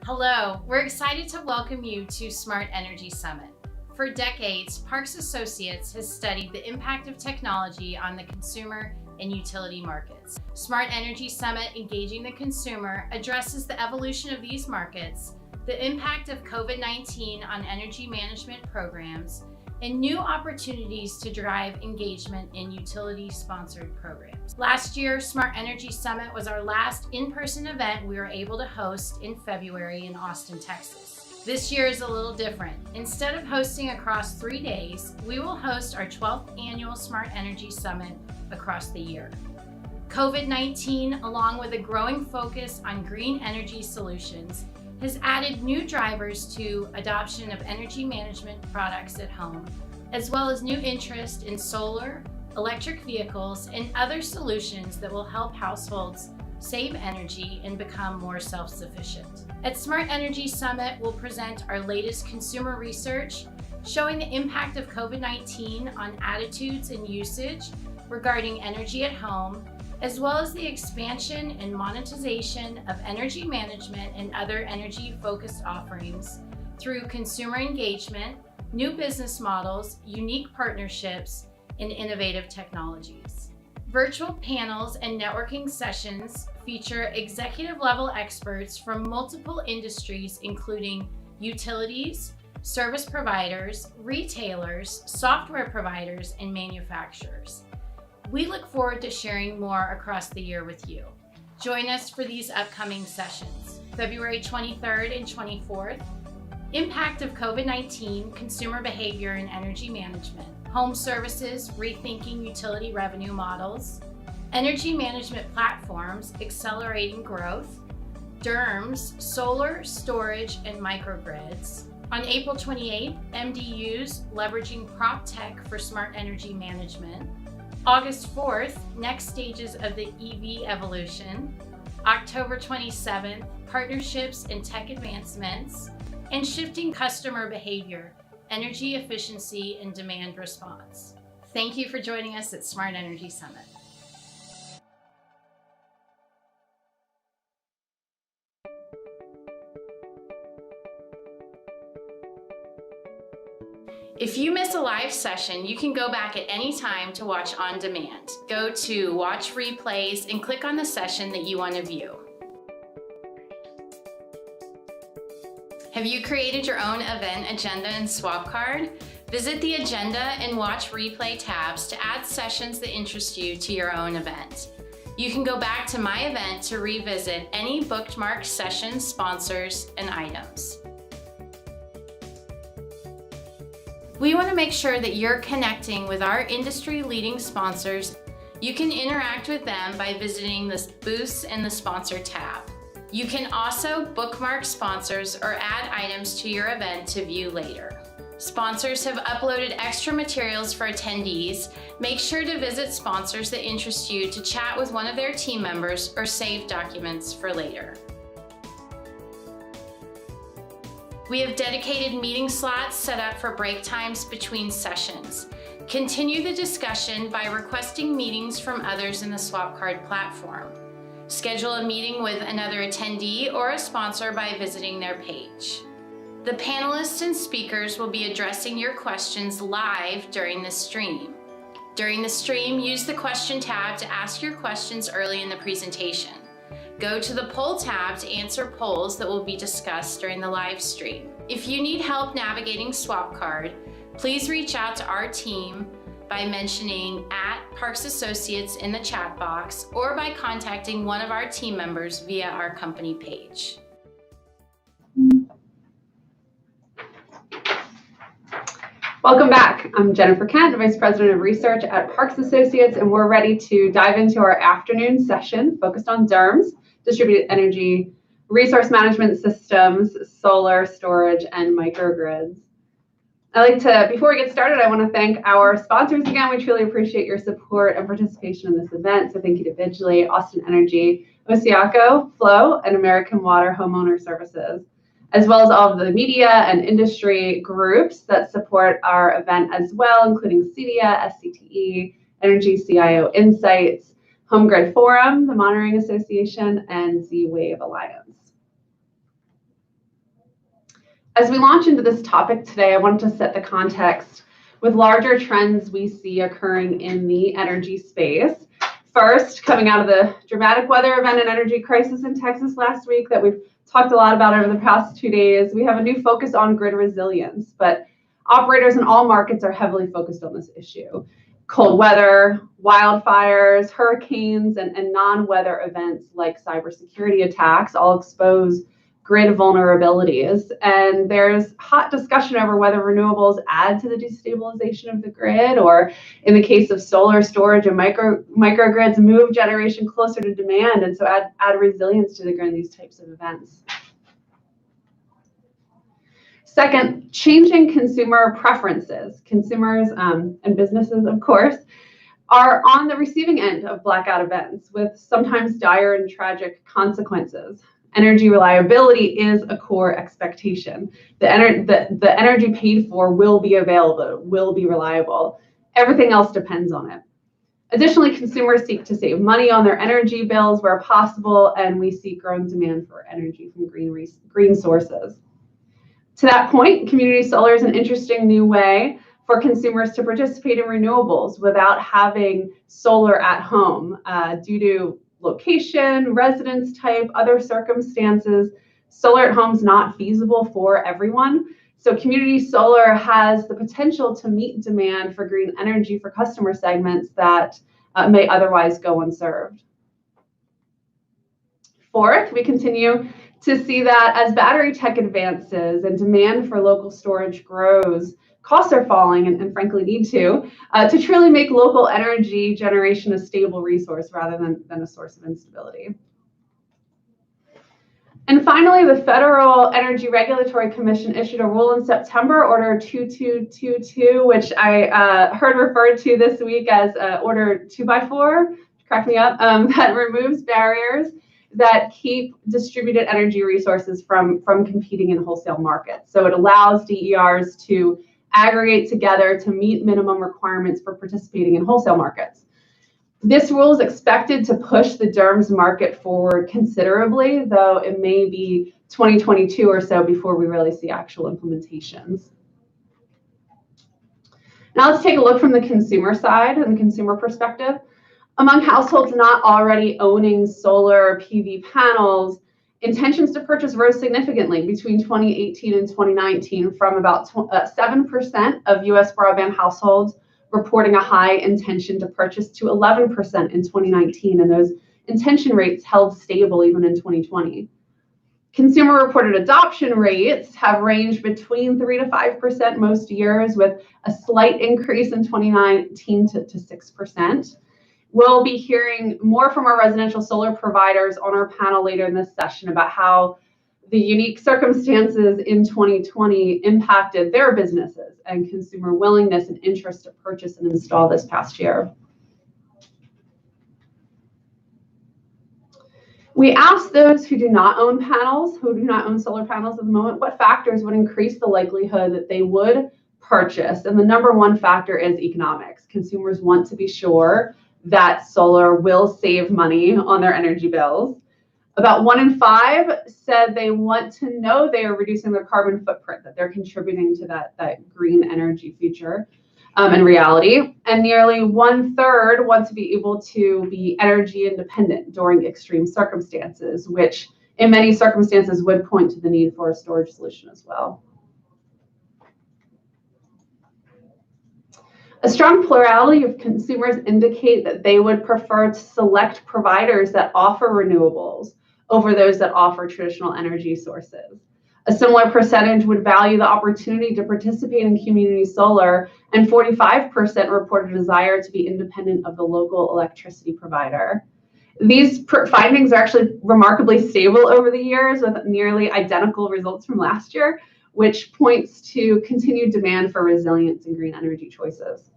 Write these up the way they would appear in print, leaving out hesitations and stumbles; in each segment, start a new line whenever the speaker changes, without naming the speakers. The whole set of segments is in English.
Hello, we're excited to welcome you to Smart Energy Summit. For decades, Parks Associates has studied the impact of technology on the consumer and utility markets. Smart Energy Summit Engaging the Consumer addresses the evolution of these markets, the impact of COVID-19 on energy management programs, and new opportunities to drive engagement in utility-sponsored programs. Last year, Smart Energy Summit was our last in-person event we were able to host in February in Austin, Texas. This year is a little different. Instead of hosting across 3 days, we will host our 12th annual Smart Energy Summit across the year. COVID-19, along with a growing focus on green energy solutions, has added new drivers to adoption of energy management products at home, as well as new interest in solar, electric vehicles, and other solutions that will help households save energy and become more self-sufficient. At Smart Energy Summit, we'll present our latest consumer research showing the impact of COVID-19 on attitudes and usage regarding energy at home, as well as the expansion and monetization of energy management and other energy-focused offerings through consumer engagement, new business models, unique partnerships, and innovative technologies. Virtual panels and networking sessions feature executive-level experts from multiple industries, including utilities, service providers, retailers, software providers, and manufacturers. We look forward to sharing more across the year with you. Join us for these upcoming sessions. February 23rd and 24th, Impact of COVID-19, Consumer Behavior and Energy Management, Home Services, Rethinking Utility Revenue Models, Energy Management Platforms, Accelerating Growth, DERMS, Solar, Storage, and Microgrids. On April 28th, MDUs, Leveraging Prop Tech for Smart Energy Management. August 4th, Next Stages of the EV Evolution. October 27th, Partnerships and Tech Advancements, and Shifting Customer Behavior, Energy Efficiency and Demand Response. Thank you for joining us at Smart Energy Summit. If you miss a live session, you can go back at any time to watch on demand. Go to Watch Replays and click on the session that you want to view. Have you created your own event agenda and swap card? Visit the Agenda and Watch Replay tabs to add sessions that interest you to your own event. You can go back to My Event to revisit any bookmarked sessions, sponsors, and items. We want to make sure that you're connecting with our industry-leading sponsors. You can interact with them by visiting the Booths and the Sponsor tab. You can also bookmark sponsors or add items to your event to view later. Sponsors have uploaded extra materials for attendees. Make sure to visit sponsors that interest you to chat with one of their team members or save documents for later. We have dedicated meeting slots set up for break times between sessions. Continue the discussion by requesting meetings from others in the Swap Card platform. Schedule a meeting with another attendee or a sponsor by visiting their page. The panelists and speakers will be addressing your questions live during the stream. During the stream, use the question tab to ask your questions early in the presentation. Go to the poll tab to answer polls that will be discussed during the live stream. If you need help navigating Swap Card, please reach out to our team by mentioning @Parks Associates in the chat box or by contacting one of our team members via our company page.
Welcome back. I'm Jennifer Kent, Vice President of Research at Parks Associates, and we're ready to dive into our afternoon session focused on DERMS, Distributed Energy Resource Management Systems, Solar, Storage, and Microgrids. Before we get started, I want to thank our sponsors again. We truly appreciate your support and participation in this event. So thank you to Vigilate, Austin Energy, Osiaco, Flow, and American Water Homeowner Services, as well as all of the media and industry groups that support our event as well, including CEDIA, SCTE, Energy CIO Insights, Home Grid Forum, the Monitoring Association, and Z-Wave Alliance. As we launch into this topic today, I wanted to set the context with larger trends we see occurring in the energy space. First, coming out of the dramatic weather event and energy crisis in Texas last week that we've talked a lot about over the past 2 days, we have a new focus on grid resilience, but operators in all markets are heavily focused on this issue. Cold weather, wildfires, hurricanes, and non-weather events like cybersecurity attacks all expose grid vulnerabilities. And there's hot discussion over whether renewables add to the destabilization of the grid, or in the case of solar storage and microgrids, move generation closer to demand and so add resilience to the grid in these types of events. Second, changing consumer preferences. Consumers and businesses, of course, are on the receiving end of blackout events with sometimes dire and tragic consequences. Energy reliability is a core expectation. The energy paid for will be available, will be reliable. Everything else depends on it. Additionally, consumers seek to save money on their energy bills where possible, and we see growing demand for energy from green sources. To that point, community solar is an interesting new way for consumers to participate in renewables without having solar at home due to location, residence type, other circumstances. Solar at home is not feasible for everyone. So community solar has the potential to meet demand for green energy for customer segments that may otherwise go unserved. Fourth, we continue to see that as battery tech advances and demand for local storage grows, costs are falling and frankly need to truly make local energy generation a stable resource rather than a source of instability. And finally, the Federal Energy Regulatory Commission issued a rule in September, Order 2222, which I heard referred to this week as Order 2x4, crack me up, that removes barriers that keep distributed energy resources from competing in wholesale markets. So it allows DERs to aggregate together to meet minimum requirements for participating in wholesale markets. This rule is expected to push the DERMS market forward considerably, though it may be 2022 or so before we really see actual implementations. Now let's take a look from the consumer side and the consumer perspective. Among households not already owning solar PV panels, intentions to purchase rose significantly between 2018 and 2019 from about 7% of US broadband households reporting a high intention to purchase to 11% in 2019, and those intention rates held stable even in 2020. Consumer reported adoption rates have ranged between 3 to 5% most years, with a slight increase in 2019 to 6%. We'll be hearing more from our residential solar providers on our panel later in this session about how the unique circumstances in 2020 impacted their businesses and consumer willingness and interest to purchase and install this past year. We asked those who do not own panels, who do not own solar panels at the moment, what factors would increase the likelihood that they would purchase. And the number one factor is economics. Consumers want to be sure that solar will save money on their energy bills. About 1 in 5 said they want to know they are reducing their carbon footprint, that they're contributing to that green energy future and reality. And nearly 1/3 want to be able to be energy independent during extreme circumstances, which in many circumstances would point to the need for a storage solution as well. A strong plurality of consumers indicate that they would prefer to select providers that offer renewables over those that offer traditional energy sources. A similar percentage would value the opportunity to participate in community solar, and 45% report a desire to be independent of the local electricity provider. These findings are actually remarkably stable over the years, with nearly identical results from last year, which points to continued demand for resilience and green energy choices.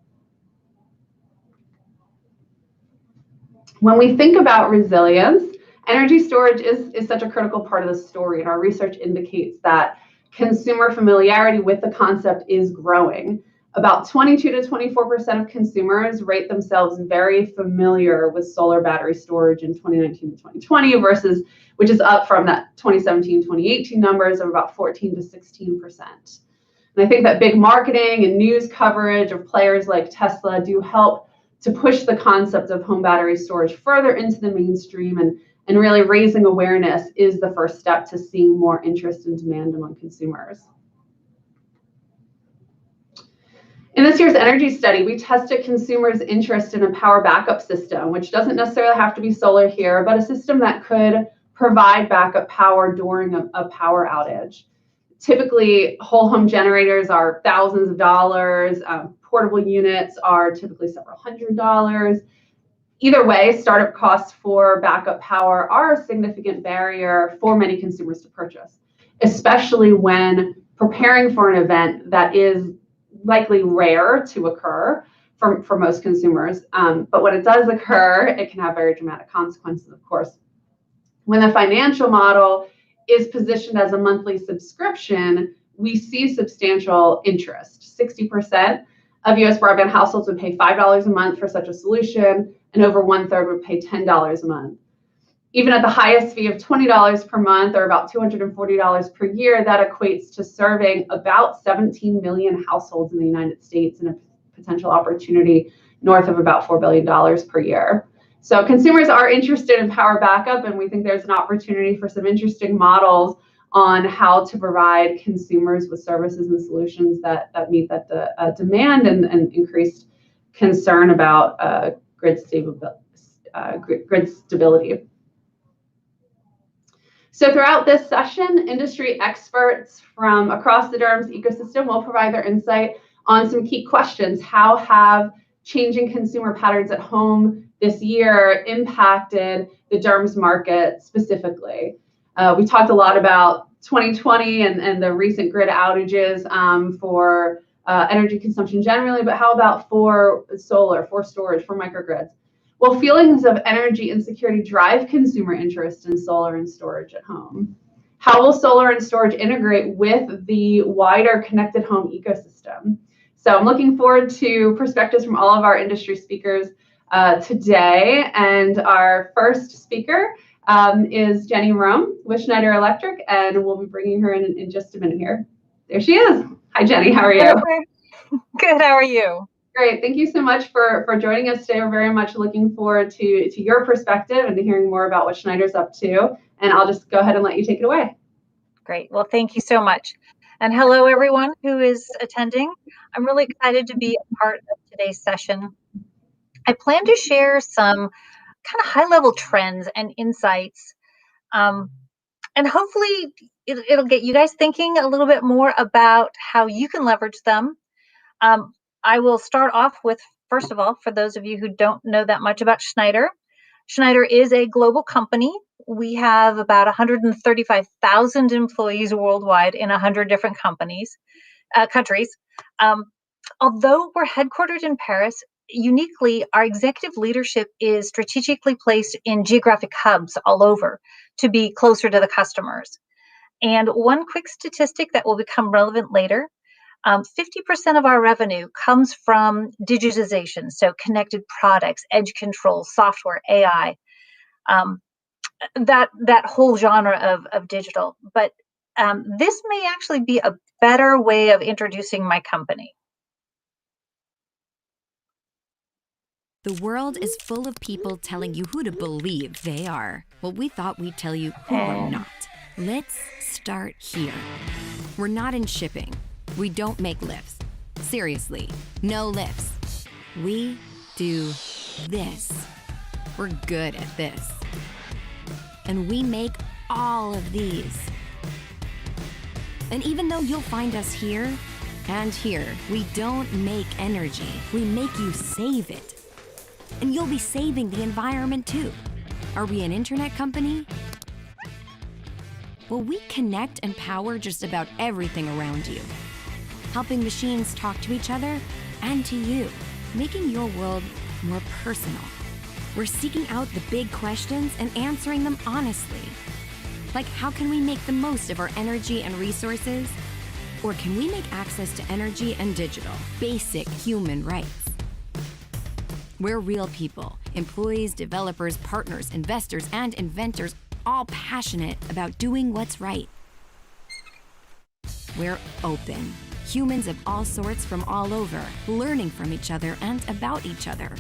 When we think about resilience, energy storage is such a critical part of the story, and our research indicates that consumer familiarity with the concept is growing. About 22 to 24% of consumers rate themselves very familiar with solar battery storage in 2019 to 2020 versus, which is up from that 2017-2018 numbers of about 14 to 16%. And I think that big marketing and news coverage of players like Tesla do help to push the concept of home battery storage further into the mainstream, and really raising awareness is the first step to seeing more interest and demand among consumers. In this year's energy study, we tested consumers' interest in a power backup system, which doesn't necessarily have to be solar here, but a system that could provide backup power during a power outage. Typically, whole home generators are thousands of dollars. Portable units are typically several $100s. Either way, startup costs for backup power are a significant barrier for many consumers to purchase, especially when preparing for an event that is likely rare to occur for most consumers. But when it does occur, it can have very dramatic consequences, of course. When the financial model is positioned as a monthly subscription, we see substantial interest. 60% of US broadband households would pay $5 a month for such a solution, and over 1/3 would pay $10 a month. Even at the highest fee of $20 per month, or about $240 per year, that equates to serving about 17 million households in the United States, and a potential opportunity north of about $4 billion per year. So consumers are interested in power backup, and we think there's an opportunity for some interesting models on how to provide consumers with services and solutions that meet that demand and increased concern about grid stability. So throughout this session, industry experts from across the DERMS ecosystem will provide their insight on some key questions. How have changing consumer patterns at home this year impacted the DERMS market specifically? We talked a lot about 2020 and the recent grid outages for energy consumption generally, but how about for solar, for storage, for microgrids? Well, feelings of energy insecurity drive consumer interest in solar and storage at home. How will solar and storage integrate with the wider connected home ecosystem? So I'm looking forward to perspectives from all of our industry speakers today. And our first speaker is Jenny Rome with Schneider Electric, and we'll be bringing her in just a minute here. There she is. Hi, Jenny. How are you?
Good. How are you?
Great. Thank you so much for joining us today. We're very much looking forward to your perspective and to hearing more about what Schneider's up to. And I'll just go ahead and let you take it away.
Great. Well, thank you so much. And hello, everyone who is attending. I'm really excited to be a part of today's session. I plan to share some kind of high-level trends and insights, and hopefully it'll get you guys thinking a little bit more about how you can leverage them. I will start off with, first of all, for those of you who don't know that much about Schneider, Schneider is a global company. We have about 135,000 employees worldwide in 100 different countries. Although we're headquartered in Paris, uniquely, our executive leadership is strategically placed in geographic hubs all over to be closer to the customers. And one quick statistic that will become relevant later, 50% of our revenue comes from digitization, so connected products, edge control, software, AI, that whole genre of digital. But this may actually be a better way of introducing my company.
The world is full of people telling you who to believe they are. Well, we thought we'd tell you who we're not. Let's start here. We're not in shipping. We don't make lifts. Seriously, no lifts. We do this. We're good at this. And we make all of these. And even though you'll find us here and here, we don't make energy. We make you save it. And you'll be saving the environment too. Are we an internet company? Well, we connect and power just about everything around you, helping machines talk to each other and to you, making your world more personal. We're seeking out the big questions and answering them honestly. Like, how can we make the most of our energy and resources? Or can we make access to energy and digital basic human rights? We're real people, employees, developers, partners, investors, and inventors, all passionate about doing what's right. We're open. Humans of all sorts from all over, learning from each other and about each other.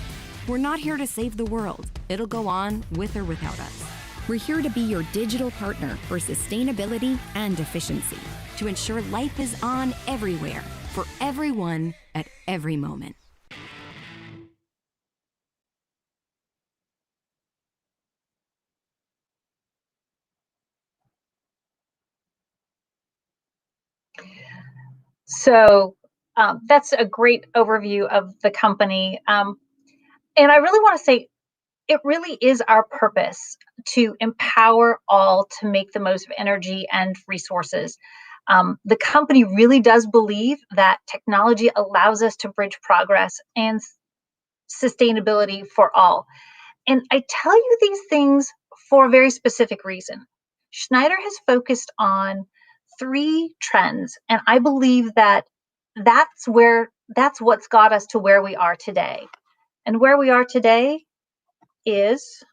We're not here to save the world. It'll go on with or without us. We're here to be your digital partner for sustainability and efficiency, to ensure life is on everywhere, for everyone, at every moment.
So that's a great overview of the company. And I really want to say, it really is our purpose to empower all to make the most of energy and resources. The company really does believe that technology allows us to bridge progress and sustainability for all. And I tell you these things for a very specific reason. Schneider has focused on 3 trends, and I believe that that's what's got us to where we are today. And where we are today is,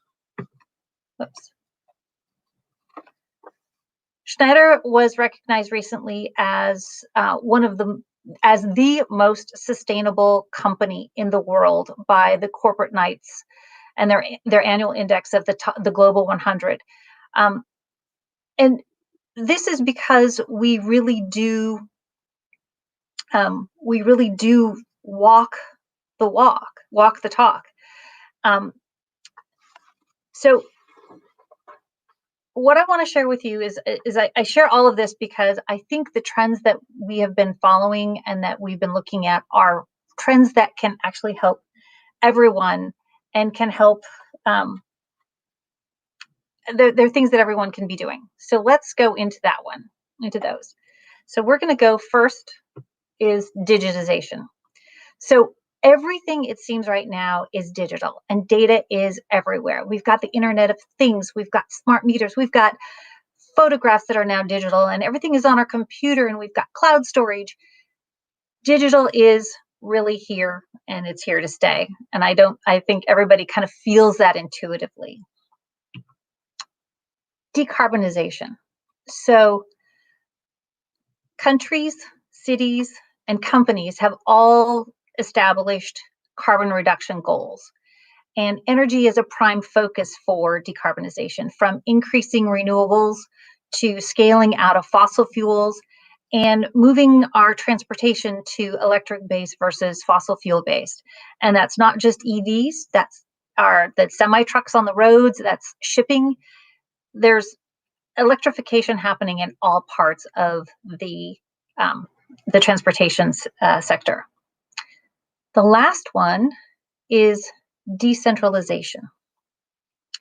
Schneider was recognized recently as the most sustainable company in the world by the Corporate Knights and their annual index of the Global 100. And this is because we really do walk the walk, walk the talk. So what I want to share with you is I share all of this because I think the trends that we have been following and that we've been looking at are trends that can actually help everyone and can help. They're things that everyone can be doing. So let's go into those. So we're going to go first is digitization. So everything, it seems right now, is digital and data is everywhere. We've got the Internet of Things, we've got smart meters, we've got photographs that are now digital, and everything is on our computer, and we've got cloud storage. Digital is really here, and it's here to stay. And I think everybody kind of feels that intuitively. Decarbonization. So countries, cities, and companies have all established carbon reduction goals. And energy is a prime focus for decarbonization, from increasing renewables to scaling out of fossil fuels and moving our transportation to electric-based versus fossil fuel-based. And that's not just EVs, that's the semi-trucks on the roads, that's shipping. There's electrification happening in all parts of the transportation sector. The last one is decentralization.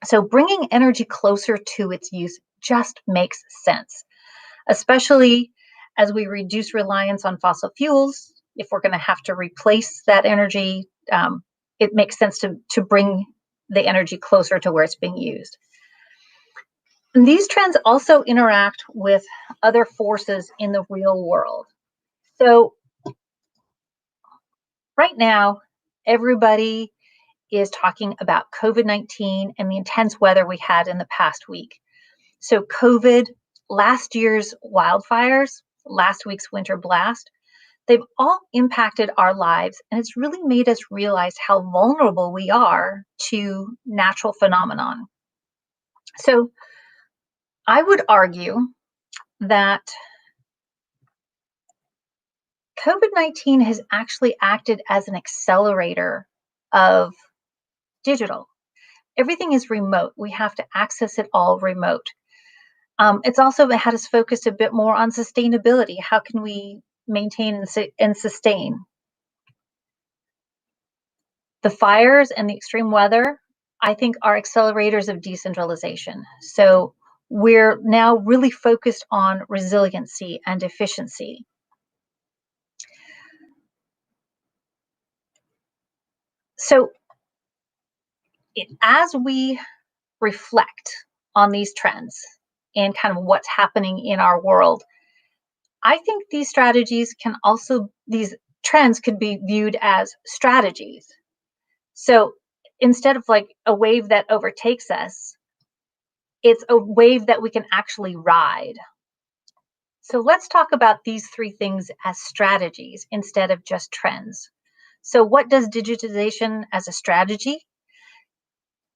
So bringing energy closer to its use just makes sense, especially as we reduce reliance on fossil fuels. If we're going to have to replace that energy, it makes sense to bring the energy closer to where it's being used. And these trends also interact with other forces in the real world. So right now, everybody is talking about COVID-19 and the intense weather we had in the past week. So COVID, last year's wildfires, last week's winter blast, they've all impacted our lives, and it's really made us realize how vulnerable we are to natural phenomenon. So I would argue that COVID-19 has actually acted as an accelerator of digital. Everything is remote. We have to access it all remote. It's also had us focus a bit more on sustainability. How can we maintain and sustain? The fires and the extreme weather, I think, are accelerators of decentralization. So we're now really focused on resiliency and efficiency. So as we reflect on these trends and kind of what's happening in our world, I think these trends could be viewed as strategies. So instead of like a wave that overtakes us, it's a wave that we can actually ride. So let's talk about these three things as strategies instead of just trends. So what does digitization as a strategy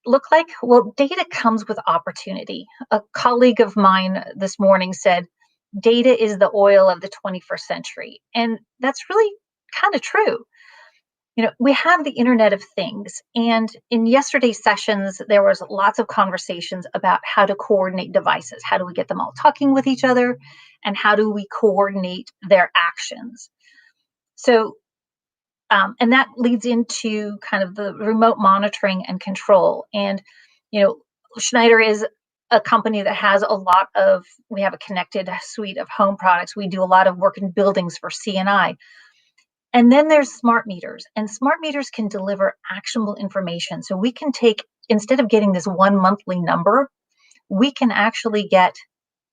look like? Well, data comes with opportunity. A colleague of mine this morning said, data is the oil of the 21st century. And that's really kind of true. We have the Internet of Things, and in yesterday's sessions, there was lots of conversations about how to coordinate devices. How do we get them all talking with each other, and how do we coordinate their actions? So, and that leads into kind of the remote monitoring and control. And, Schneider is a company that has we have a connected suite of home products. We do a lot of work in buildings for C&I. And then there's smart meters, and smart meters can deliver actionable information. So we can instead of getting this one monthly number, we can actually get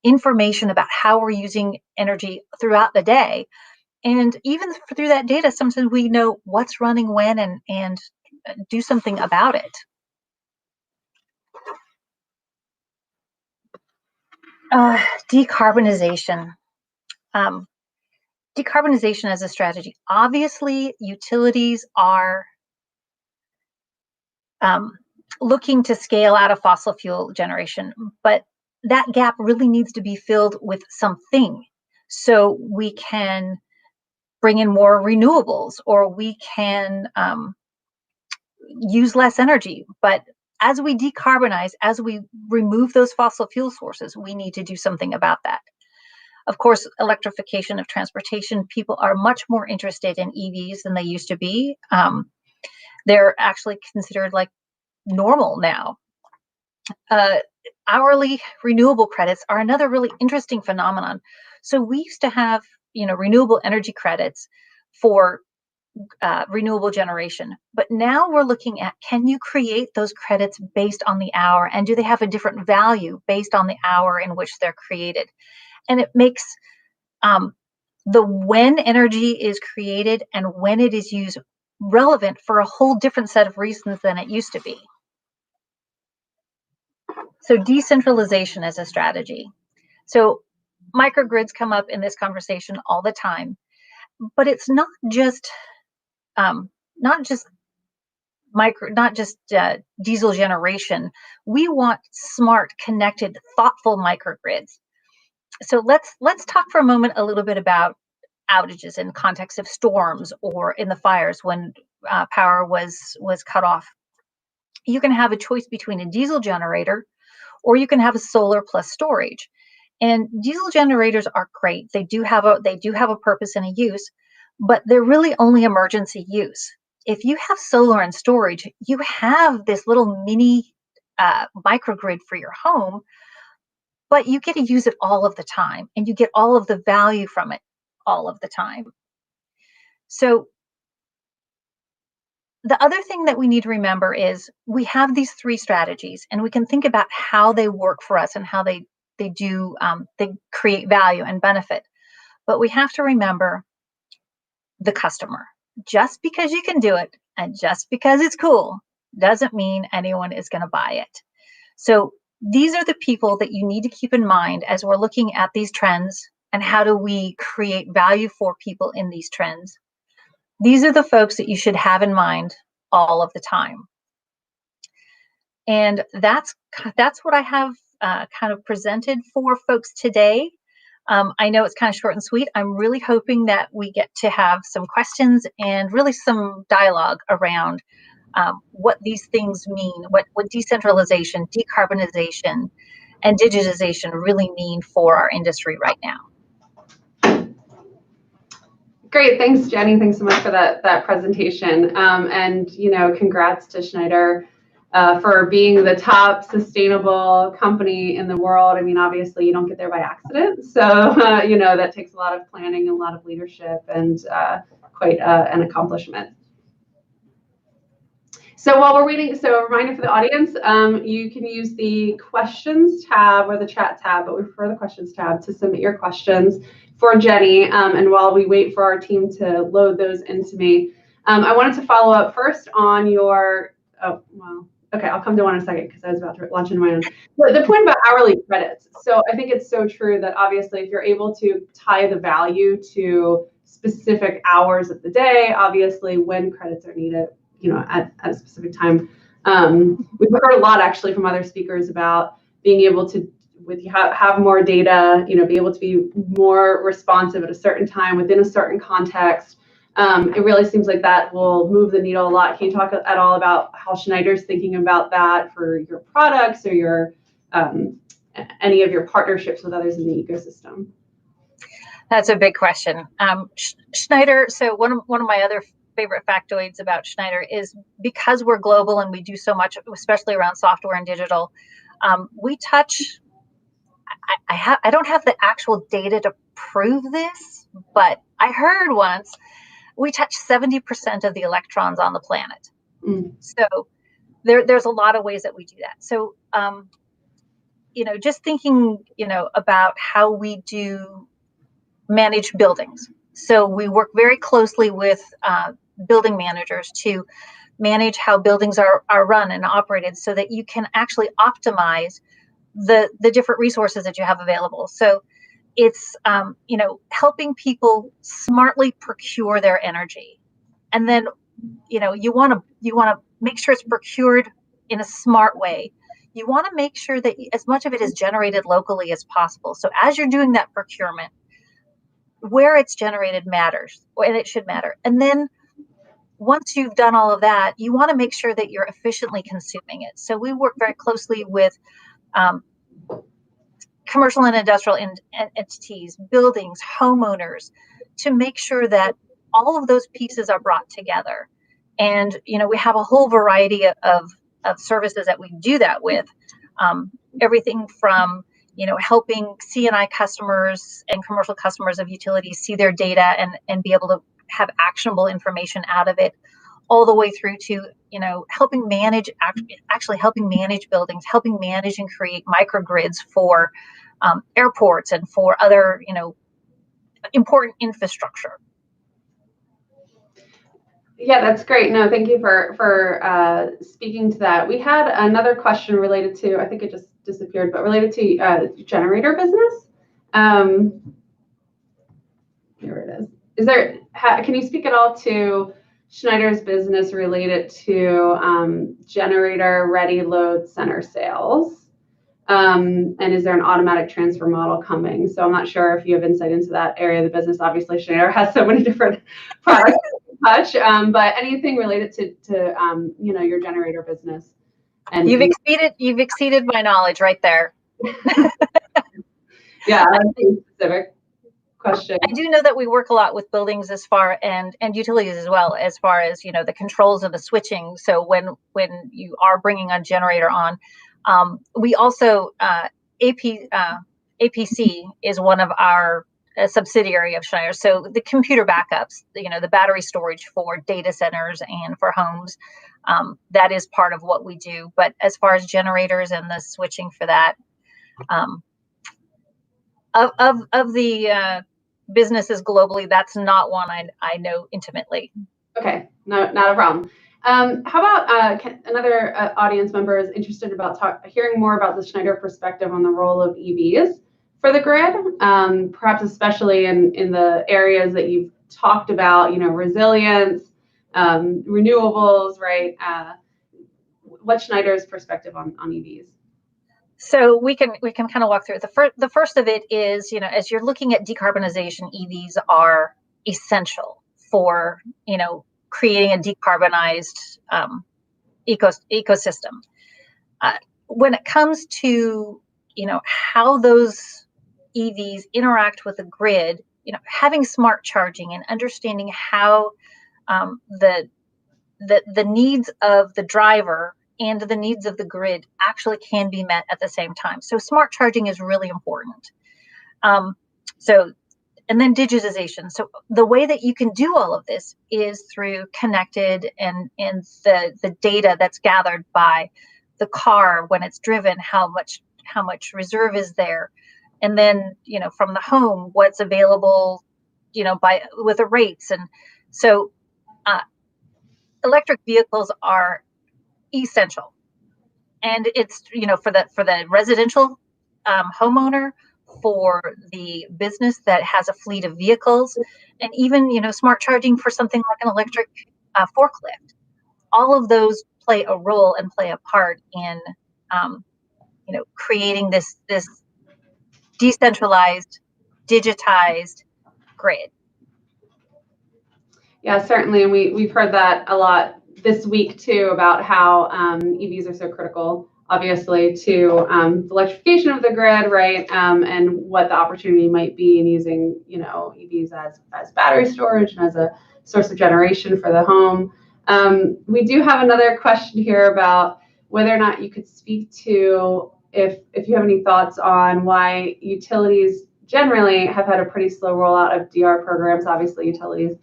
information about how we're using energy throughout the day. And even through that data, sometimes we know what's running when and do something about it. Decarbonization. Decarbonization as a strategy. Obviously, utilities are looking to scale out of fossil fuel generation, but that gap really needs to be filled with something. So we can bring in more renewables, or we can use less energy. But as we decarbonize, as we remove those fossil fuel sources, we need to do something about that. Of course, electrification of transportation, people are much more interested in EVs than they used to be. They're actually considered like normal now. Hourly renewable credits are another really interesting phenomenon. So we used to have, renewable energy credits for renewable generation, but now we're looking at, can you create those credits based on the hour, and do they have a different value based on the hour in which they're created? And it makes the when energy is created and when it is used relevant for a whole different set of reasons than it used to be. So decentralization as a strategy. So microgrids come up in this conversation all the time, but it's not just diesel generation. We want smart, connected, thoughtful microgrids. So let's talk for a moment a little bit about outages in context of storms or in the fires when power was cut off. You can have a choice between a diesel generator, or you can have a solar plus storage. And diesel generators are great. They do have a purpose and a use, but they're really only emergency use. If you have solar and storage, you have this little mini microgrid for your home, but you get to use it all of the time, and you get all of the value from it all of the time. So the other thing that we need to remember is we have these three strategies, and we can think about how they work for us and how they create value and benefit. But we have to remember the customer. Just because you can do it and just because it's cool doesn't mean anyone is going to buy it. So these are the people that you need to keep in mind as we're looking at these trends and how do we create value for people in these trends. These are the folks that you should have in mind all of the time. And that's what I have kind of presented for folks today. I know it's kind of short and sweet. I'm really hoping that we get to have some questions and really some dialogue around what these things mean, what decentralization, decarbonization, and digitization really mean for our industry right now.
Great, thanks, Jenny. Thanks so much for that presentation. And congrats to Schneider for being the top sustainable company in the world. I mean, obviously, you don't get there by accident, so that takes a lot of planning and a lot of leadership and quite an accomplishment. So while we're waiting, so a reminder for the audience, you can use the questions tab or the chat tab, but we prefer the questions tab to submit your questions for Jenny. And while we wait for our team to load those into me, I wanted to follow up first on your, okay, I'll come to one in a second because I was about to launch into my own. The point about hourly credits. So I think it's so true that obviously if you're able to tie the value to specific hours of the day, obviously when credits are needed, at a specific time. We've heard a lot actually from other speakers about being able to have more data, be able to be more responsive at a certain time within a certain context. It really seems like that will move the needle a lot. Can you talk at all about how Schneider's thinking about that for your products or your any of your partnerships with others in the ecosystem?
That's a big question. Schneider, so one of my other favorite factoids about Schneider is because we're global and we do so much, especially around software and digital, we touch, I don't have the actual data to prove this, but I heard once we touch 70% of the electrons on the planet. So there's a lot of ways that we do that. So, just thinking, about how we do manage buildings. So we work very closely with building managers to manage how buildings are run and operated so that you can actually optimize the different resources that you have available. So it's, helping people smartly procure their energy. And then, you want to make sure it's procured in a smart way. You want to make sure that as much of it is generated locally as possible. So as you're doing that procurement, where it's generated matters, and it should matter. And then once you've done all of that, you want to make sure that you're efficiently consuming it. So we work very closely with commercial and industrial entities, buildings, homeowners, to make sure that all of those pieces are brought together. And, we have a whole variety of services that we do that with, everything from helping C&I customers and commercial customers of utilities see their data and be able to have actionable information out of it, all the way through to, helping manage buildings, helping manage and create microgrids for airports and for other, important infrastructure.
Yeah, that's great. No, thank you for speaking to that. We had another question related to, I think it just disappeared, but related to generator business. Here it is. Can you speak at all to Schneider's business related to generator ready load center sales? And is there an automatic transfer model coming? So I'm not sure if you have insight into that area of the business. Obviously, Schneider has so many different products to touch, but anything related to your generator business. And
you've exceeded my knowledge right there.
Yeah, specific question.
I do know that we work a lot with buildings and utilities as well, as far as the controls of the switching. So when you are bringing a generator on, we also APC is one of our subsidiary of Schneider. So the computer backups, the battery storage for data centers and for homes, that is part of what we do. But as far as generators and the switching for that, of the businesses globally, that's not one I know intimately.
Okay, no, not a problem. How about another audience member is interested about hearing more about the Schneider perspective on the role of EVs for the grid, perhaps especially in the areas that you've talked about, resilience, renewables, right? What's Schneider's perspective on EVs?
So we can kind of walk through it. The first of it is, as you're looking at decarbonization, EVs are essential for, creating a decarbonized ecosystem. When it comes to, how those EVs interact with the grid, having smart charging and understanding how the needs of the driver and the needs of the grid actually can be met at the same time. So smart charging is really important. So and then digitization. So the way that you can do all of this is through connected and the data that's gathered by the car when it's driven, how much reserve is there, and then from the home what's available, by with the rates. And so electric vehicles are essential, and it's for the residential homeowner, for the business that has a fleet of vehicles, and even smart charging for something like an electric forklift. All of those play a role and play a part in creating this decentralized, digitized grid.
Yeah, certainly, and we've heard that a lot this week too, about how EVs are so critical, obviously, to the electrification of the grid, right? And what the opportunity might be in using, EVs as battery storage and as a source of generation for the home. We do have another question here about whether or not you could speak to if you have any thoughts on why utilities generally have had a pretty slow rollout of DR programs. Obviously, utilities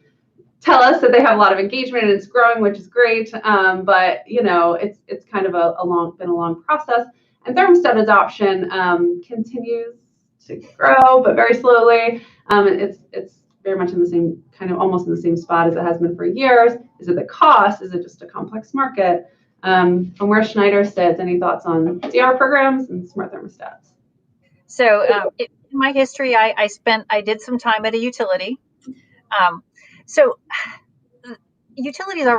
tell us that they have a lot of engagement and it's growing, which is great. But it's kind of been a long process. And thermostat adoption continues to grow, but very slowly. It's very much in the same almost in the same spot as it has been for years. Is it the cost? Is it just a complex market? From where Schneider sits, any thoughts on DR programs and smart thermostats?
So in my history, I did some time at a utility. So utilities are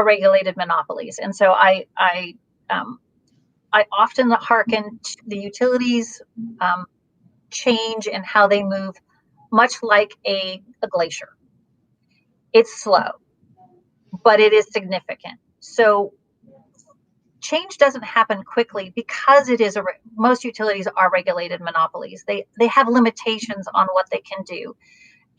regulated monopolies, and so I often hearken to the utilities change and how they move, much like a glacier. It's slow, but it is significant. So change doesn't happen quickly because most utilities are regulated monopolies. They have limitations on what they can do.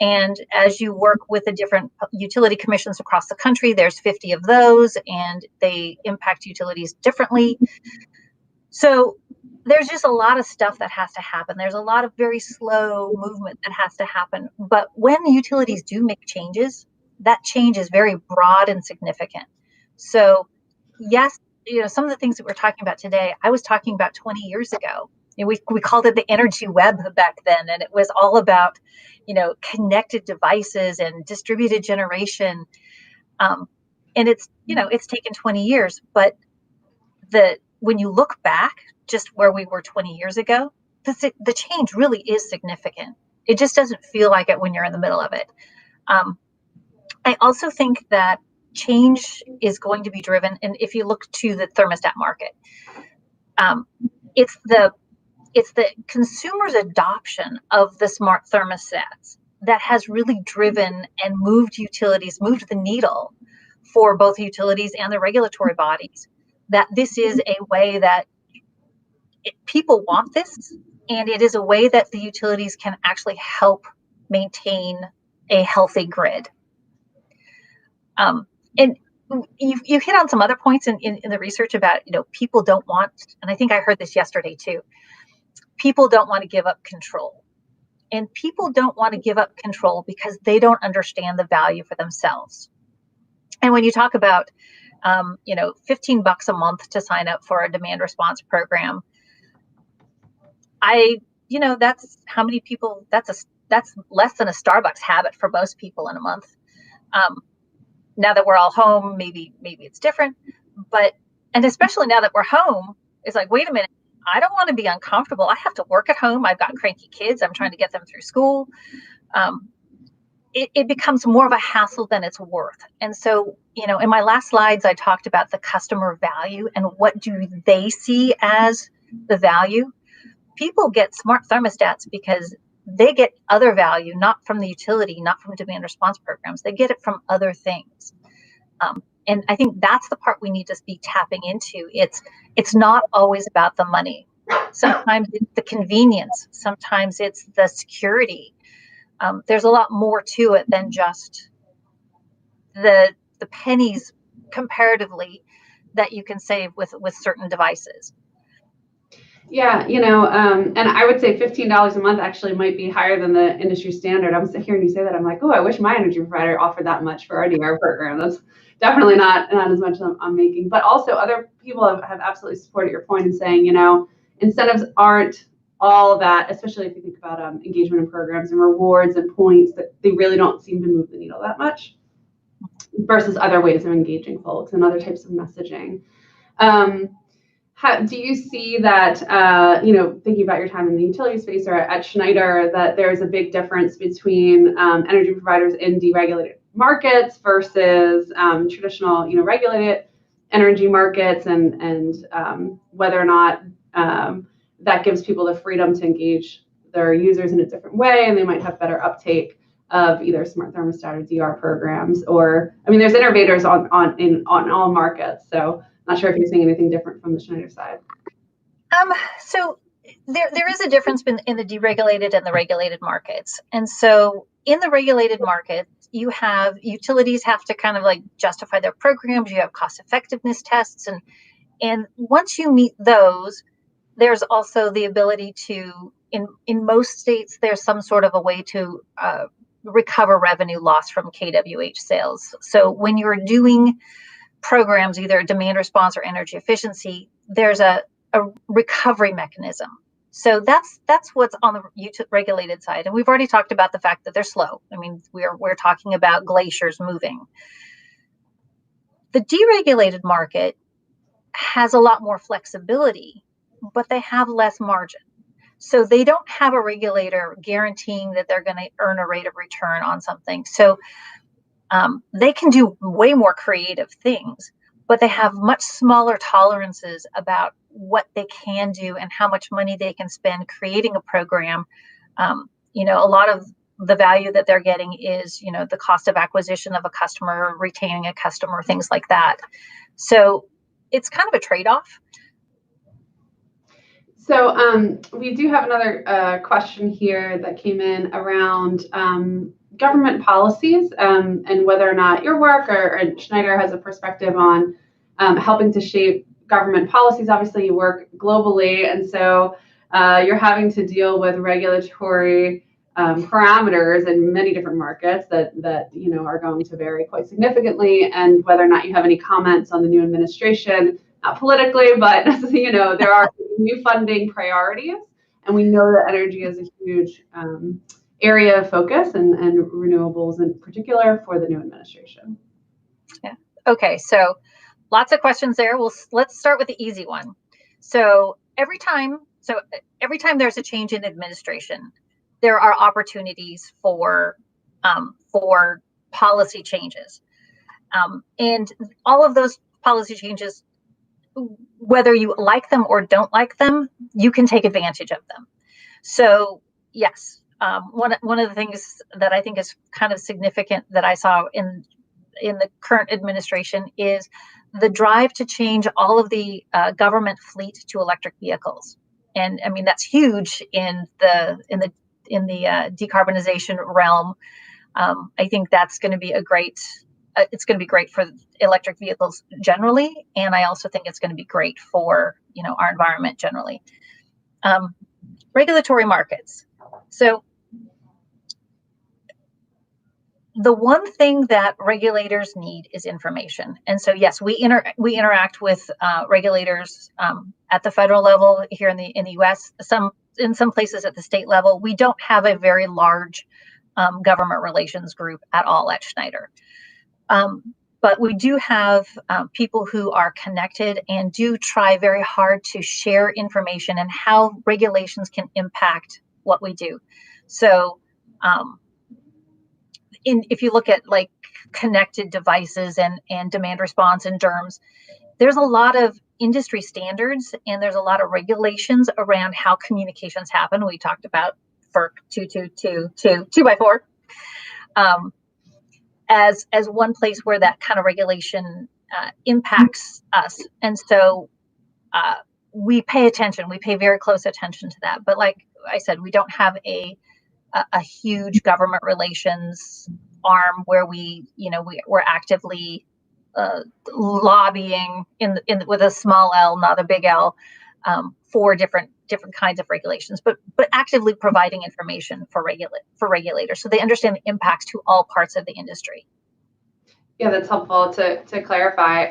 And as you work with the different utility commissions across the country, there's 50 of those, and they impact utilities differently. So there's just a lot of stuff that has to happen. There's a lot of very slow movement that has to happen. But when utilities do make changes, that change is very broad and significant. So yes, some of the things that we're talking about today, I was talking about 20 years ago. We called it the energy web back then, and it was all about connected devices and distributed generation. And it's taken 20 years, but when you look back just where we were 20 years ago, the change really is significant. It just doesn't feel like it when you're in the middle of it. I also think that change is going to be driven, and if you look to the thermostat market, it's the consumer's adoption of the smart thermostats that has really driven and moved the needle for both utilities and the regulatory bodies, that this is a way that people want this, and it is a way that the utilities can actually help maintain a healthy grid. And you hit on some other points in the research about, people don't want, and I think I heard this yesterday too, people don't want to give up control. And people don't want to give up control because they don't understand the value for themselves. And when you talk about, $15 a month to sign up for a demand response program, that's how many people, that's less than a Starbucks habit for most people in a month. Now that we're all home, maybe it's different, and especially now that we're home, it's like, wait a minute, I don't want to be uncomfortable. I have to work at home. I've got cranky kids. I'm trying to get them through school. It becomes more of a hassle than it's worth. And so, in my last slides, I talked about the customer value and what do they see as the value. People get smart thermostats because they get other value, not from the utility, not from demand response programs. They get it from other things. And I think that's the part we need to be tapping into. It's not always about the money. Sometimes it's the convenience. Sometimes it's the security. There's a lot more to it than just the pennies comparatively that you can save with certain devices.
Yeah, and I would say $15 a month actually might be higher than the industry standard. I'm hearing you say that. I'm like, oh, I wish my energy provider offered that much for our DR program. That's definitely not as much as I'm making. But also other people have absolutely supported your point in saying, incentives aren't all that, especially if you think about engagement in programs and rewards and points, that they really don't seem to move the needle that much versus other ways of engaging folks and other types of messaging. Do you see that, thinking about your time in the utility space or at Schneider, that there's a big difference between energy providers in deregulated markets versus traditional, regulated energy markets, and whether or not that gives people the freedom to engage their users in a different way, and they might have better uptake of either smart thermostat or DR programs, or there's innovators on all markets. So not sure if you're seeing anything different from the Schneider side.
So there is a difference in the deregulated and the regulated markets. And so in the regulated market, you have utilities have to kind of like justify their programs. You have cost effectiveness tests. And once you meet those, there's also the ability to, in most states, there's some sort of a way to recover revenue lost from KWH sales. So when you're doing programs, either demand response or energy efficiency, there's a recovery mechanism. So that's what's on the regulated side. And we've already talked about the fact that they're slow. We're talking about glaciers moving. The deregulated market has a lot more flexibility, but they have less margin. So they don't have a regulator guaranteeing that they're going to earn a rate of return on something. So they can do way more creative things, but they have much smaller tolerances about what they can do and how much money they can spend creating a program. A lot of the value that they're getting is, the cost of acquisition of a customer, retaining a customer, things like that. So it's kind of a trade-off.
So we do have another question here that came in around government policies and whether or not your work or Schneider has a perspective on helping to shape government policies. Obviously, you work globally, and so you're having to deal with regulatory parameters in many different markets that are going to vary quite significantly, and whether or not you have any comments on the new administration, not politically, but there are new funding priorities, and we know that energy is a huge area of focus, and renewables in particular for the new administration.
Yeah. Okay. So lots of questions there. Let's start with the easy one. So every time there's a change in administration, there are opportunities for policy changes, and all of those policy changes, whether you like them or don't like them, you can take advantage of them. So yes, one of the things that I think is kind of significant that I saw in the current administration is the drive to change all of the government fleet to electric vehicles, and that's huge in the decarbonization realm. I think that's going to be it's going to be great for electric vehicles generally, and I also think it's going to be great for our environment generally. Regulatory markets. So the one thing that regulators need is information, and so yes, we interact with regulators at the federal level here in the U.S. In some places at the state level. We don't have a very large government relations group at all at Schneider. But we do have people who are connected and do try very hard to share information and how regulations can impact what we do. So if you look at like connected devices and demand response and DERMS, there's a lot of industry standards and there's a lot of regulations around how communications happen. We talked about FERC 2x4. As one place where that kind of regulation impacts us. And so we pay attention, we pay very close attention to that. But like I said, we don't have a huge government relations arm where we're actively lobbying with a small L, not a big L, for different different kinds of regulations, but actively providing information for regulators so they understand the impacts to all parts of the industry.
Yeah, that's helpful to clarify.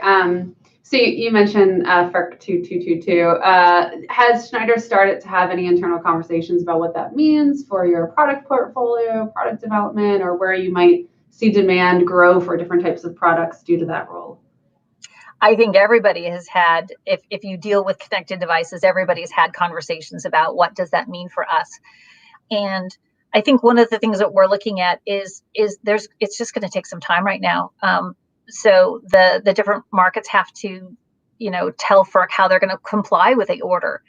So you mentioned FERC 2222. Has Schneider started to have any internal conversations about what that means for your product portfolio, product development, or where you might see demand grow for different types of products due to that role?
I think everybody has had, if you deal with connected devices, everybody's had conversations about what does that mean for us. And I think one of the things that we're looking at is it's just going to take some time right now. So the different markets have to, tell FERC how they're going to comply with the order.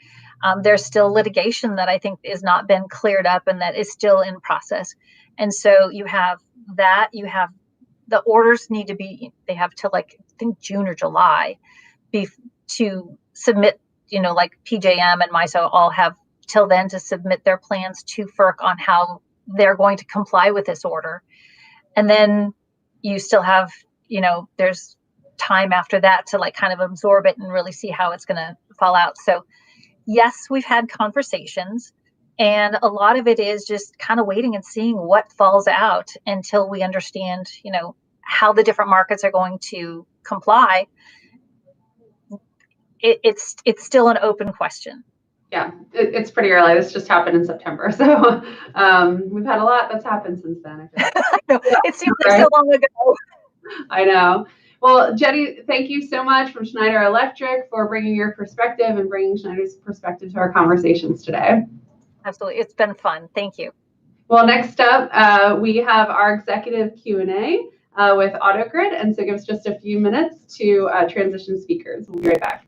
There's still litigation that I think has not been cleared up and that is still in process. And so you have that, the orders need to be, they have till I think June or July to submit, like PJM and MISO all have till then to submit their plans to FERC on how they're going to comply with this order. And then you still have, there's time after that to kind of absorb it and really see how it's going to fall out. So yes, we've had conversations. And a lot of it is just kind of waiting and seeing what falls out until we understand, how the different markets are going to comply. It's still an open question.
Yeah, it's pretty early. This just happened in September. So we've had a lot that's happened since then.
I know. It seems like so long ago.
I know. Well, Jenny, thank you so much from Schneider Electric for bringing your perspective and bringing Schneider's perspective to our conversations today.
Absolutely. It's been fun. Thank you.
Well, next up, we have our executive Q&A with AutoGrid. And so give us just a few minutes to transition speakers. We'll be right back.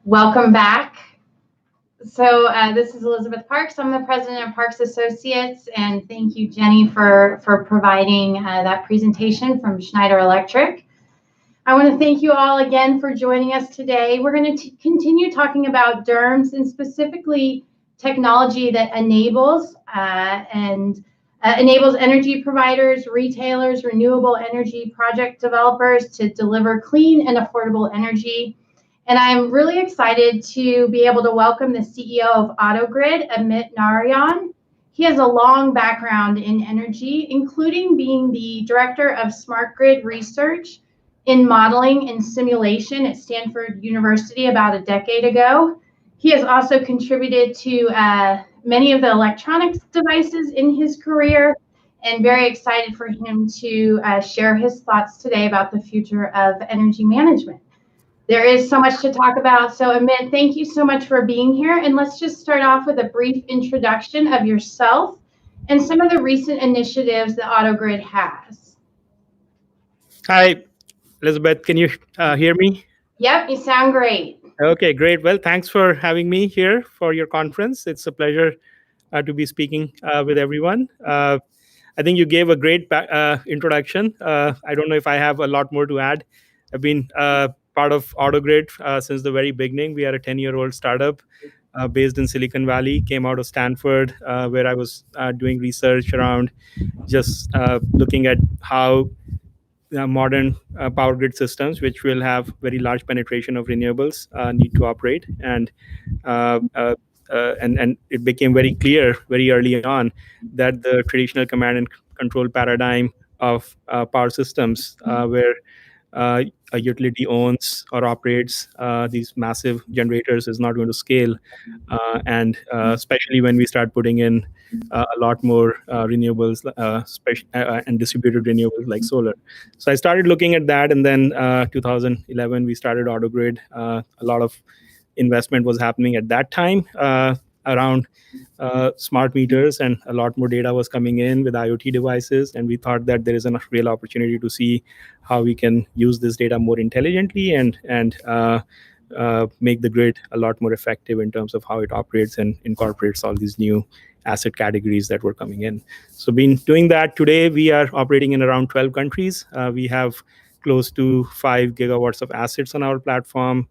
Welcome back. So this is Elizabeth Parks. I'm the president of Parks Associates, and thank you, Jenny, for providing that presentation from Schneider Electric. I want to thank you all again for joining us today. We're going to continue talking about DERMS and specifically technology that enables energy providers, retailers, renewable energy project developers to deliver clean and affordable energy. And I'm really excited to be able to welcome the CEO of AutoGrid, Amit Narayan. He has a long background in energy, including being the director of smart grid research in modeling and simulation at Stanford University about a decade ago. He has also contributed to many of the electronics devices in his career, and very excited for him to share his thoughts today about the future of energy management.
There is so much to talk about. So Amit, thank you so much for being here. And let's just start off with a brief introduction of yourself and some of the recent initiatives that AutoGrid has.
Hi, Elizabeth. Can you hear me?
Yep, you sound great.
Okay, great. Well, thanks for having me here for your conference. It's a pleasure to be speaking with everyone. I think you gave a great introduction. I don't know if I have a lot more to add. I've been part of AutoGrid since the very beginning. We are a 10-year-old startup based in Silicon Valley, came out of Stanford, where I was doing research around just looking at how modern power grid systems, which will have very large penetration of renewables, need to operate. Uh, uh, and it became very clear very early on that the traditional command and control paradigm of power systems, where uh, a utility owns or operates these massive generators, is not going to scale. And especially when we start putting in a lot more renewables, and distributed renewables like solar. So I started looking at that, and then 2011 we started AutoGrid. A lot of investment was happening at that time around smart meters, and a lot more data was coming in with IoT devices. And we thought that there is a real opportunity to see how we can use this data more intelligently and make the grid a lot more effective in terms of how it operates and incorporates all these new asset categories that were coming in. So been doing that. Today we are operating in around 12 countries. We have close to 5 gigawatts of assets on our platform.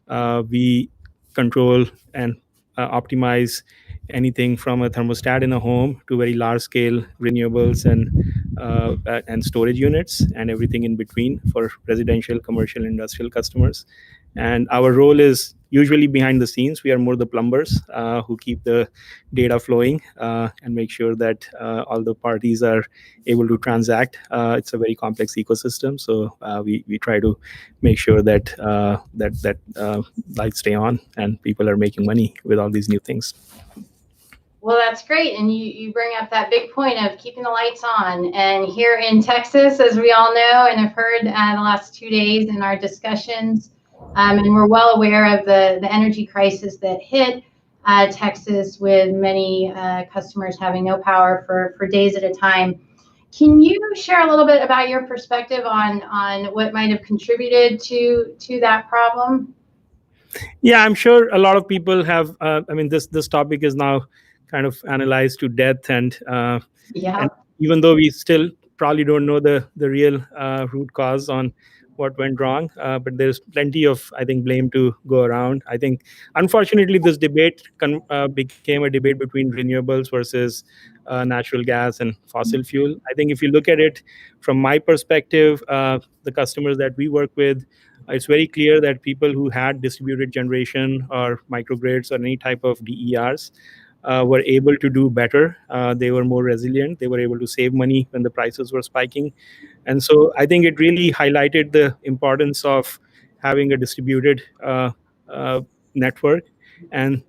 We control and optimize anything from a thermostat in a home to very large scale renewables and storage units and everything in between for residential, commercial, industrial customers. And our role is usually behind the scenes. We are more the plumbers who keep the data flowing and make sure that all the parties are able to transact. It's a very complex ecosystem, so we try to make sure that lights stay on and people are making money with all these new things.
Well, that's great. And you bring up that big point of keeping the lights on. And here in Texas, as we all know and have heard the last 2 days in our discussions, and we're well aware of the energy crisis that hit Texas, with many customers having no power for days at a time. Can you share a little bit about your perspective on what might have contributed to that problem?
Yeah, I'm sure a lot of people have. This topic is now kind of analyzed to death, and even though we still probably don't know the real root cause on what went wrong, but there's plenty of, I think, blame to go around. I think, unfortunately, this debate became a debate between renewables versus natural gas and fossil fuel. I think if you look at it from my perspective, the customers that we work with, it's very clear that people who had distributed generation or microgrids or any type of DERs were able to do better. They were more resilient. They were able to save money when the prices were spiking. And so I think it really highlighted the importance of having a distributed network, and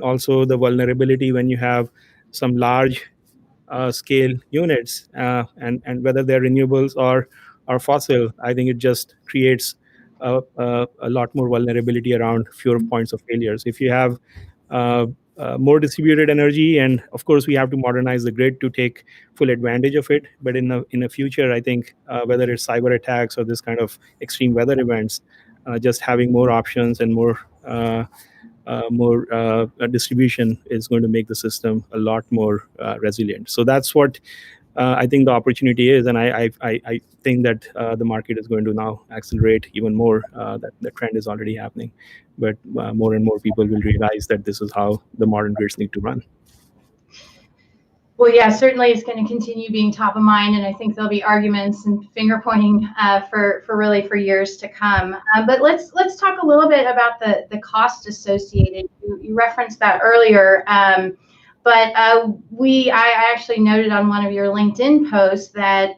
also the vulnerability when you have some large scale units, and whether they're renewables or fossil. I think it just creates a lot more vulnerability around fewer points of failures. If you have more distributed energy, and of course we have to modernize the grid to take full advantage of it. But in the future, I think whether it's cyber attacks or this kind of extreme weather events, just having more options and more distribution is going to make the system a lot more resilient. So that's what I think the opportunity is, and I think that the market is going to now accelerate even more. That the trend is already happening, but more and more people will realize that this is how the modern grids need to run.
Well, yeah, certainly it's going to continue being top of mind, and I think there'll be arguments and finger pointing for years to come. But let's talk a little bit about the cost associated. You referenced that earlier, but I actually noted on one of your LinkedIn posts that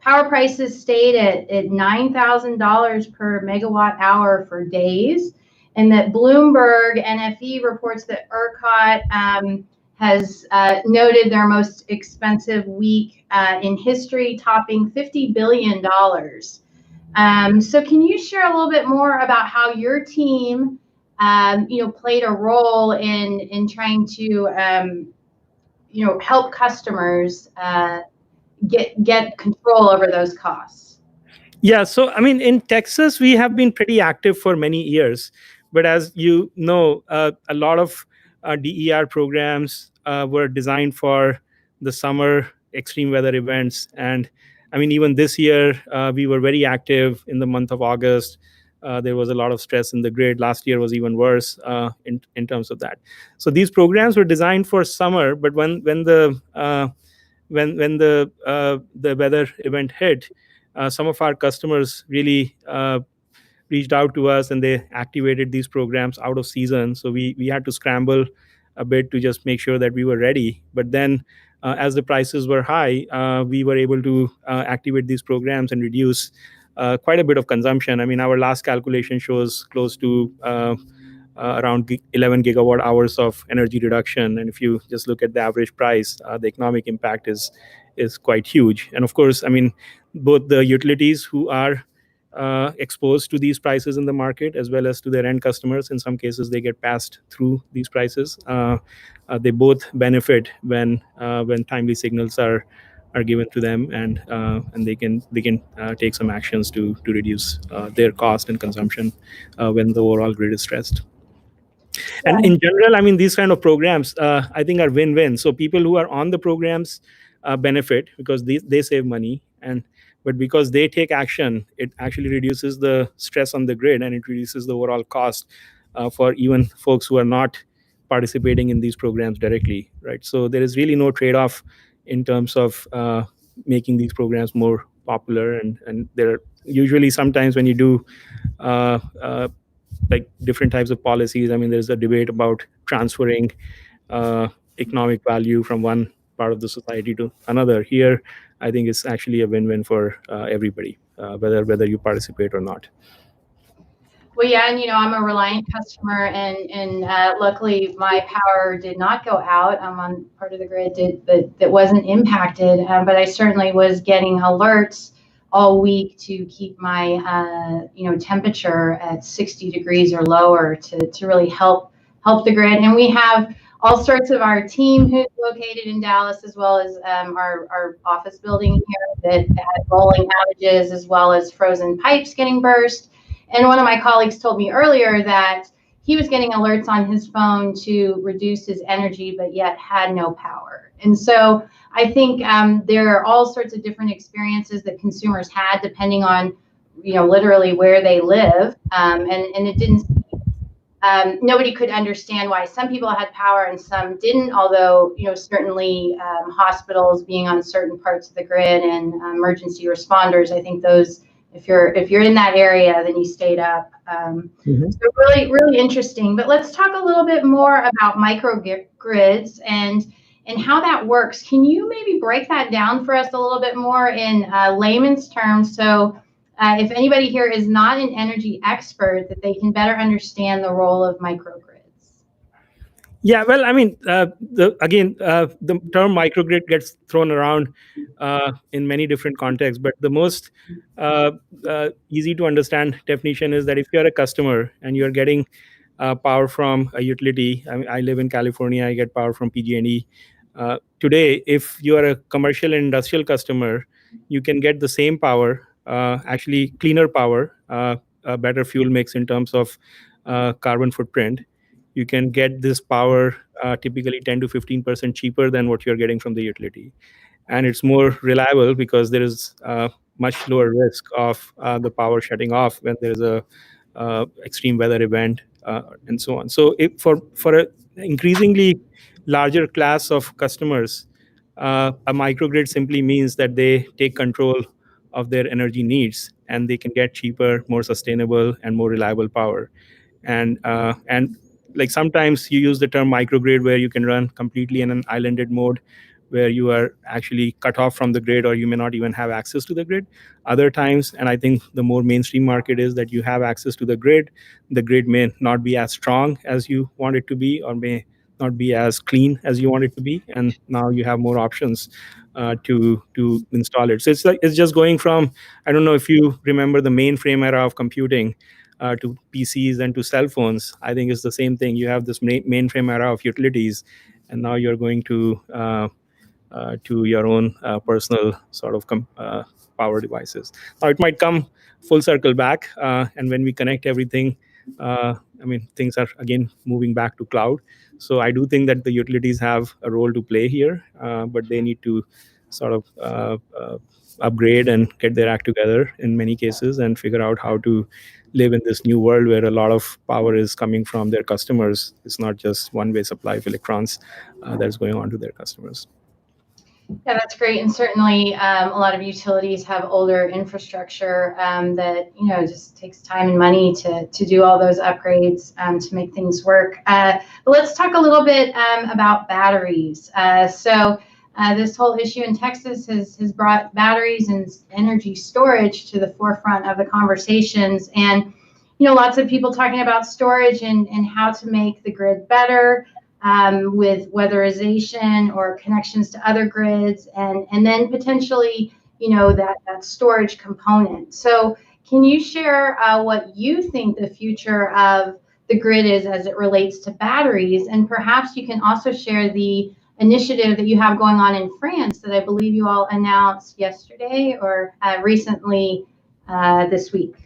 power prices stayed at $9,000 per megawatt hour for days, and that Bloomberg NFE reports that ERCOT has noted their most expensive week in history, topping $50 billion. So can you share a little bit more about how your team, played a role in trying to, help customers get control over those costs?
Yeah, so I mean, in Texas, we have been pretty active for many years. But as you know, a lot of DER programs were designed for the summer extreme weather events. And I mean, even this year, we were very active in the month of August. There was a lot of stress in the grid. Last year was even worse in terms of that. So these programs were designed for summer, but when the weather event hit, some of our customers really reached out to us and they activated these programs out of season. So we had to scramble a bit to just make sure that we were ready. But then, as the prices were high, we were able to activate these programs and reduce quite a bit of consumption. I mean, our last calculation shows close to around 11 gigawatt hours of energy reduction. And if you just look at the average price, the economic impact is quite huge. And of course, I mean, both the utilities who are exposed to these prices in the market, as well as to their end customers, in some cases they get passed through these prices. They both benefit when timely signals are given to them, and they can take some actions to reduce their cost and consumption when the overall grid is stressed. And in general, I mean, these kind of programs, I think, are win-win. So people who are on the programs benefit because they save money, but because they take action, it actually reduces the stress on the grid and it reduces the overall cost for even folks who are not participating in these programs directly, right? So there is really no trade-off in terms of making these programs more popular. And there are usually sometimes when you do like different types of policies. I mean, there's a debate about transferring economic value from one part of the society to another. Here, I think it's actually a win-win for everybody, whether you participate or not.
Well, yeah, and I'm a Reliant customer, and luckily my power did not go out. I'm on part of the grid that wasn't impacted, but I certainly was getting alerts all week to keep my temperature at 60 degrees or lower to really help the grid. And we have all sorts of our team who's located in Dallas, as well as our office building here that had rolling outages, as well as frozen pipes getting burst. And one of my colleagues told me earlier that he was getting alerts on his phone to reduce his energy, but yet had no power. And so I think there are all sorts of different experiences that consumers had depending on, literally where they live. And it didn't, nobody could understand why some people had power and some didn't, although, certainly hospitals being on certain parts of the grid and emergency responders, I think those, if you're in that area, then you stayed up. So really, really interesting. But let's talk a little bit more about microgrids and how that works. Can you maybe break that down for us a little bit more in layman's terms? So if anybody here is not an energy expert, that they can better understand the role of microgrids.
Yeah, well, I mean, the term microgrid gets thrown around in many different contexts, but the most easy to understand definition is that if you're a customer and you're getting power from a utility, I mean, I live in California, I get power from PG&E. Today, if you are a commercial and industrial customer, you can get the same power, actually cleaner power, a better fuel mix in terms of carbon footprint. You can get this power typically 10 to 15% cheaper than what you're getting from the utility. And it's more reliable because there is much lower risk of the power shutting off when there's a extreme weather event and so on. So for an increasingly larger class of customers, a microgrid simply means that they take control of their energy needs and they can get cheaper, more sustainable, and more reliable power. And like sometimes you use the term microgrid where you can run completely in an islanded mode where you are actually cut off from the grid or you may not even have access to the grid. Other times, and I think the more mainstream market is that you have access to the grid may not be as strong as you want it to be or may not be as clean as you want it to be, and now you have more options to install it. So it's just going from, I don't know if you remember the mainframe era of computing, to PCs and to cell phones. I think it's the same thing. You have this mainframe era of utilities, and now you're going to your own personal sort of power devices. Now it might come full circle back, and when we connect everything, things are again moving back to cloud. So I do think that the utilities have a role to play here, but they need to sort of upgrade and get their act together in many cases and figure out how to live in this new world where a lot of power is coming from their customers. It's not just one-way supply of electrons that's going on to their customers.
Yeah, that's great. And certainly a lot of utilities have older infrastructure that, just takes time and money to do all those upgrades to make things work. But let's talk a little bit about batteries. So this whole issue in Texas has brought batteries and energy storage to the forefront of the conversations. And, lots of people talking about storage and how to make the grid better. With weatherization or connections to other grids, and then potentially, that storage component. So can you share what you think the future of the grid is as it relates to batteries? And perhaps you can also share the initiative that you have going on in France that I believe you all announced yesterday or recently this week.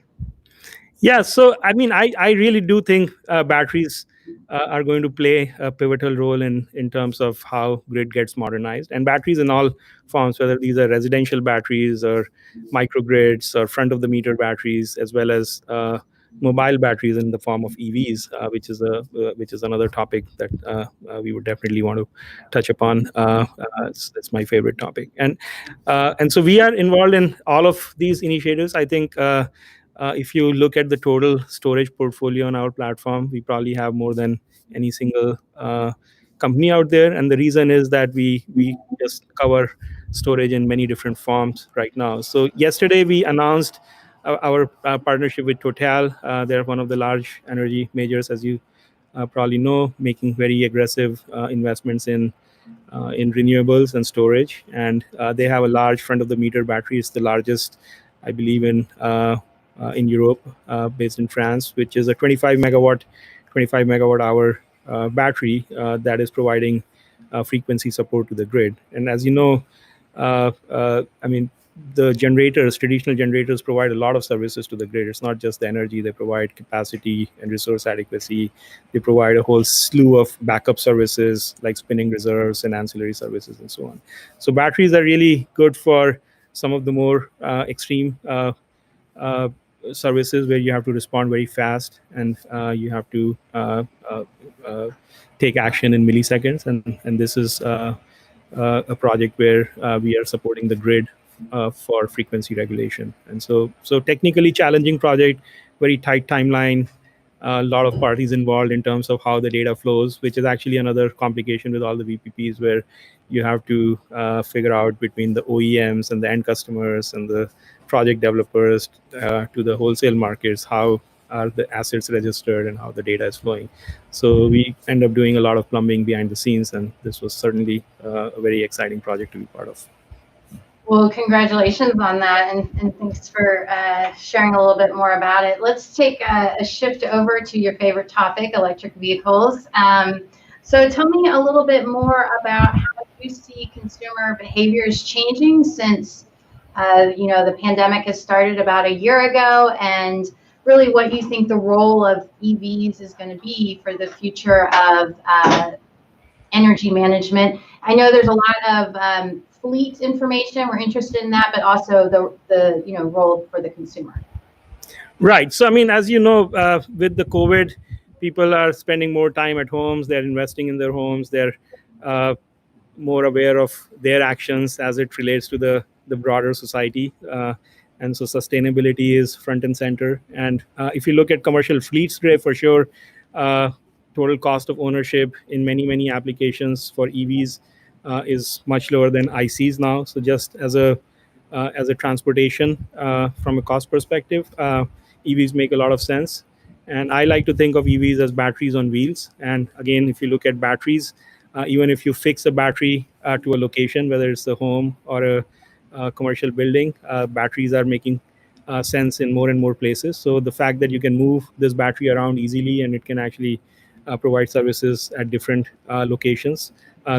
Yeah, so I really do think batteries are going to play a pivotal role in terms of how grid gets modernized. And batteries in all forms, whether these are residential batteries or microgrids or front of the meter batteries, as well as mobile batteries in the form of EVs, which is another topic that we would definitely want to touch upon. It's my favorite topic, and so we are involved in all of these initiatives. I think. If you look at the total storage portfolio on our platform, we probably have more than any single company out there. And the reason is that we just cover storage in many different forms right now. So yesterday we announced our partnership with Total. They're one of the large energy majors, as you probably know, making very aggressive investments in renewables and storage. And they have a large front of the meter battery. It's the largest, I believe, in Europe, based in France, which is a 25 megawatt hour battery that is providing frequency support to the grid. And as you know, the traditional generators provide a lot of services to the grid. It's not just the energy. They provide capacity and resource adequacy. They provide a whole slew of backup services like spinning reserves and ancillary services and so on. So batteries are really good for some of the more extreme services where you have to respond very fast and you have to take action in milliseconds. And this is a project where we are supporting the grid for frequency regulation. And so technically challenging project, very tight timeline, a lot of parties involved in terms of how the data flows, which is actually another complication with all the VPPs, where you have to figure out between the OEMs and the end customers and the project developers to the wholesale markets, how are the assets registered and how the data is flowing. So we end up doing a lot of plumbing behind the scenes, and this was certainly a very exciting project to be part of.
Well, congratulations on that, and thanks for sharing a little bit more about it. Let's take a shift over to your favorite topic, electric vehicles. So tell me a little bit more about how you see consumer behaviors changing since the pandemic has started about a year ago, and really what you think the role of EVs is going to be for the future of energy management. I know there's a lot of fleet information. We're interested in that, but also the role for the consumer.
Right. So, as you know, with the COVID, people are spending more time at homes. They're investing in their homes. They're more aware of their actions as it relates to the broader society. And so sustainability is front and center. And if you look at commercial fleets today, for sure, total cost of ownership in many applications for EVs is much lower than ICs now. So just as a transportation from a cost perspective, EVs make a lot of sense. And I like to think of EVs as batteries on wheels. And again, if you look at batteries, even if you fix a battery to a location, whether it's a home or a commercial building, batteries are making sense in more and more places. So the fact that you can move this battery around easily and it can actually provide services at different locations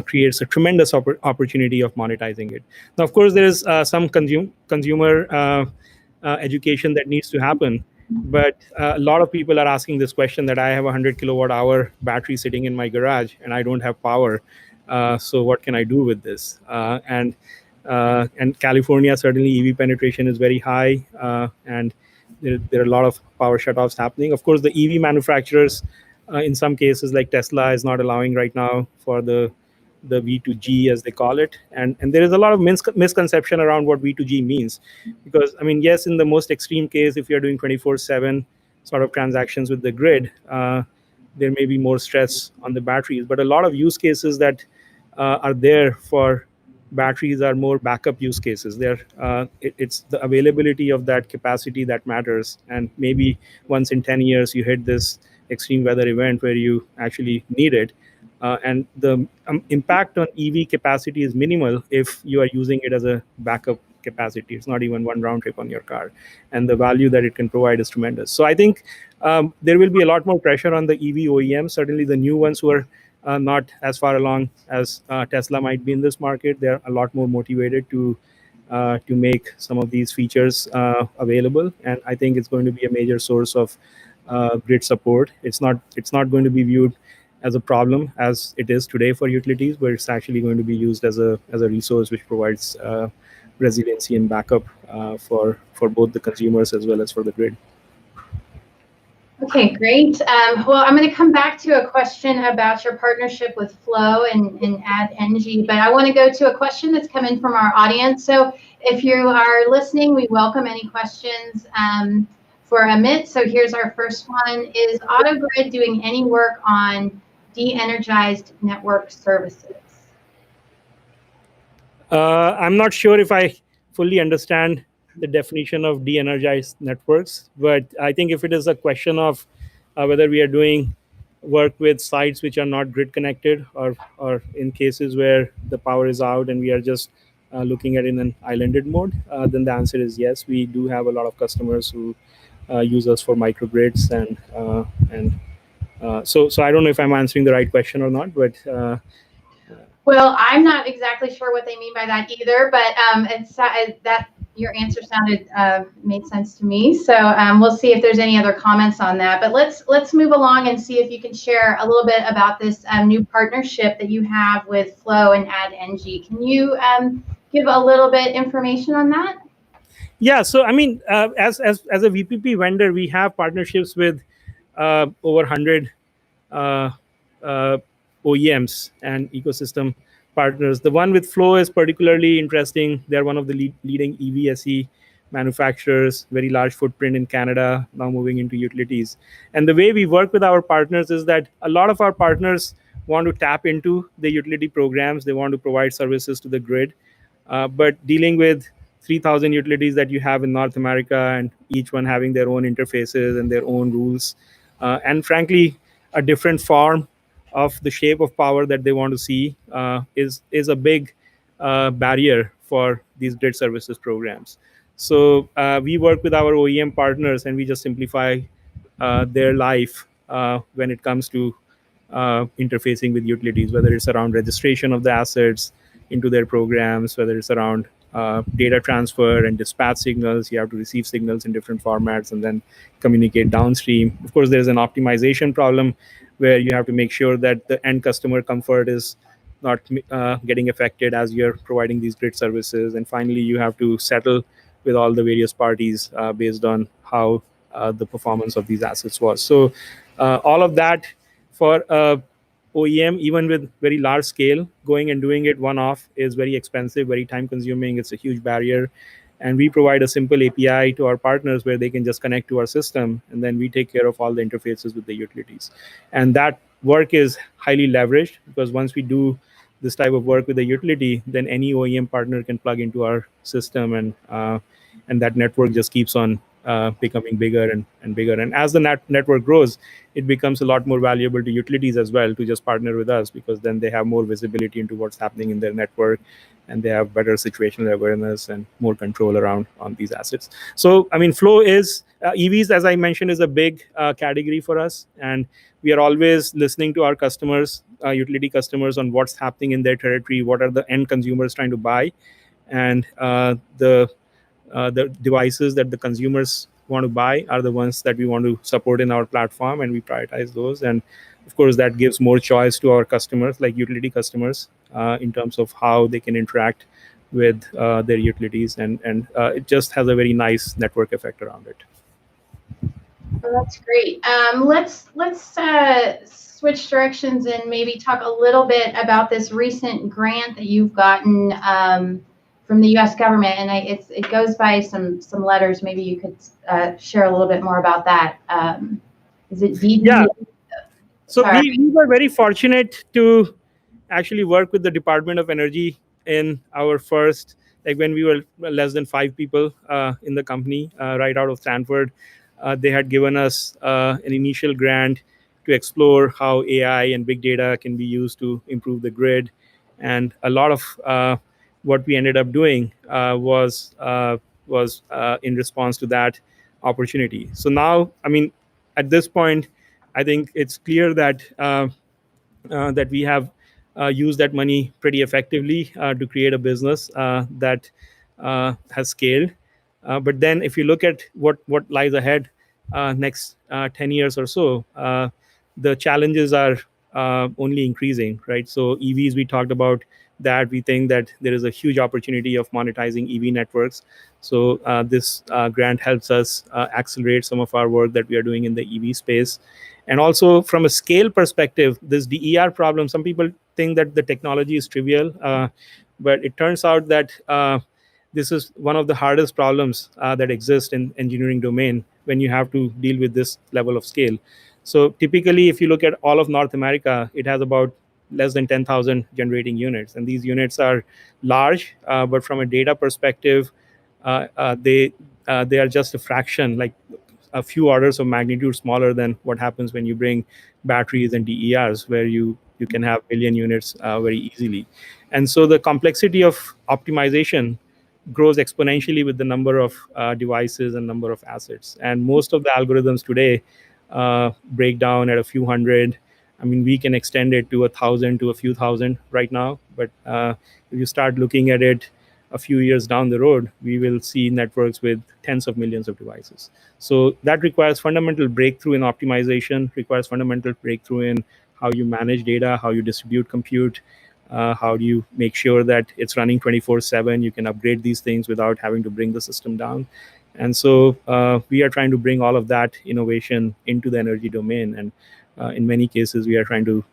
creates a tremendous opportunity of monetizing it. Now, of course, there is some consumer education that needs to happen. But a lot of people are asking this question that I have a 100 kilowatt hour battery sitting in my garage and I don't have power. So what can I do with this? And California, certainly EV penetration is very high, and there are a lot of power shutoffs happening. Of course, the EV manufacturers, in some cases like Tesla, is not allowing right now for the V2G, as they call it, and there is a lot of misconception around what V2G means, because I mean, yes, in the most extreme case, if you're doing 24/7 sort of transactions with the grid, there may be more stress on the batteries, but a lot of use cases that are there for batteries are more backup use cases. It's the availability of that capacity that matters, and maybe once in 10 years you hit this extreme weather event where you actually need it. And the impact on EV capacity is minimal if you are using it as a backup capacity. It's not even one round trip on your car. And the value that it can provide is tremendous. So I think there will be a lot more pressure on the EV OEMs, certainly the new ones who are not as far along as Tesla might be in this market. They're a lot more motivated to make some of these features available. And I think it's going to be a major source of grid support. It's not going to be viewed as a problem as it is today for utilities, but it's actually going to be used as a resource which provides resiliency and backup for both the consumers as well as for the grid.
Okay, great. Well, I'm going to come back to a question about your partnership with Flow and AddEnergy, but I want to go to a question that's come in from our audience. So if you are listening, we welcome any questions for Amit. So here's our first one. Is AutoGrid doing any work on de-energized network services?
I'm not sure if I fully understand the definition of de-energized networks, but I think if it is a question of whether we are doing work with sites which are not grid connected, or in cases where the power is out and we are just looking at it in an islanded mode, then the answer is yes. We do have a lot of customers who use us for microgrids, and so I don't know if I'm answering the right question or not, but
well, I'm not exactly sure what they mean by that either, but it's that your answer sounded made sense to me. So we'll see if there's any other comments on that. But let's move along and see if you can share a little bit about this new partnership that you have with Flow and AddEnergy. Can you give a little bit information on that?
Yeah, so I mean, as a VPP vendor, we have partnerships with over 100 OEMs and ecosystem partners. The one with Flow is particularly interesting. They're one of the leading EVSE manufacturers, very large footprint in Canada, now moving into utilities. And the way we work with our partners is that a lot of our partners want to tap into the utility programs. They want to provide services to the grid. But dealing with 3,000 utilities that you have in North America, and each one having their own interfaces and their own rules, and frankly, a different form of the shape of power that they want to see is a big barrier for these grid services programs. So we work with our OEM partners and we just simplify their life when it comes to interfacing with utilities, whether it's around registration of the assets into their programs, whether it's around data transfer and dispatch signals. You have to receive signals in different formats and then communicate downstream. Of course, there's an optimization problem where you have to make sure that the end customer comfort is not getting affected as you're providing these grid services. And finally, you have to settle with all the various parties based on how the performance of these assets was. So all of that for OEM, even with very large scale, going and doing it one-off is very expensive, very time-consuming. It's a huge barrier. And we provide a simple API to our partners where they can just connect to our system, and then we take care of all the interfaces with the utilities. And that work is highly leveraged, because once we do this type of work with the utility, then any OEM partner can plug into our system, and that network just keeps on becoming bigger and bigger. And as the network grows, it becomes a lot more valuable to utilities as well to just partner with us, because then they have more visibility into what's happening in their network, and they have better situational awareness and more control around on these assets. So, I mean, flow is EVs, as I mentioned, is a big category for us, and we are always listening to our customers, utility customers, on what's happening in their territory, what are the end consumers trying to buy, and the devices that the consumers want to buy are the ones that we want to support in our platform, and we prioritize those. And of course, that gives more choice to our customers, like utility customers, in terms of how they can interact with their utilities, and it just has a very nice network effect around it.
Well, that's great. Let's switch directions and maybe talk a little bit about this recent grant that you've gotten from the U.S. government, and it goes by some letters. Maybe you could share a little bit more about that. Is it DD?
Yeah. So we were very fortunate to actually work with the Department of Energy in our first, like when we were less than 5 people in the company, right out of Stanford. They had given us an initial grant to explore how AI and big data can be used to improve the grid. And a lot of what we ended up doing was in response to that opportunity. So now, I mean, at this point, I think it's clear that that we have used that money pretty effectively to create a business that has scaled. But then, if you look at what lies ahead next 10 years or so, the challenges are only increasing, right? So EVs, we talked about that. We think that there is a huge opportunity of monetizing EV networks. So this grant helps us accelerate some of our work that we are doing in the EV space. And also from a scale perspective, this DER problem, some people think that the technology is trivial, but it turns out that this is one of the hardest problems that exist in engineering domain when you have to deal with this level of scale. So typically, if you look at all of North America, it has about less than 10,000 generating units. And these units are large, but from a data perspective, they are just a fraction, like a few orders of magnitude smaller than what happens when you bring batteries and DERs, where you can have billion units very easily. And so the complexity of optimization grows exponentially with the number of devices and number of assets. And most of the algorithms today break down at a few hundred. I mean, we can extend it to 1,000 to a few thousand right now. But if you start looking at it a few years down the road, we will see networks with tens of millions of devices. So that requires fundamental breakthrough in optimization, requires fundamental breakthrough in how you manage data, how you distribute compute, how do you make sure that it's running 24/7. You can upgrade these things without having to bring the system down. And so we are trying to bring all of that innovation into the energy domain. And in many cases, we are trying to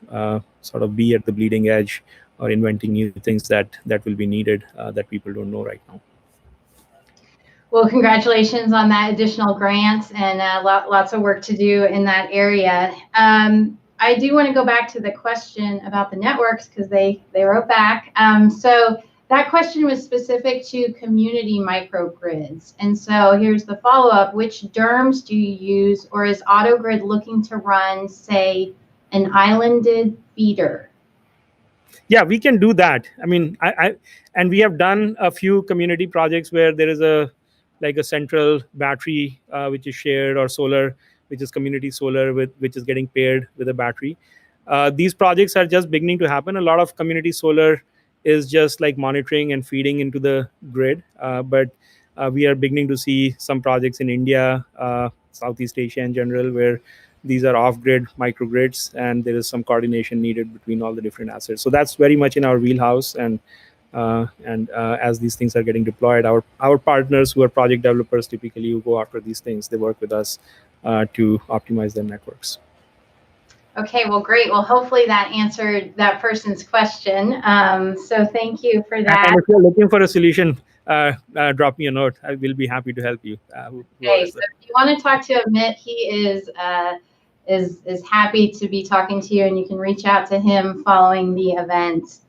sort of be at the bleeding edge or inventing new things that will be needed that people don't know right now.
Well, congratulations on that additional grant, and lots of work to do in that area. I do want to go back to the question about the networks, because they wrote back. So that question was specific to community microgrids. And so here's the follow-up. Which DERMS do you use, or is AutoGrid looking to run, say, an islanded feeder?
Yeah, we can do that. I mean, and we have done a few community projects where there is a central battery which is shared, or solar, which is community solar, which is getting paired with a battery. These projects are just beginning to happen. A lot of community solar is just like monitoring and feeding into the grid. But we are beginning to see some projects in India, Southeast Asia in general, where these are off-grid microgrids, and there is some coordination needed between all the different assets. So that's very much in our wheelhouse. And as these things are getting deployed, our partners who are project developers, typically who go after these things, they work with us to optimize their networks.
Okay, well, great. Well, hopefully that answered that person's question. So thank you for that.
And if you're looking for a solution, drop me a note. I will be happy to help you.
Okay, so if you want to talk to Amit, he is happy to be talking to you, and you can reach out to him following the event.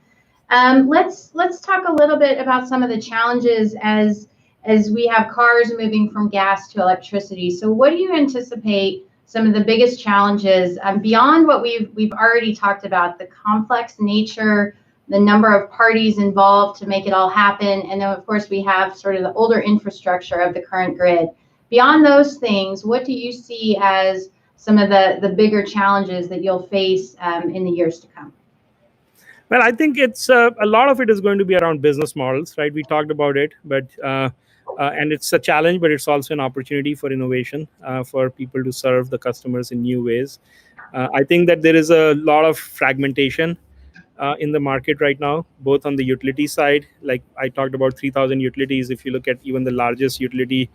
Let's talk a little bit about some of the challenges as as we have cars moving from gas to electricity. So what do you anticipate some of the biggest challenges beyond what we've already talked about, the complex nature, the number of parties involved to make it all happen, and then of course we have sort of the older infrastructure of the current grid. Beyond those things, what do you see as some of the bigger challenges that you'll face in the years to come?
Well, I think it's a lot of it is going to be around business models, right? We talked about it, but and it's a challenge, but it's also an opportunity for innovation for people to serve the customers in new ways. I think that there is a lot of fragmentation in the market right now, both on the utility side. Like I talked about 3,000 utilities. If you look at even the largest utility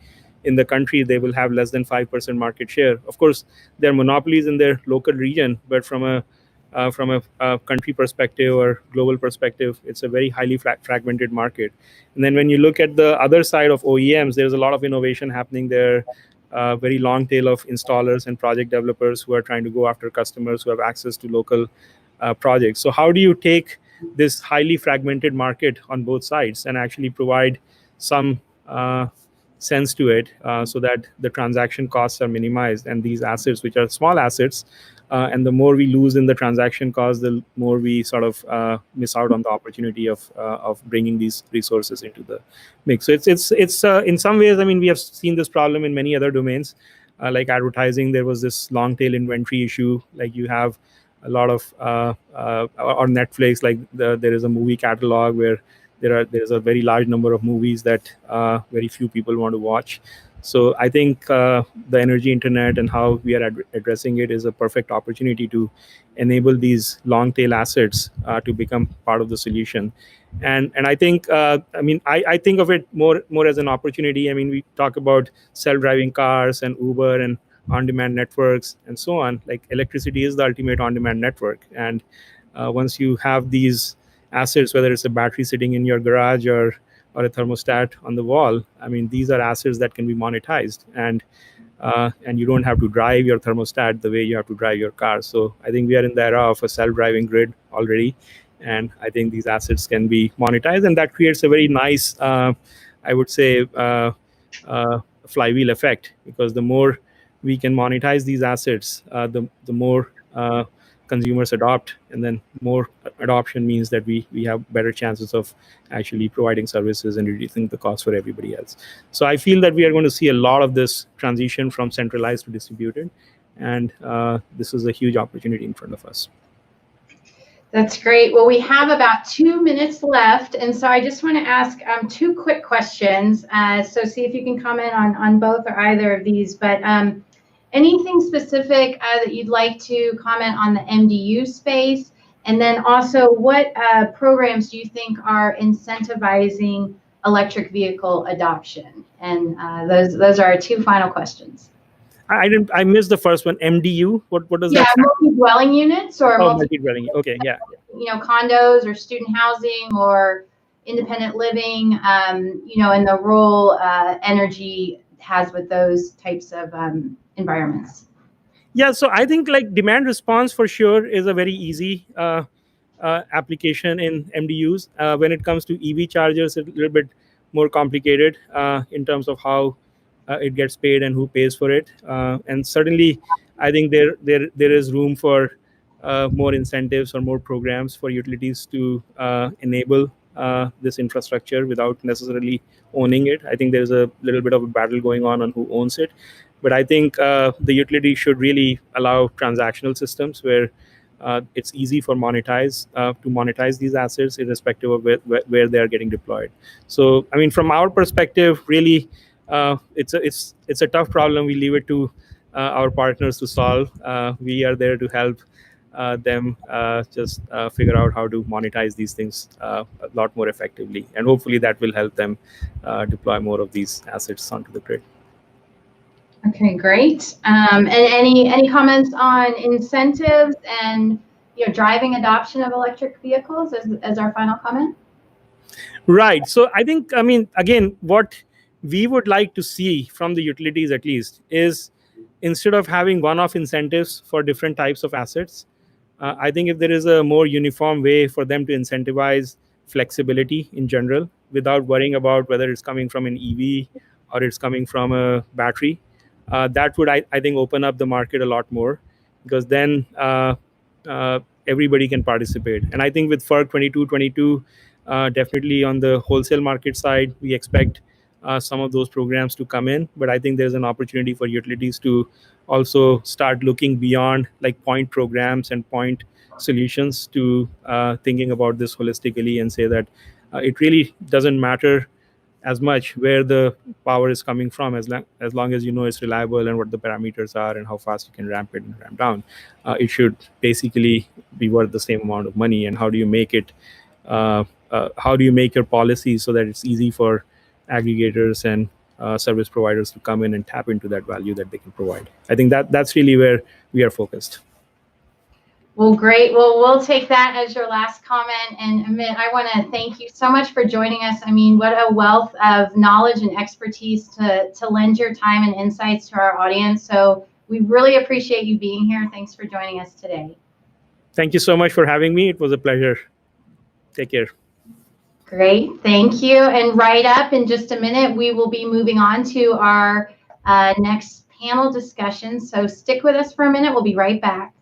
in the country, they will have less than 5% market share. Of course, they're monopolies in their local region, but from a country perspective or global perspective, it's a very highly fragmented market. And then when you look at the other side of OEMs, there's a lot of innovation happening there. Very long tail of installers and project developers who are trying to go after customers who have access to local projects. So how do you take this highly fragmented market on both sides and actually provide some sense to it so that the transaction costs are minimized and these assets, which are small assets, and the more we lose in the transaction cost, the more we sort of miss out on the opportunity of bringing these resources into the mix. So it's in some ways, I mean, we have seen this problem in many other domains, like advertising. There was this long tail inventory issue. Like you have a lot of on Netflix, like there is a movie catalog where there's a very large number of movies that very few people want to watch. So I think the energy internet and how we are addressing it is a perfect opportunity to enable these long tail assets to become part of the solution. And I think I think of it more as an opportunity. I mean, we talk about self-driving cars and Uber and on-demand networks and so on. Like electricity is the ultimate on-demand network, and once you have these assets, whether it's a battery sitting in your garage or a thermostat on the wall, I mean, these are assets that can be monetized, and you don't have to drive your thermostat the way you have to drive your car. So I think we are in the era of a self-driving grid already, and I think these assets can be monetized, and that creates a very nice, I would say, flywheel effect, because the more we can monetize these assets, the more consumers adopt, and then more adoption means that we have better chances of actually providing services and reducing the cost for everybody else. So I feel that we are going to see a lot of this transition from centralized to distributed, and this is a huge opportunity in front of us.
That's great. Well, we have about 2 minutes left, and so I just want to ask 2 quick questions. So see if you can comment on both or either of these. But anything specific that you'd like to comment on the MDU space? And then also, what programs do you think are incentivizing electric vehicle adoption? And those are our 2 final questions.
I missed the first one. MDU. What does that?
Yeah, multi-dwelling units or
multi-dwelling. Okay, yeah.
Condos or student housing or independent living. And the role energy has with those types of environments.
Yeah, so I think like demand response for sure is a very easy application in MDUs. When it comes to EV chargers, it's a little bit more complicated in terms of how it gets paid and who pays for it. And certainly, I think there is room for more incentives or more programs for utilities to enable this infrastructure without necessarily owning it. I think there's a little bit of a battle going on who owns it. But I think the utility should really allow transactional systems where it's easy for to monetize these assets irrespective of where they are getting deployed. So, I mean, from our perspective, really, it's a tough problem. We leave it to our partners to solve. We are there to help them just figure out how to monetize these things a lot more effectively, and hopefully that will help them deploy more of these assets onto the grid.
Okay, great. And any comments on incentives and driving adoption of electric vehicles as our final comment?
Right. So I think, I mean, again, what we would like to see from the utilities at least is, instead of having one-off incentives for different types of assets, I think if there is a more uniform way for them to incentivize flexibility in general without worrying about whether it's coming from an EV or it's coming from a battery. That would, I think, open up the market a lot more, because then everybody can participate. And I think with FERC 2222, definitely on the wholesale market side, we expect some of those programs to come in. But I think there's an opportunity for utilities to also start looking beyond like point programs and point solutions to thinking about this holistically and say that it really doesn't matter as much where the power is coming from, as long as you know it's reliable and what the parameters are and how fast you can ramp it and ramp down. It should basically be worth the same amount of money. And how do you make it? How do you make your policy so that it's easy for aggregators and service providers to come in and tap into that value that they can provide? I think that's really where we are focused.
Well, great. Well, we'll take that as your last comment. And Amit, I want to thank you so much for joining us. I mean, what a wealth of knowledge and expertise to lend your time and insights to our audience. So we really appreciate you being here. Thanks for joining us today.
Thank you so much for having me. It was a pleasure. Take care.
Great. Thank you. And right up in just a minute, we will be moving on to our next panel discussion. So stick with us for a minute. We'll be right back.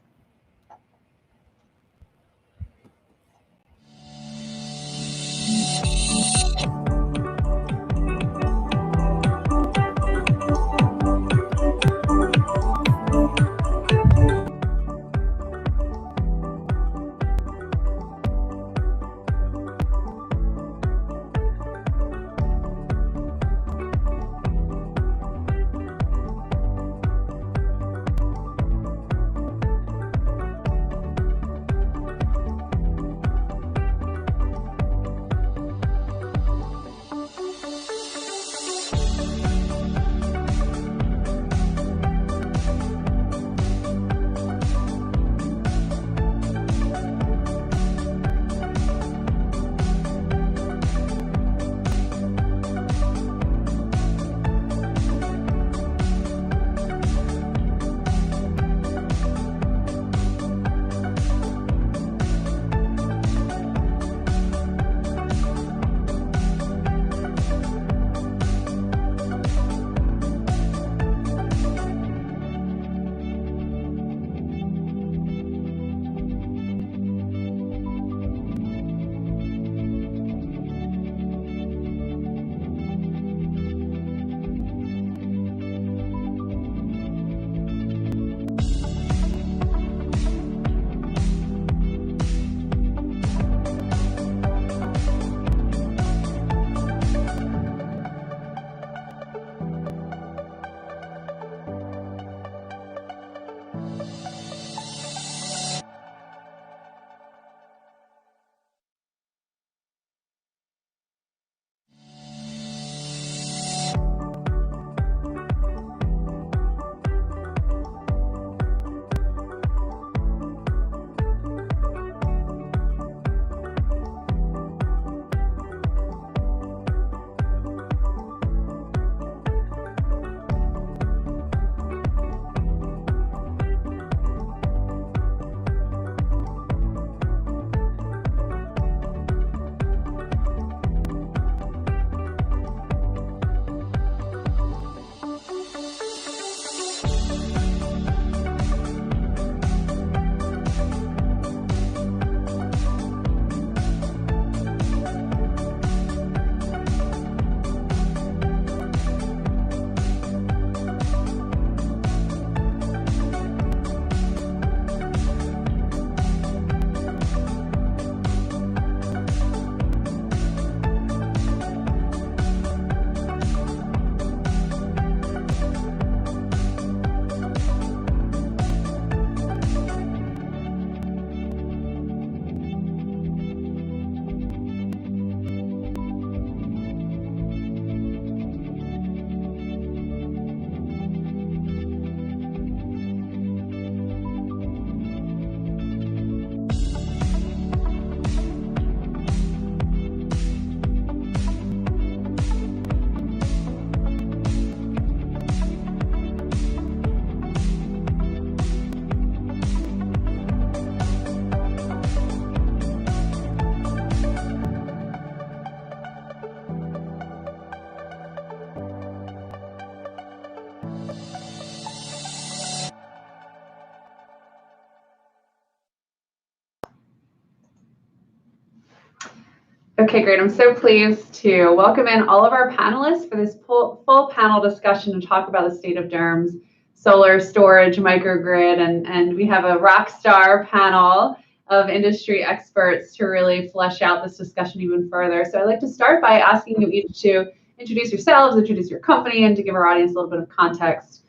Okay, great. I'm so pleased to welcome in all of our panelists for this full panel discussion to talk about the state of DERMS, solar storage, microgrid, and we have a rock star panel of industry experts to really flesh out this discussion even further. So I'd like to start by asking you each to introduce yourselves, introduce your company, and to give our audience a little bit of context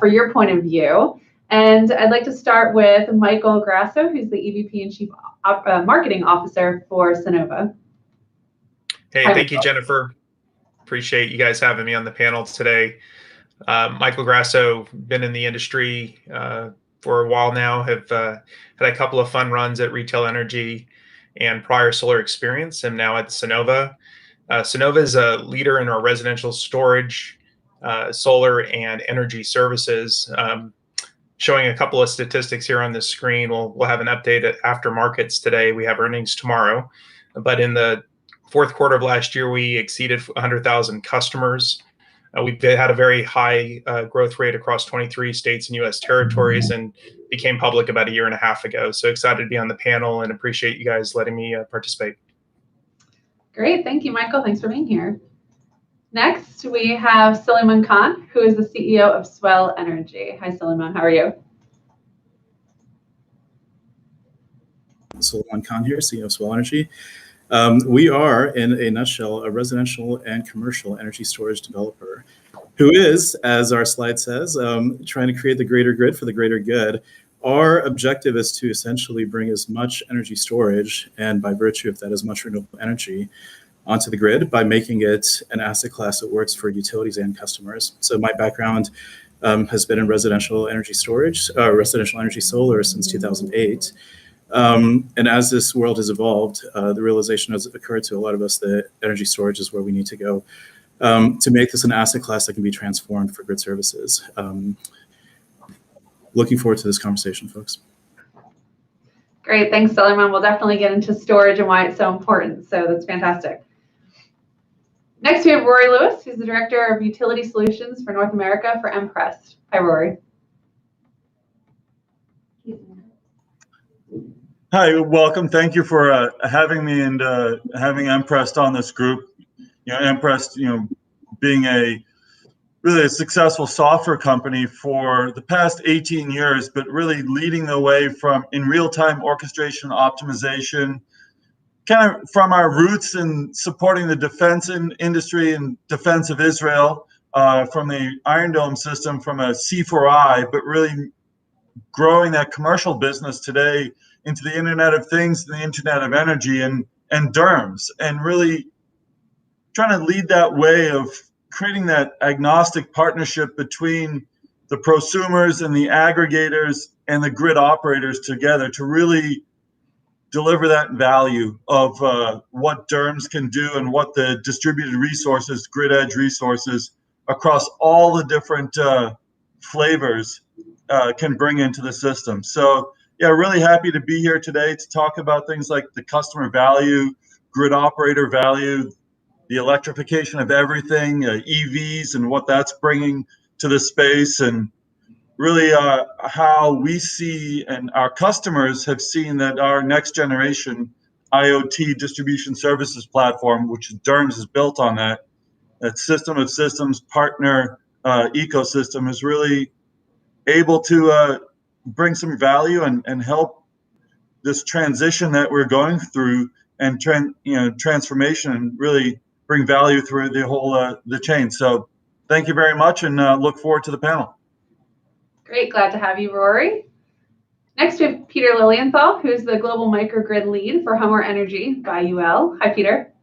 for your point of view. And I'd like to start with Michael Grasso, who's the EVP and Chief Marketing Officer for Sonova.
Hey, thank you, Jennifer. Appreciate you guys having me on the panel today. Michael Grasso, been in the industry for a while now, have had a couple of fun runs at Retail Energy and prior solar experience. I'm now at Sonova. Sonova is a leader in our residential storage, solar, and energy services. Showing a couple of statistics here on the screen. We'll have an update after markets today. We have earnings tomorrow. But in the fourth quarter of last year, we exceeded 100,000 customers. We've had a very high growth rate across 23 states and U.S. territories, and became public about a year and a half ago. So excited to be on the panel and appreciate you guys letting me participate.
Great. Thank you, Michael. Thanks for being here. Next, we have Suleiman Khan, who is the CEO of Swell Energy. Hi, Suleiman. How are you?
Suleiman Khan here, CEO of Swell Energy. We are, in a nutshell, a residential and commercial energy storage developer who is, as our slide says, trying to create the greater grid for the greater good. Our objective is to essentially bring as much energy storage, and by virtue of that, as much renewable energy, onto the grid by making it an asset class that works for utilities and customers. So my background has been in residential energy storage, residential energy solar since 2008. And as this world has evolved, the realization has occurred to a lot of us that energy storage is where we need to go to make this an asset class that can be transformed for grid services. Looking forward to this conversation, folks.
Great. Thanks, Suleiman. We'll definitely get into storage and why it's so important. So that's fantastic. Next, we have Rory Lewis, who's the Director of Utility Solutions for North America for Emprest. Hi, Rory.
Hi, welcome. Thank you for having me and having Emprest on this group. You know, Emprest, being really a successful software company for the past 18 years, but really leading the way in real-time orchestration optimization, kind of from our roots in supporting the defense industry and defense of Israel, from the Iron Dome system, from a C4I, but really growing that commercial business today into the Internet of Things, the Internet of Energy, and DERMS, and really trying to lead that way of creating that agnostic partnership between the prosumers and the aggregators and the grid operators together to really deliver that value of what DERMS can do and what the distributed resources, grid edge resources across all the different flavors can bring into the system. So yeah, really happy to be here today to talk about things like the customer value, grid operator value, the electrification of everything, EVs and what that's bringing to the space, and really how we see and our customers have seen that our next generation IoT distribution services platform, which DERMS is built on that system of systems partner ecosystem, is really able to bring some value and help this transition that we're going through and transformation, and really bring value through the whole the chain. So thank you very much, and look forward to the panel.
Great, glad to have you, Rory. Next, we have Peter Lilienthal, who's the Global Microgrid Lead for Homer Energy by UL. Hi, Peter.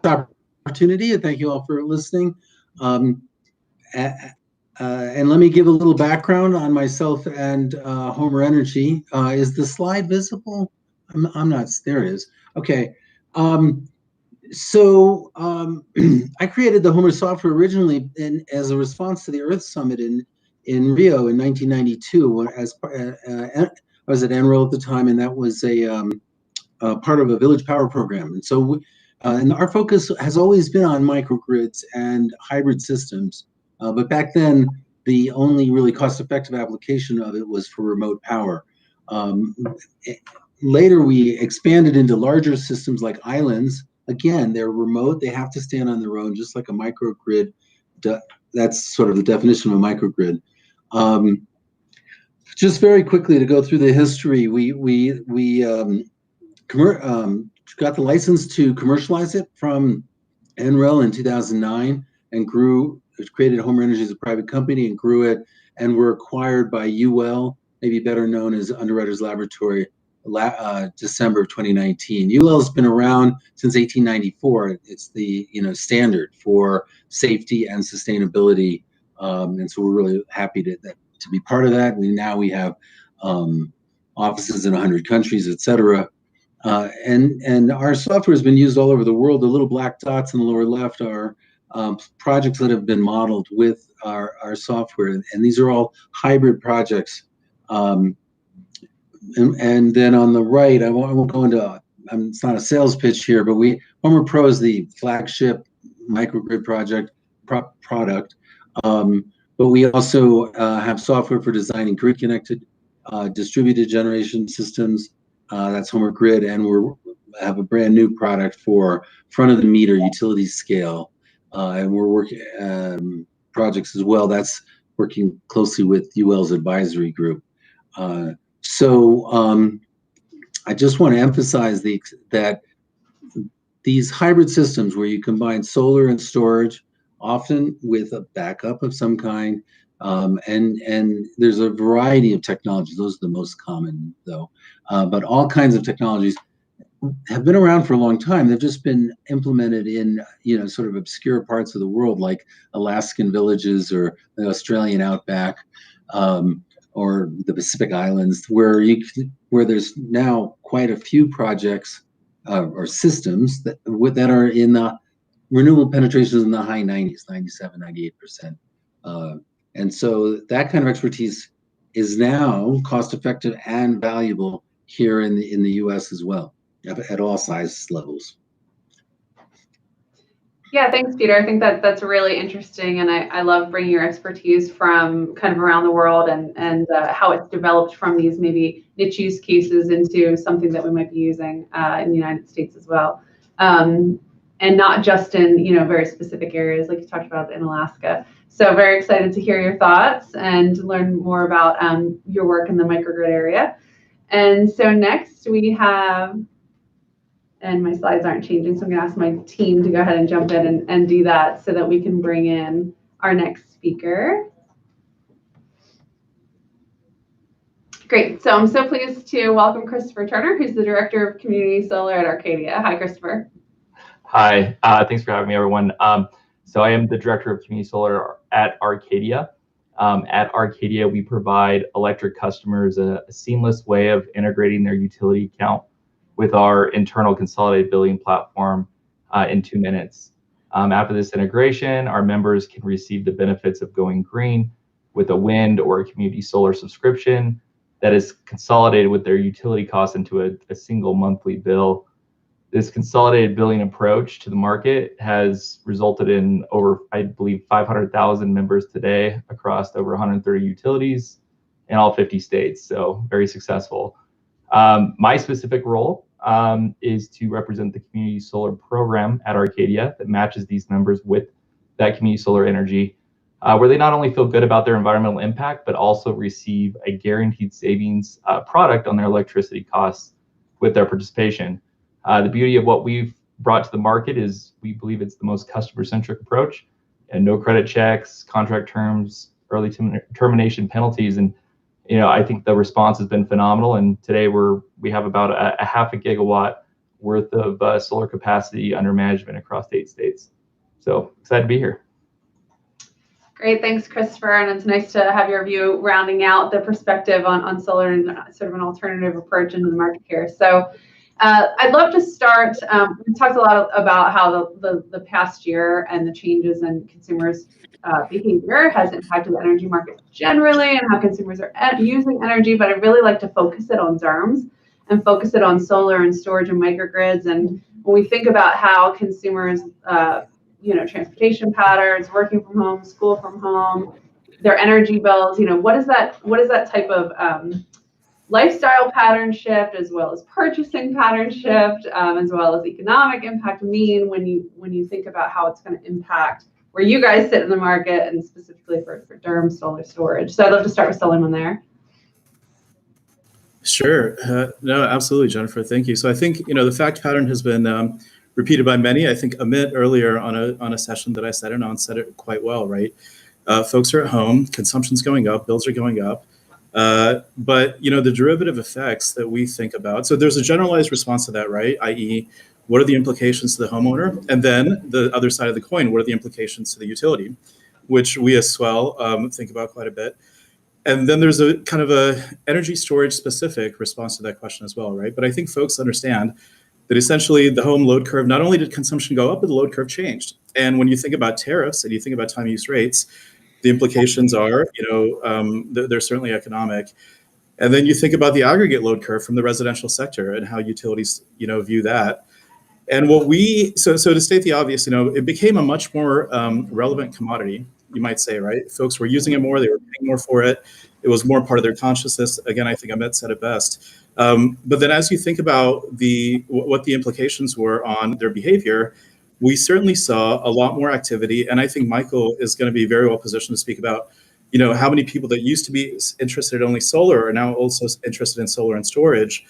Opportunity, and thank you all for listening. And let me give a little background on myself and Homer Energy. Is the slide visible? I'm not, there it is. Okay. So I created the Homer software originally as a response to the Earth Summit in Rio in 1992. I was at Enroll at the time, and that was a part of a village power program. And so and our focus has always been on microgrids and hybrid systems. But back then, the only really cost-effective application of it was for remote power. later we expanded into larger systems like islands. Again, they're remote. They have to stand on their own, just like a microgrid. That's sort of the definition of a microgrid. Just very quickly to go through the history, we got the license to commercialize it from NREL in 2009 and created Homer Energy as a private company and grew it, and were acquired by UL, maybe better known as Underwriters Laboratory, December of 2019. UL has been around since 1894. It's the standard for safety and sustainability, and so we're really happy to be part of that. We have offices in 100 countries, et cetera. And our software has been used all over the world. The little black dots in the lower left are projects that have been modeled with our software. And these are all hybrid projects. And then on the right, I won't go into, it's not a sales pitch here, but Homer Pro is the flagship microgrid product. But we also have software for designing grid-connected distributed generation systems. That's Homer Grid, and we have a brand new product for front-of-the-meter utility scale, and we're working projects as well. That's working closely with UL's advisory group. So I just want to emphasize that these hybrid systems where you combine solar and storage, often with a backup of some kind, and there's a variety of technologies. Those are the most common, though. But all kinds of technologies have been around for a long time. They've just been implemented in sort of obscure parts of the world, like Alaskan villages or the Australian outback, or the Pacific Islands, where there's now quite a few projects or systems that are in the renewable penetrations in the high 90s, 97, 98%. And so that kind of expertise is now cost effective and valuable here in the US as well, at all size levels.
Yeah, thanks, Peter. I think that's really interesting, and I love bringing your expertise from kind of around the world and how it's developed from these maybe niche use cases into something that we might be using in the United States as well, and not just in very specific areas like you talked about in Alaska. So very excited to hear your thoughts and learn more about your work in the microgrid area. And so next we have. And my slides aren't changing, so I'm going to ask my team to go ahead and jump in and do that so that we can bring in our next speaker. Great. So I'm so pleased to welcome Christopher Turner, who's the Director of Community Solar at Arcadia. Hi, Christopher.
Hi. Thanks for having me, everyone. So I am the Director of Community Solar at Arcadia. At Arcadia, we provide electric customers a seamless way of integrating their utility account with our internal consolidated billing platform in 2 minutes. After this integration, our members can receive the benefits of going green with a wind or a community solar subscription that is consolidated with their utility costs into a single monthly bill. This consolidated billing approach to the market has resulted in over, I believe, 500,000 members today across over 130 utilities in all 50 states, so very successful. My specific role is to represent the community solar program at Arcadia that matches these members with that community solar energy, where they not only feel good about their environmental impact, but also receive a guaranteed savings product on their electricity costs with their participation. The beauty of what we've brought to the market is we believe it's the most customer-centric approach, and no credit checks, contract terms, early termination penalties, and I think the response has been phenomenal, and today we have about a half a gigawatt worth of solar capacity under management across 8 states. So excited to be here.
Great, thanks, Christopher. And it's nice to have your view rounding out the perspective on solar and sort of an alternative approach into the market here. So I'd love to start. We talked a lot about how the past year and the changes in consumers' behavior has impacted the energy market generally and how consumers are using energy, but I'd really like to focus it on DERMS and focus it on solar and storage and microgrids. And when we think about how consumers, transportation patterns, working from home, school from home, their energy bills, what is that type of lifestyle pattern shift, as well as purchasing pattern shift, as well as economic impact mean when you think about how it's going to impact where you guys sit in the market, and specifically for DERMS solar storage? So I'd love to start with Suleiman there.
Sure. No, absolutely, Jennifer. Thank you. So I think, the fact pattern has been repeated by many. I think Amit earlier on a session that I sat in on said it quite well, right? Folks are at home, consumption's going up, bills are going up. But, the derivative effects that we think about, so there's a generalized response to that, right? i.e., what are the implications to the homeowner? And then the other side of the coin, what are the implications to the utility, which we as well think about quite a bit. And then there's a kind of a energy storage specific response to that question as well, right? But I think folks understand that essentially the home load curve, not only did consumption go up, but the load curve changed. And when you think about tariffs and you think about time use rates, the implications are, they're certainly economic. And then you think about the aggregate load curve from the residential sector and how utilities, view that. And so to state the obvious, it became a much more relevant commodity, you might say, right? Folks were using it more, they were paying more for it. It was more part of their consciousness. Again, I think Amit said it best. But then as you think about what the implications were on their behavior, we certainly saw a lot more activity. And I think Michael is going to be very well positioned to speak about, how many people that used to be interested in only solar are now also interested in solar and storage.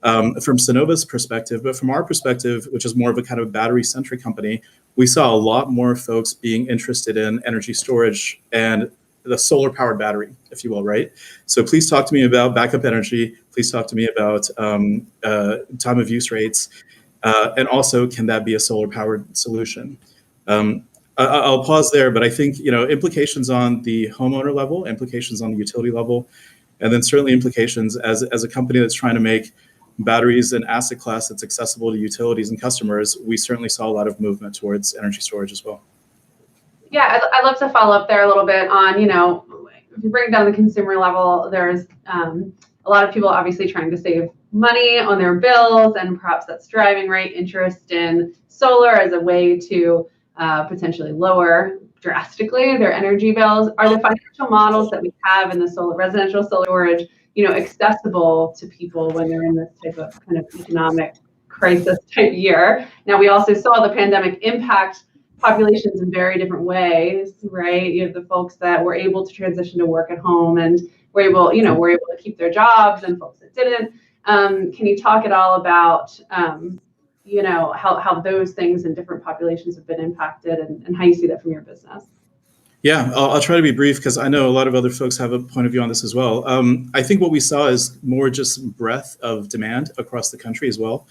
From Sunnova's perspective, but from our perspective, which is more of a kind of battery-centric company, we saw a lot more folks being interested in energy storage and the solar-powered battery, if you will, right? So please talk to me about backup energy. Please talk to me about time of use rates, and also, can that be a solar-powered solution? I'll pause there, but I think implications on the homeowner level, implications on the utility level, and then certainly implications as a company that's trying to make batteries an asset class that's accessible to utilities and customers. We certainly saw a lot of movement towards energy storage as well.
Yeah, I'd love to follow up there a little bit on, if you bring it down the consumer level, there's a lot of people obviously trying to save money on their bills, and perhaps that's driving interest in solar as a way to potentially lower drastically their energy bills. Are the financial models that we have in the residential solar storage accessible to people when they're in this type of kind of economic crisis type year? Now, we also saw the pandemic impact populations in very different ways, right? You have the folks that were able to transition to work at home and were able to keep their jobs, and folks that didn't. Can you talk at all about, how those things in different populations have been impacted, and how you see that from your business?
Yeah, I'll try to be brief because I know a lot of other folks have a point of view on this as well. I think what we saw is more just breadth of demand across the country as well.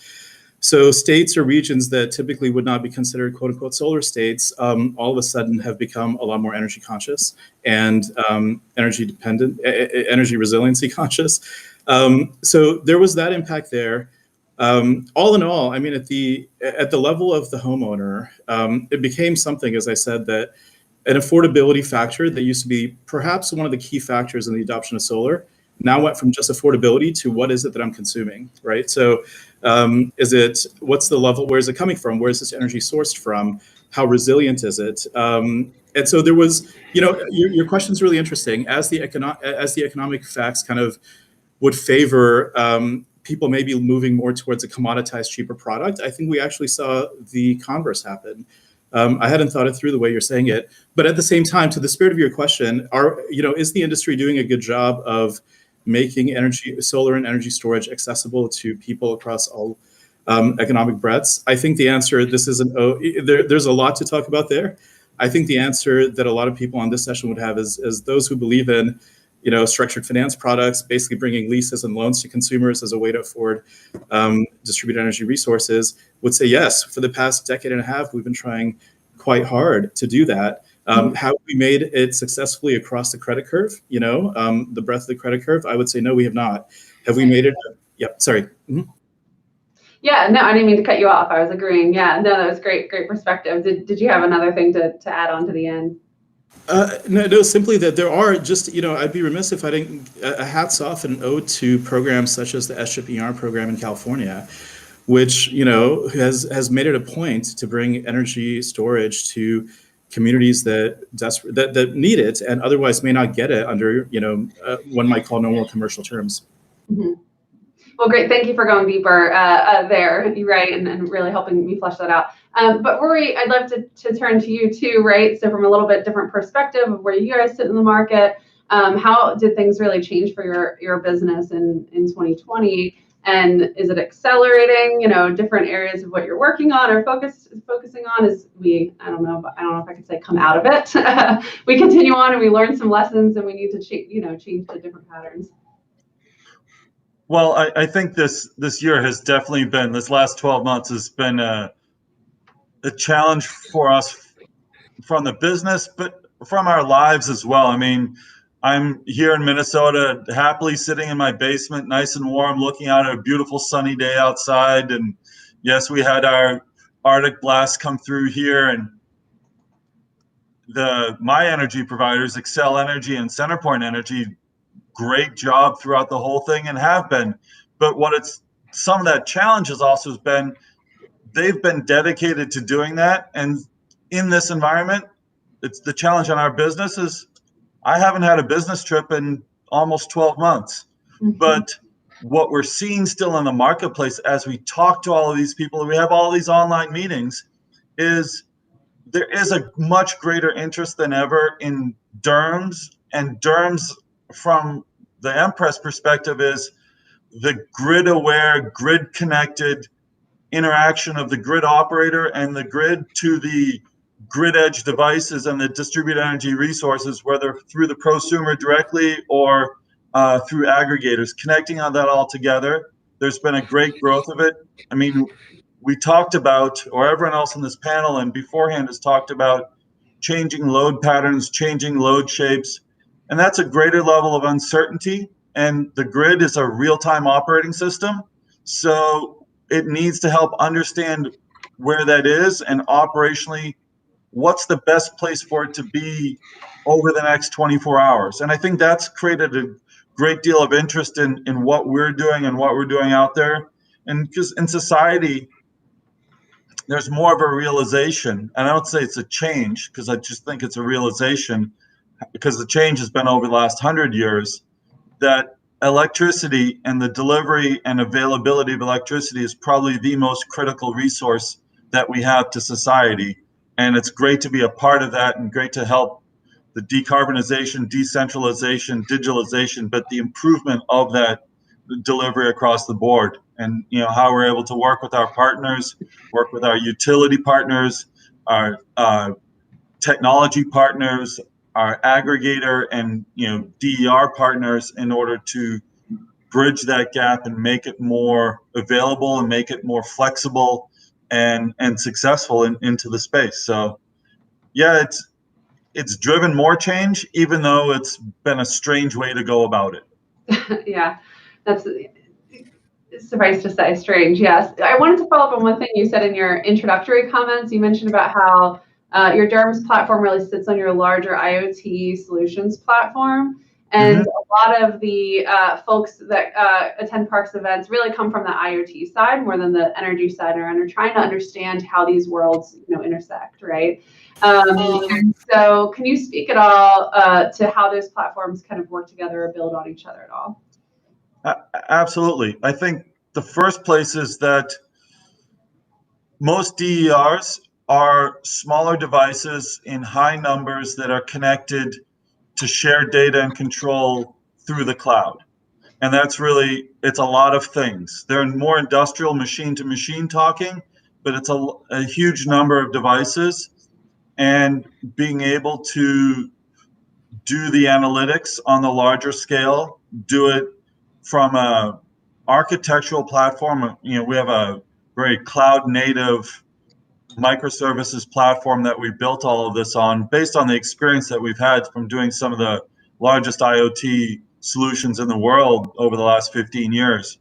So states or regions that typically would not be considered quote unquote solar states, all of a sudden have become a lot more energy conscious and energy dependent, energy resiliency conscious. So there was that impact there. All in all, I mean, at the level of the homeowner, it became something, as I said, that an affordability factor that used to be perhaps one of the key factors in the adoption of solar now went from just affordability to what is it that I'm consuming, right? So what's the level, where is it coming from? Where is this energy sourced from? How resilient is it? And so there was, your question's really interesting. As the economic facts kind of would favor people maybe moving more towards a commoditized, cheaper product, I think we actually saw the converse happen. I hadn't thought it through the way you're saying it, but at the same time, to the spirit of your question, is the industry doing a good job of making solar and energy storage accessible to people across all economic breadths? I think the answer, there's a lot to talk about there. I think the answer that a lot of people on this session would have is those who believe in structured finance products, basically bringing leases and loans to consumers as a way to afford distributed energy resources, would say yes. For the past decade and a half, we've been trying quite hard to do that. Have we made it successfully across the credit curve? The breadth of the credit curve? I would say no, we have not. Have we made it? Yep. Sorry. Mm-hmm.
Yeah, no, I didn't mean to cut you off. I was agreeing. Yeah, no, that was great perspective. Did you have another thing to add on to the end?
No, simply that there are just, I'd be remiss if I didn't, hats off and an ode to programs such as the SCHIP-ER program in California, which, has made it a point to bring energy storage to communities that need it and otherwise may not get it under, one might call normal commercial terms.
Mm-hmm. Well, great. Thank you for going deeper there, right, and really helping me flesh that out. But Rory, I'd love to turn to you too, right? So from a little bit different perspective of where you guys sit in the market, how did things really change for your business in 2020? And is it accelerating, different areas of what you're working on or focusing on as I don't know if I could say come out of it. We continue on and we learn some lessons and we need to change to different patterns.
Well, I think this year has definitely been, this last 12 months has been a challenge for us from the business, but from our lives as well. I mean, I'm here in Minnesota, happily sitting in my basement, nice and warm, looking out at a beautiful sunny day outside. And yes, we had our Arctic blast come through here, and my energy providers, Excel Energy and Centerpoint Energy, great job throughout the whole thing and have been. But some of that challenge has also been, they've been dedicated to doing that. And in this environment, it's the challenge on our business is I haven't had a business trip in almost 12 months. Mm-hmm. But what we're seeing still in the marketplace as we talk to all of these people, and we have all these online meetings, is there is a much greater interest than ever in DERMS. And DERMS, from the Empress perspective, is the grid-aware, grid-connected interaction of the grid operator and the grid to the grid edge devices and the distributed energy resources, whether through the prosumer directly or through aggregators, connecting on that all together. There's been a great growth of it. I mean, we talked about, or everyone else in this panel and beforehand has talked about, changing load patterns, changing load shapes, and that's a greater level of uncertainty. And the grid is a real-time operating system, so it needs to help understand where that is and operationally what's the best place for it to be over the next 24 hours. And I think that's created a great deal of interest in what we're doing and what we're doing out there. And because in society, there's more of a realization, and I don't say it's a change because I just think it's a realization, because the change has been over the last 100 years, that electricity and the delivery and availability of electricity is probably the most critical resource that we have to society. And it's great to be a part of that and great to help the decarbonization, decentralization, digitalization, but the improvement of that delivery across the board. And how we're able to work with our partners, work with our utility partners, our technology partners, our aggregator and DER partners, in order to bridge that gap and make it more available and make it more flexible and successful into the space. So yeah, it's driven more change, even though it's been a strange way to go about it.
Yeah, that's suffice to say, strange. Yes. I wanted to follow up on one thing you said in your introductory comments. You mentioned about how your DERMS platform really sits on your larger IoT solutions platform. And a lot of the folks that attend Parks events really come from the IoT side more than the energy side, and are trying to understand how these worlds intersect, right? So can you speak at all to how those platforms kind of work together or build on each other at all?
Absolutely. I think the first place is that most DERs are smaller devices in high numbers that are connected to share data and control through the cloud. And that's really, it's a lot of things. They're more industrial machine to machine talking, but it's a huge number of devices, and being able to do the analytics on the larger scale, do it from a architectural platform. We have a very cloud native microservices platform that we built all of this on, based on the experience that we've had from doing some of the largest IoT solutions in the world over the last 15 years.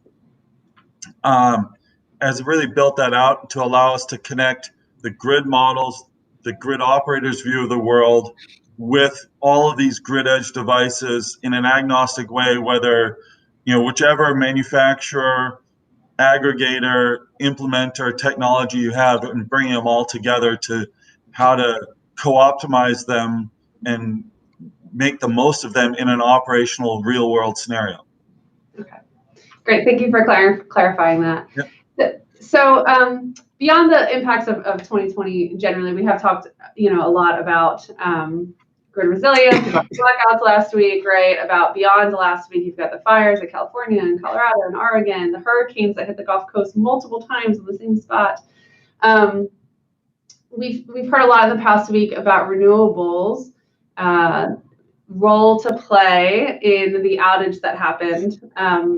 Has really built that out to allow us to connect the grid models, the grid operators' view of the world, with all of these grid edge devices in an agnostic way, whether, whichever manufacturer, aggregator, implementer technology you have, and bringing them all together to how to co-optimize them and make the most of them in an operational real world scenario.
Okay. Great, thank you for clarifying that.
Yep.
So beyond the impacts of 2020 generally, we have talked, a lot about grid resilience, about blackouts last week, right? About beyond last week, you've got the fires in California and Colorado and Oregon, the hurricanes that hit the Gulf Coast multiple times in the same spot. We've heard a lot in the past week about renewables role to play in the outage that happened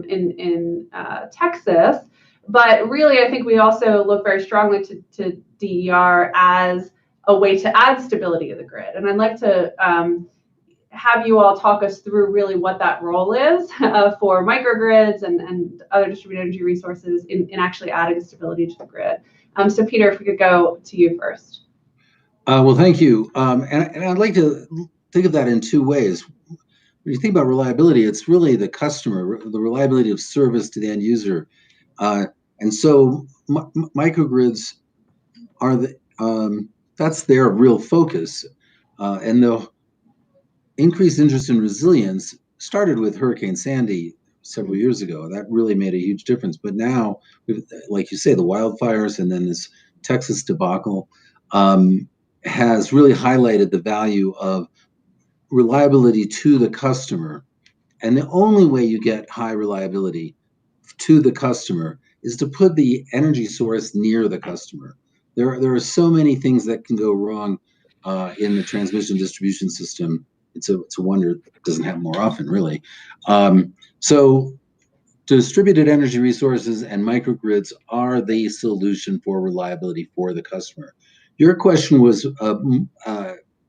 in Texas. But really, I think we also look very strongly to DER as a way to add stability to the grid. And I'd like to have you all talk us through really what that role is for microgrids and other distributed energy resources in actually adding stability to the grid. So Peter, if we could go to you first.
Well, thank you. And I'd like to think of that in two ways. When you think about reliability, it's really the customer, the reliability of service to the end user. And so microgrids are that's their real focus. And the increased interest in resilience started with Hurricane Sandy several years ago. That really made a huge difference. But now, like you say, the wildfires and then this Texas debacle has really highlighted the value of reliability to the customer. And the only way you get high reliability to the customer is to put the energy source near the customer. There are so many things that can go wrong in the transmission distribution system. It's a wonder it doesn't happen more often, really. So distributed energy resources and microgrids are the solution for reliability for the customer. Your question was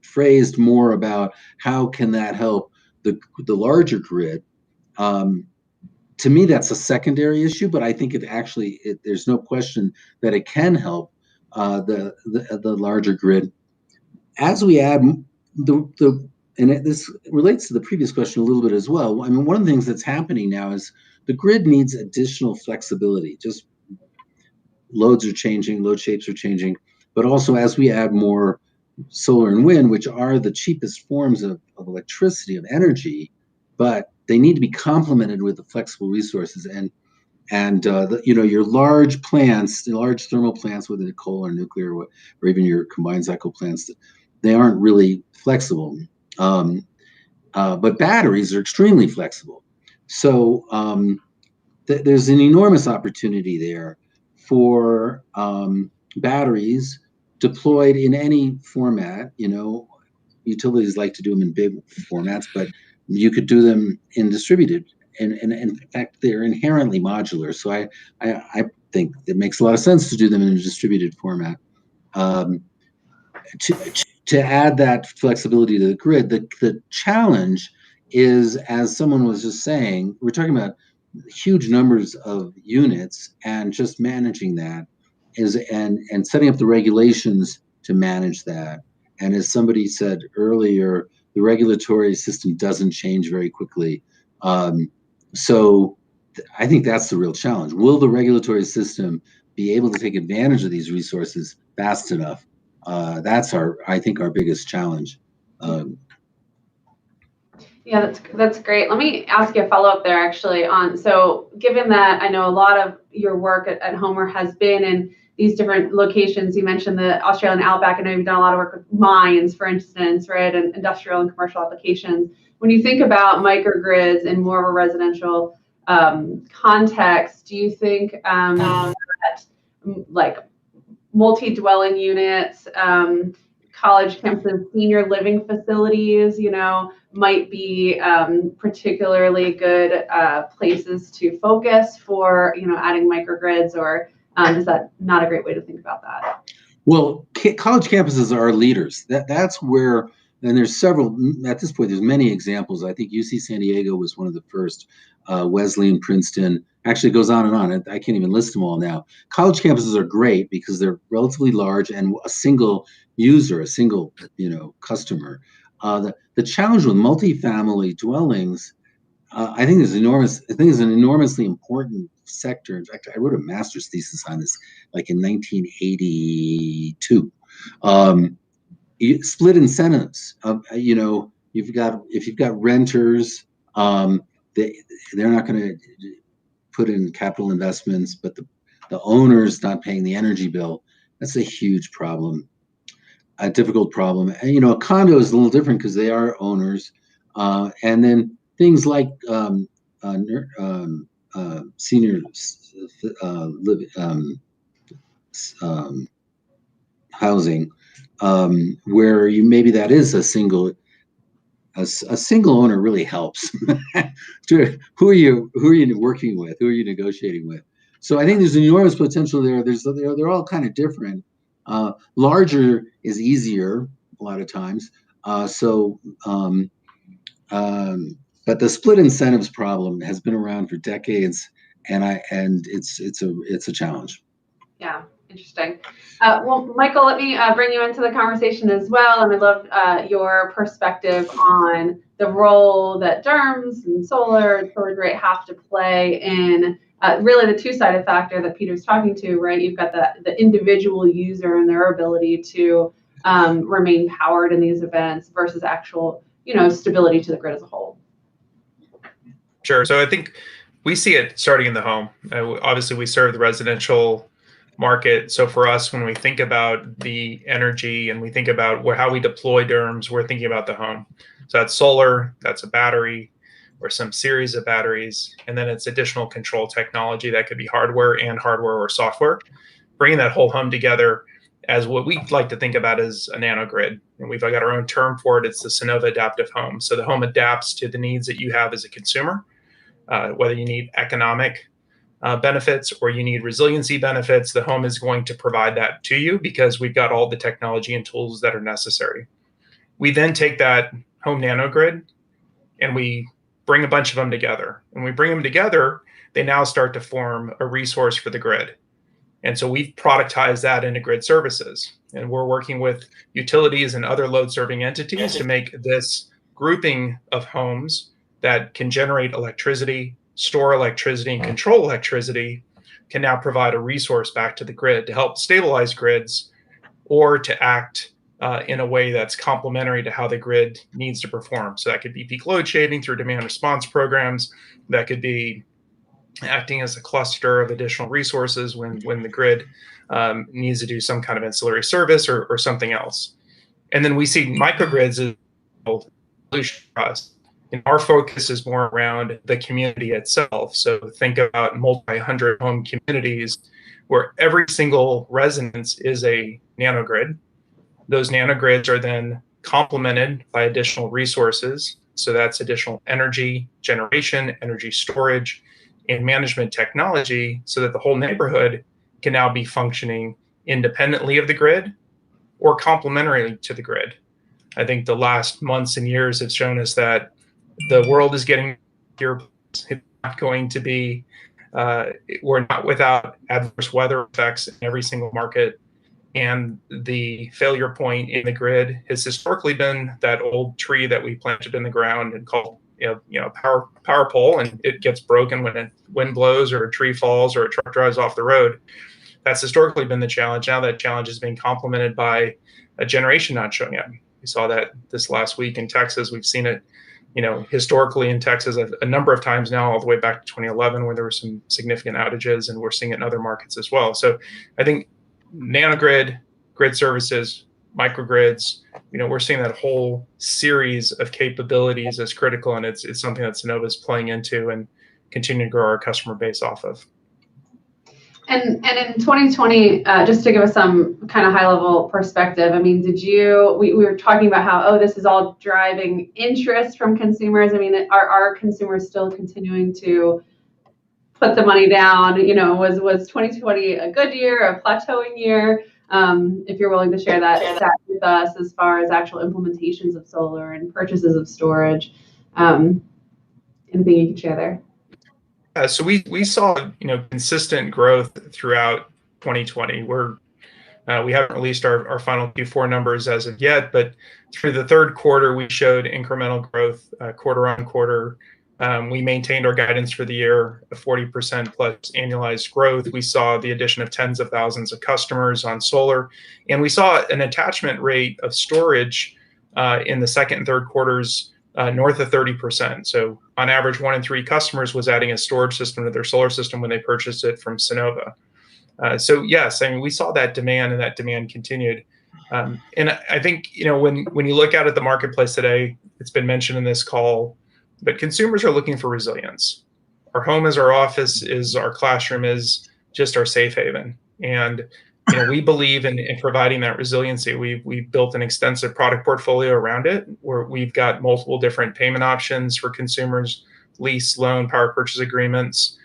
phrased more about how can that help the larger grid. To me, that's a secondary issue, but I think there's no question that it can help the larger grid. As we add this relates to the previous question a little bit as well. I mean, one of the things that's happening now is the grid needs additional flexibility. Just loads are changing, load shapes are changing, but also as we add more solar and wind, which are the cheapest forms of electricity, of energy, but they need to be complemented with the flexible resources. And your large plants, the large thermal plants, whether they're coal or nuclear, or even your combined cycle plants, they aren't really flexible. But batteries are extremely flexible. So there's an enormous opportunity there for batteries deployed in any format. Utilities like to do them in big formats, but you could do them in distributed. And in fact, they're inherently modular. So I think it makes a lot of sense to do them in a distributed format. To add that flexibility to the grid, the challenge is, as someone was just saying, we're talking about huge numbers of units, and just managing that and setting up the regulations to manage that. And as somebody said earlier, the regulatory system doesn't change very quickly. So I think that's the real challenge. Will the regulatory system be able to take advantage of these resources fast enough? That's I think our biggest challenge.
Yeah, that's great. Let me ask you a follow-up there actually so given that I know a lot of your work at Homer has been in these different locations, you mentioned the Australian outback. I know you've done a lot of work with mines, for instance, right, and industrial and commercial applications. When you think about microgrids in more of a residential context, do you think that like multi-dwelling units, college campuses, senior living facilities, might be particularly good places to focus for, adding microgrids, or is that not a great way to think about that?
Well, college campuses are leaders. That's where, and there's several, at this point, there's many examples. I think UC San Diego was one of the first, Wesleyan, Princeton, actually it goes on and on. I can't even list them all now. College campuses are great because they're relatively large and a single user, a single, customer. The challenge with multifamily dwellings, I think is enormous. I think is an enormously important sector. In fact, I wrote a master's thesis on this, like in 1982. Split incentives. If you've got renters, they're not going to put in capital investments, but the owner's not paying the energy bill. That's a huge problem, a difficult problem. And a condo is a little different because they are owners, and then things like senior housing, where maybe that is a single owner really helps. Who are you working with? Who are you negotiating with? So I think there's enormous potential there. They're all kind of different. Larger is easier a lot of times. But the split incentives problem has been around for decades, and it's a challenge.
Yeah, interesting. Well, Michael, let me bring you into the conversation as well, and I'd love your perspective on the role that DERMS and solar and storage rate have to play in really the two-sided factor that Peter's talking to, right? You've got the individual user and their ability to remain powered in these events versus actual, stability to the grid as a whole.
Sure. So I think we see it starting in the home. Obviously, we serve the residential market. So for us, when we think about the energy and we think about how we deploy DERMS, we're thinking about the home. So that's solar, that's a battery or some series of batteries, and then it's additional control technology that could be hardware or software, bringing that whole home together as what we like to think about as a nanogrid. And we've got our own term for it. It's the Sonova Adaptive Home. So the home adapts to the needs that you have as a consumer, whether you need economic benefits or you need resiliency benefits, the home is going to provide that to you because we've got all the technology and tools that are necessary. We then take that home nanogrid and we bring a bunch of them together. When we bring them together, they now start to form a resource for the grid. And so we've productized that into grid services. And we're working with utilities and other load serving entities to make this grouping of homes that can generate electricity, store electricity, and control electricity can now provide a resource back to the grid to help stabilize grids or to act in a way that's complementary to how the grid needs to perform. So that could be peak load shading through demand response programs. That could be acting as a cluster of additional resources when the grid needs to do some kind of ancillary service or something else. And then we see microgrids as a solution for us. And our focus is more around the community itself. So think about multi-hundred home communities where every single residence is a nanogrid. Those nanogrids are then complemented by additional resources. So that's additional energy generation, energy storage, and management technology so that the whole neighborhood can now be functioning independently of the grid or complementary to the grid. I think the last months and years have shown us that the world is getting here. It's not going to be, we're not without adverse weather effects in every single market. And the failure point in the grid has historically been that old tree that we planted in the ground and called power pole, and it gets broken when a wind blows or a tree falls or a truck drives off the road. That's historically been the challenge. Now that challenge is being complemented by a generation not showing up. We saw that this last week in Texas. We've seen it, historically in Texas a number of times now, all the way back to 2011, where there were some significant outages, and we're seeing it in other markets as well. So I think nanogrid, grid services, microgrids, we're seeing that whole series of capabilities as critical, and it's something that Sonova is playing into and continuing to grow our customer base off of.
And in 2020, just to give us some kind of high level perspective, I mean, we were talking about how, this is all driving interest from consumers. I mean, are consumers still continuing to put the money down? Was 2020 a good year, a plateauing year? If you're willing to share that with us as far as actual implementations of solar and purchases of storage, anything you can share there?
So we saw consistent growth throughout 2020. We haven't released our final Q4 numbers as of yet, but through the third quarter we showed incremental growth quarter on quarter. We maintained our guidance for the year of 40% plus annualized growth. We saw the addition of tens of thousands of customers on solar, and we saw an attachment rate of storage in the second and third quarters north of 30%. So on average, 1 in 3 customers was adding a storage system to their solar system when they purchased it from Sunnova. So yes, I mean, we saw that demand, and that demand continued. And I think, when you look out at the marketplace today, it's been mentioned in this call, but consumers are looking for resilience. Our home is our office, is our classroom, is just our safe haven. And we believe in providing that resiliency. We've built an extensive product portfolio around it, where we've got multiple different payment options for consumers: lease, loan, power purchase agreements,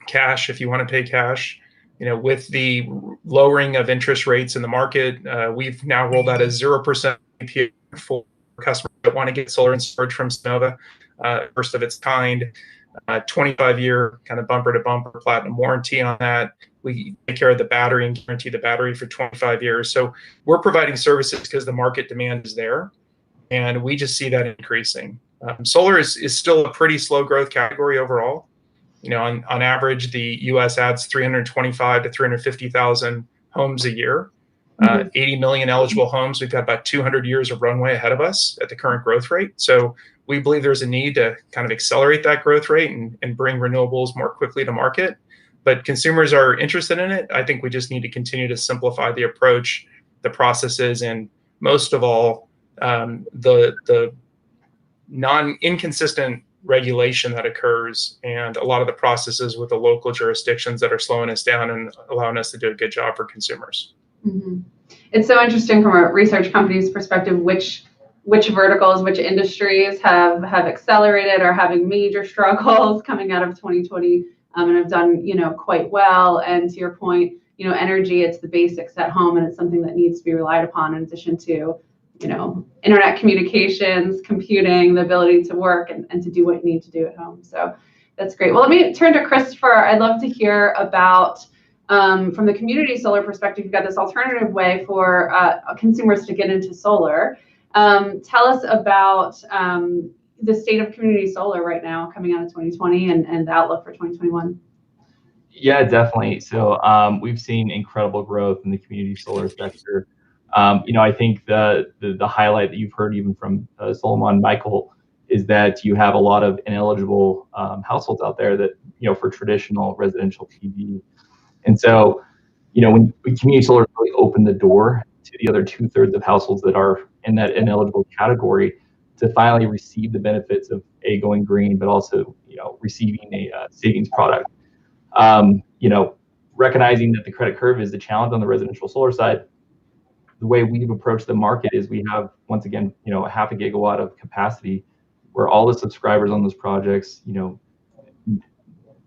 cash if you want to pay cash. With the lowering of interest rates in the market, we've now rolled out a 0% APR for customers that want to get solar and storage from Sunnova, first of its kind. 25-year kind of bumper to bumper platinum warranty on that. We take care of the battery and guarantee the battery for 25 years. So we're providing services because the market demand is there, and we just see that increasing. Solar is still a pretty slow growth category overall. On average, the U.S. adds 325 to 350,000 homes a year. 80 million eligible homes. We've got about 200 years of runway ahead of us at the current growth rate. So we believe there's a need to kind of accelerate that growth rate and bring renewables more quickly to market. But consumers are interested in it. I think we just need to continue to simplify the approach, the processes, and most of all, the inconsistent regulation that occurs, and a lot of the processes with the local jurisdictions that are slowing us down and allowing us to do a good job for consumers.
Mm-hmm. It's so interesting from a research company's perspective, which verticals, which industries have accelerated or having major struggles coming out of 2020 and have done quite well. And to your point, energy, it's the basics at home, and it's something that needs to be relied upon in addition to internet communications, computing, the ability to work and to do what you need to do at home. So that's great. Well, let me turn to Christopher. I'd love to hear about, from the community solar perspective, you've got this alternative way for consumers to get into solar. Tell us about the state of community solar right now coming out of 2020 and the outlook for 2021.
Yeah, definitely. So we've seen incredible growth in the community solar sector. I think the highlight that you've heard even from Solomon and Michael is that you have a lot of ineligible households out there that, for traditional residential PV. And so, when community solar really opened the door to the other 2/3 of households that are in that ineligible category to finally receive the benefits of going green, but also, receiving a savings product. Recognizing that the credit curve is the challenge on the residential solar side, the way we've approached the market is we have, once again, a 0.5 gigawatt of capacity where all the subscribers on those projects,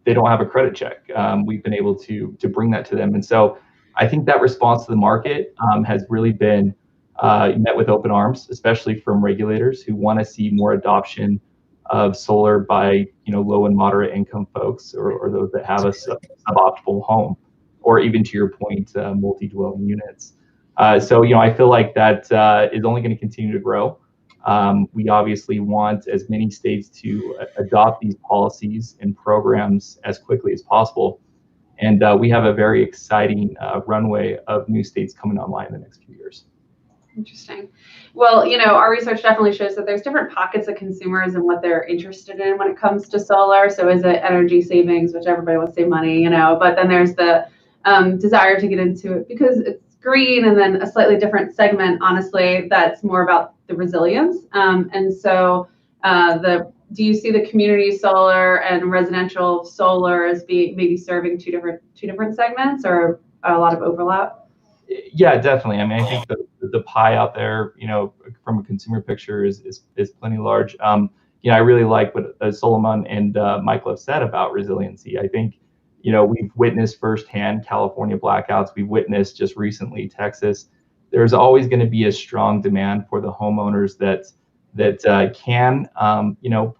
they don't have a credit check. We've been able to bring that to them. And so I think that response to the market has really been met with open arms, especially from regulators who want to see more adoption of solar by low and moderate income folks or those that have a suboptimal home, or even to your point, multi-dwelling units. So I feel like that is only going to continue to grow. We obviously want as many states to adopt these policies and programs as quickly as possible. And we have a very exciting runway of new states coming online in the next few years.
Interesting. Well, our research definitely shows that there's different pockets of consumers and what they're interested in when it comes to solar. So is it energy savings, which everybody wants to save money, but then there's the desire to get into it because it's green, and then a slightly different segment, honestly, that's more about the resilience. And so do you see the community solar and residential solar as being maybe serving two different segments, or a lot of overlap?
Yeah, definitely. I mean, I think the pie out there, from a consumer picture is plenty large. I really like what Solomon and Michael have said about resiliency. I think, we've witnessed firsthand California blackouts. We've witnessed just recently Texas. There's always going to be a strong demand for the homeowners that can,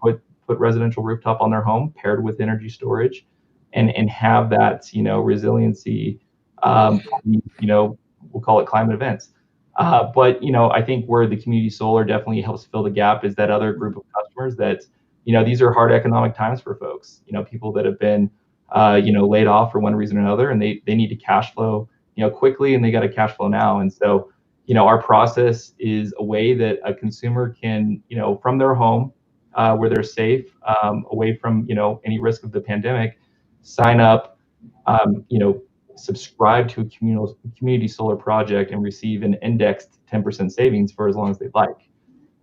put residential rooftop on their home paired with energy storage, and have that, resiliency. We'll call it climate events. But I think where the community solar definitely helps fill the gap is that other group of customers that, these are hard economic times for folks, people that have been, laid off for one reason or another, and they need to cash flow, quickly, and they got to cash flow now. And so, our process is a way that a consumer can, from their home, where they're safe, away from, any risk of the pandemic, sign up, subscribe to a community solar project and receive an indexed 10% savings for as long as they'd like.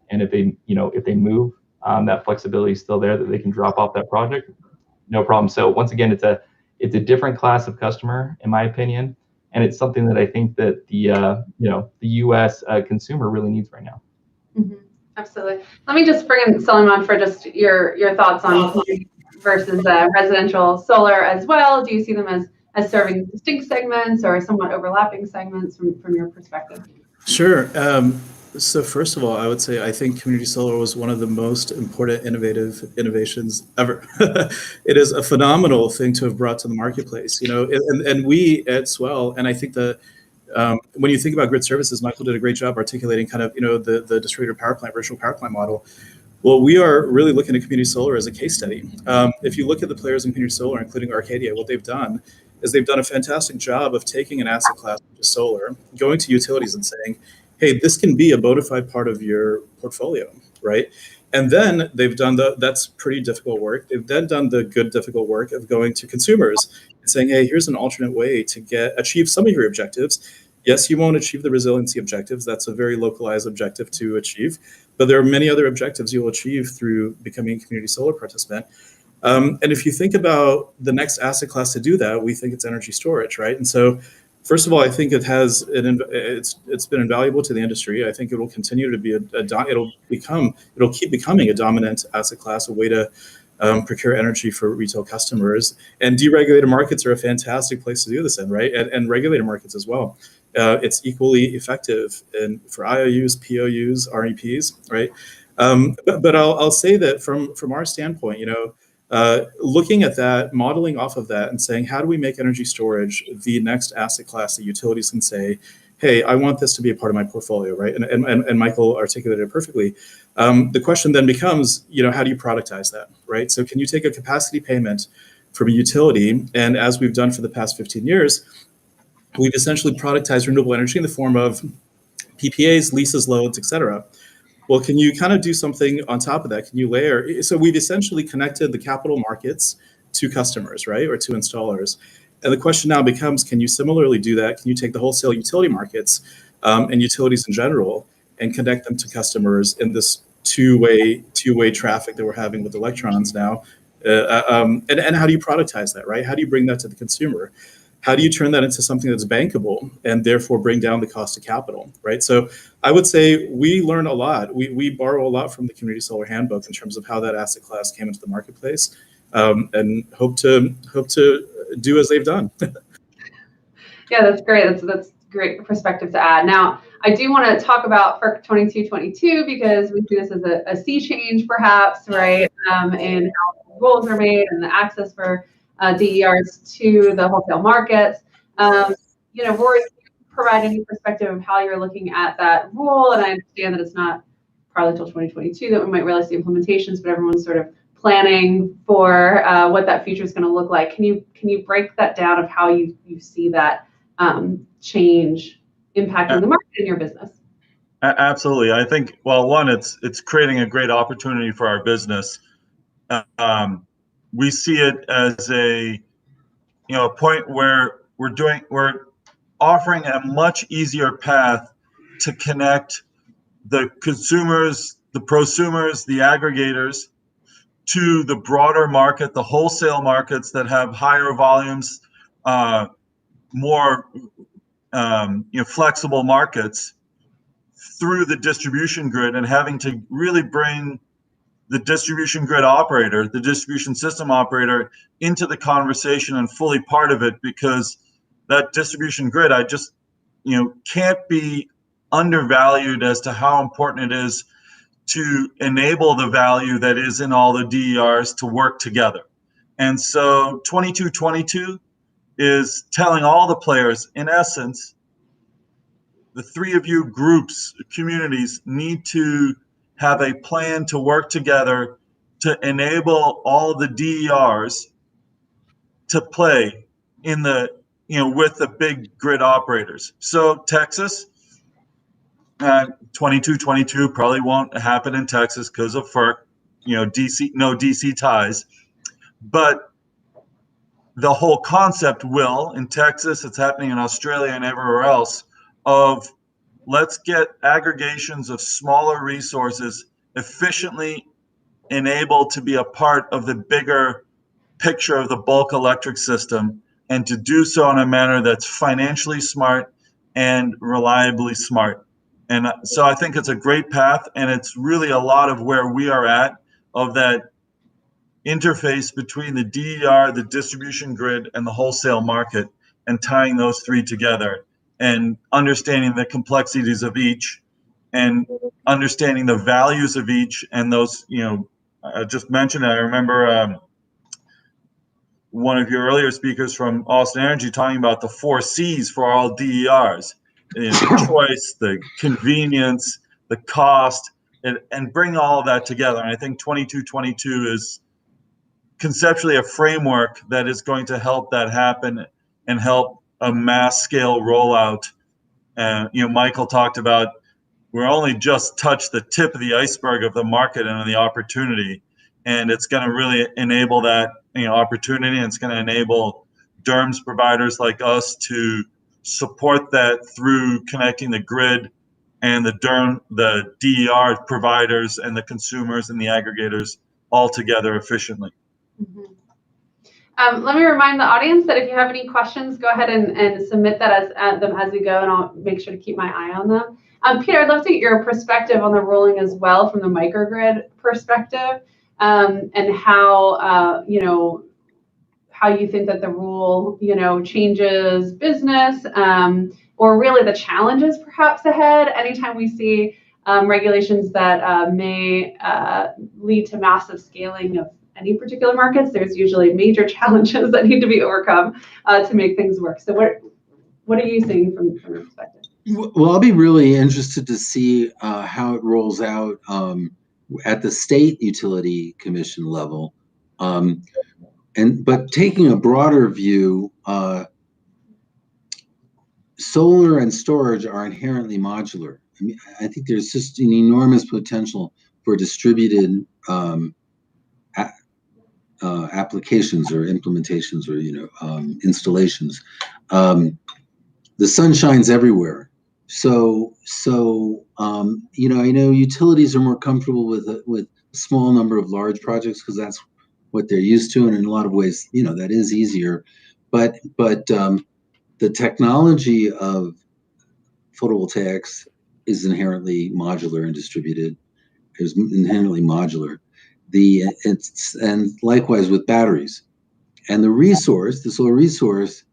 And if they move, that flexibility is still there, that they can drop off that project, no problem. So once again, it's a different class of customer, in my opinion, and it's something that I think that the U.S. Consumer really needs right now.
Mm-hmm. Absolutely. Let me just bring in Suleiman for just your thoughts on versus residential solar as well. Do you see them as serving distinct segments or somewhat overlapping segments from your perspective?
Sure. So first of all, I would say I think community solar was one of the most important innovations ever. It is a phenomenal thing to have brought to the marketplace, and we at Swell, and I think when you think about grid services, Michael did a great job articulating kind of, the distributed power plant, virtual power plant model. Well, we are really looking at community solar as a case study. If you look at the players in community solar, including Arcadia, what they've done is they've done a fantastic job of taking an asset class, which is solar, going to utilities and saying, hey, this can be a bona fide part of your portfolio, right? And then they've done that's pretty difficult work. They've then done the good, difficult work of going to consumers and saying, hey, here's an alternate way to achieve some of your objectives. Yes, you won't achieve the resiliency objectives. That's a very localized objective to achieve. But there are many other objectives you'll achieve through becoming a community solar participant. And if you think about the next asset class to do that, we think it's energy storage, right? And so, first of all, I think it's been invaluable to the industry. I think it will continue to be it'll keep becoming a dominant asset class, a way to procure energy for retail customers. And deregulated markets are a fantastic place to do this in, right? And regulated markets as well. It's equally effective for IOUs, POUs, REPs, right? But I'll say that from our standpoint, looking at that, modeling off of that, and saying, how do we make energy storage the next asset class that utilities can say, hey, I want this to be a part of my portfolio, right? And Michael articulated it perfectly. The question then becomes, how do you productize that, right? So can you take a capacity payment from a utility, and as we've done for the past 15 years, we've essentially productized renewable energy in the form of PPAs, leases, loads, et cetera. Well, can you kind of do something on top of that? Can you layer? So we've essentially connected the capital markets to customers, right? Or to installers. And the question now becomes, can you similarly do that? Can you take the wholesale utility markets and utilities in general and connect them to customers in this two-way traffic that we're having with electrons now? And how do you productize that, right? How do you bring that to the consumer? How do you turn that into something that's bankable and therefore bring down the cost of capital, right? So I would say we learn a lot. We borrow a lot from the Community Solar Handbook in terms of how that asset class came into the marketplace, and hope to do as they've done.
Yeah, that's great. That's great perspective to add. Now, I do want to talk about FERC 2222 because we see this as a sea change, perhaps, right? And how rules are made and the access for DERs to the wholesale markets. Rory, can you provide any perspective of how you're looking at that rule? And I understand that it's not probably till 2022 that we might realize the implementations, but everyone's sort of planning for what that future is going to look like. Can you break that down of how you see that change impacting the market in your business?
Absolutely. I think, well, one, it's creating a great opportunity for our business. We see it as a point where we're offering a much easier path to connect the consumers, the prosumers, the aggregators to the broader market, the wholesale markets that have higher volumes, more flexible markets through the distribution grid, and having to really bring the distribution grid operator, the distribution system operator, into the conversation and fully part of it, because that distribution grid, can't be undervalued as to how important it is to enable the value that is in all the DERs to work together. And so 2222 is telling all the players, in essence, the three of you groups, communities, need to have a plan to work together to enable all the DERs to play in the, with the big grid operators. So Texas, 2222 probably won't happen in Texas because of FERC, DC, no DC ties. But the whole concept will, in Texas, it's happening in Australia and everywhere else, of let's get aggregations of smaller resources efficiently enabled to be a part of the bigger picture of the bulk electric system, and to do so in a manner that's financially smart and reliably smart. And so I think it's a great path, and it's really a lot of where we are at, of that interface between the DER, the distribution grid, and the wholesale market, and tying those three together and understanding the complexities of each and understanding the values of each. And those, I just mentioned, I remember one of your earlier speakers from Austin Energy talking about the 4 C's for all DERs: the choice, the convenience, the cost, and bring all of that together. And I think 2222 is conceptually a framework that is going to help that happen and help a mass scale rollout. And Michael talked about, we're only just touched the tip of the iceberg of the market and the opportunity, and it's going to really enable that opportunity, and it's going to enable DERMS providers like us to support that through connecting the grid and the DER providers and the consumers and the aggregators all together efficiently.
Mm-hmm. Let me remind the audience that if you have any questions, go ahead and submit that as we go, and I'll make sure to keep my eye on them. Peter, I'd love to get your perspective on the ruling as well, from the microgrid perspective, and how how you think that the rule changes business, or really the challenges perhaps ahead. Anytime we see regulations that may lead to massive scaling of any particular markets, there's usually major challenges that need to be overcome to make things work. So what are you seeing from your perspective?
Well, I'll be really interested to see how it rolls out at the state utility commission level. But taking a broader view, solar and storage are inherently modular. I mean, I think there's just an enormous potential for distributed applications or implementations or installations. The sun shines everywhere, so I know utilities are more comfortable with a small number of large projects because that's what they're used to, and in a lot of ways, that is easier. But the technology of photovoltaics is inherently modular and distributed. It's inherently modular. And likewise with batteries, and the solar resource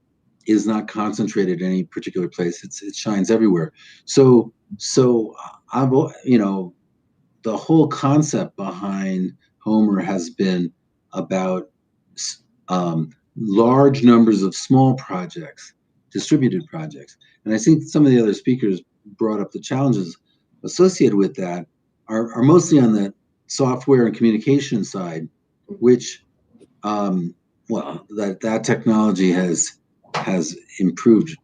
is not concentrated in any particular place. It shines everywhere. So I've the whole concept behind Homer has been about large numbers of small projects, distributed projects. And I think some of the other speakers brought up the challenges associated with that are mostly on the software and communication side, which that technology has improved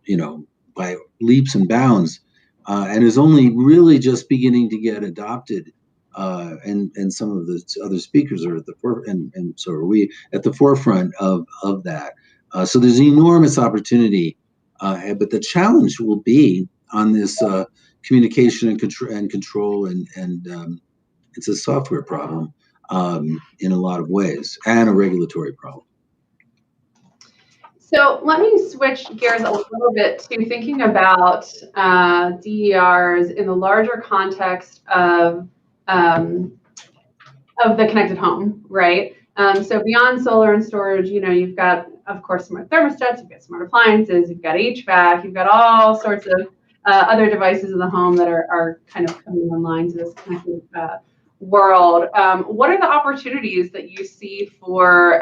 by leaps and bounds, and is only really just beginning to get adopted. And some of the other speakers are at the forefront, and so are we at the forefront of that. So there's an enormous opportunity, but the challenge will be on this communication and control, and it's a software problem in a lot of ways, and a regulatory problem.
So let me switch gears a little bit to thinking about DERs in the larger context of the connected home, right? So beyond solar and storage, you've got, of course, smart thermostats, you've got smart appliances, you've got HVAC, you've got all sorts of other devices in the home that are kind of coming online to this connected world. What are the opportunities that you see for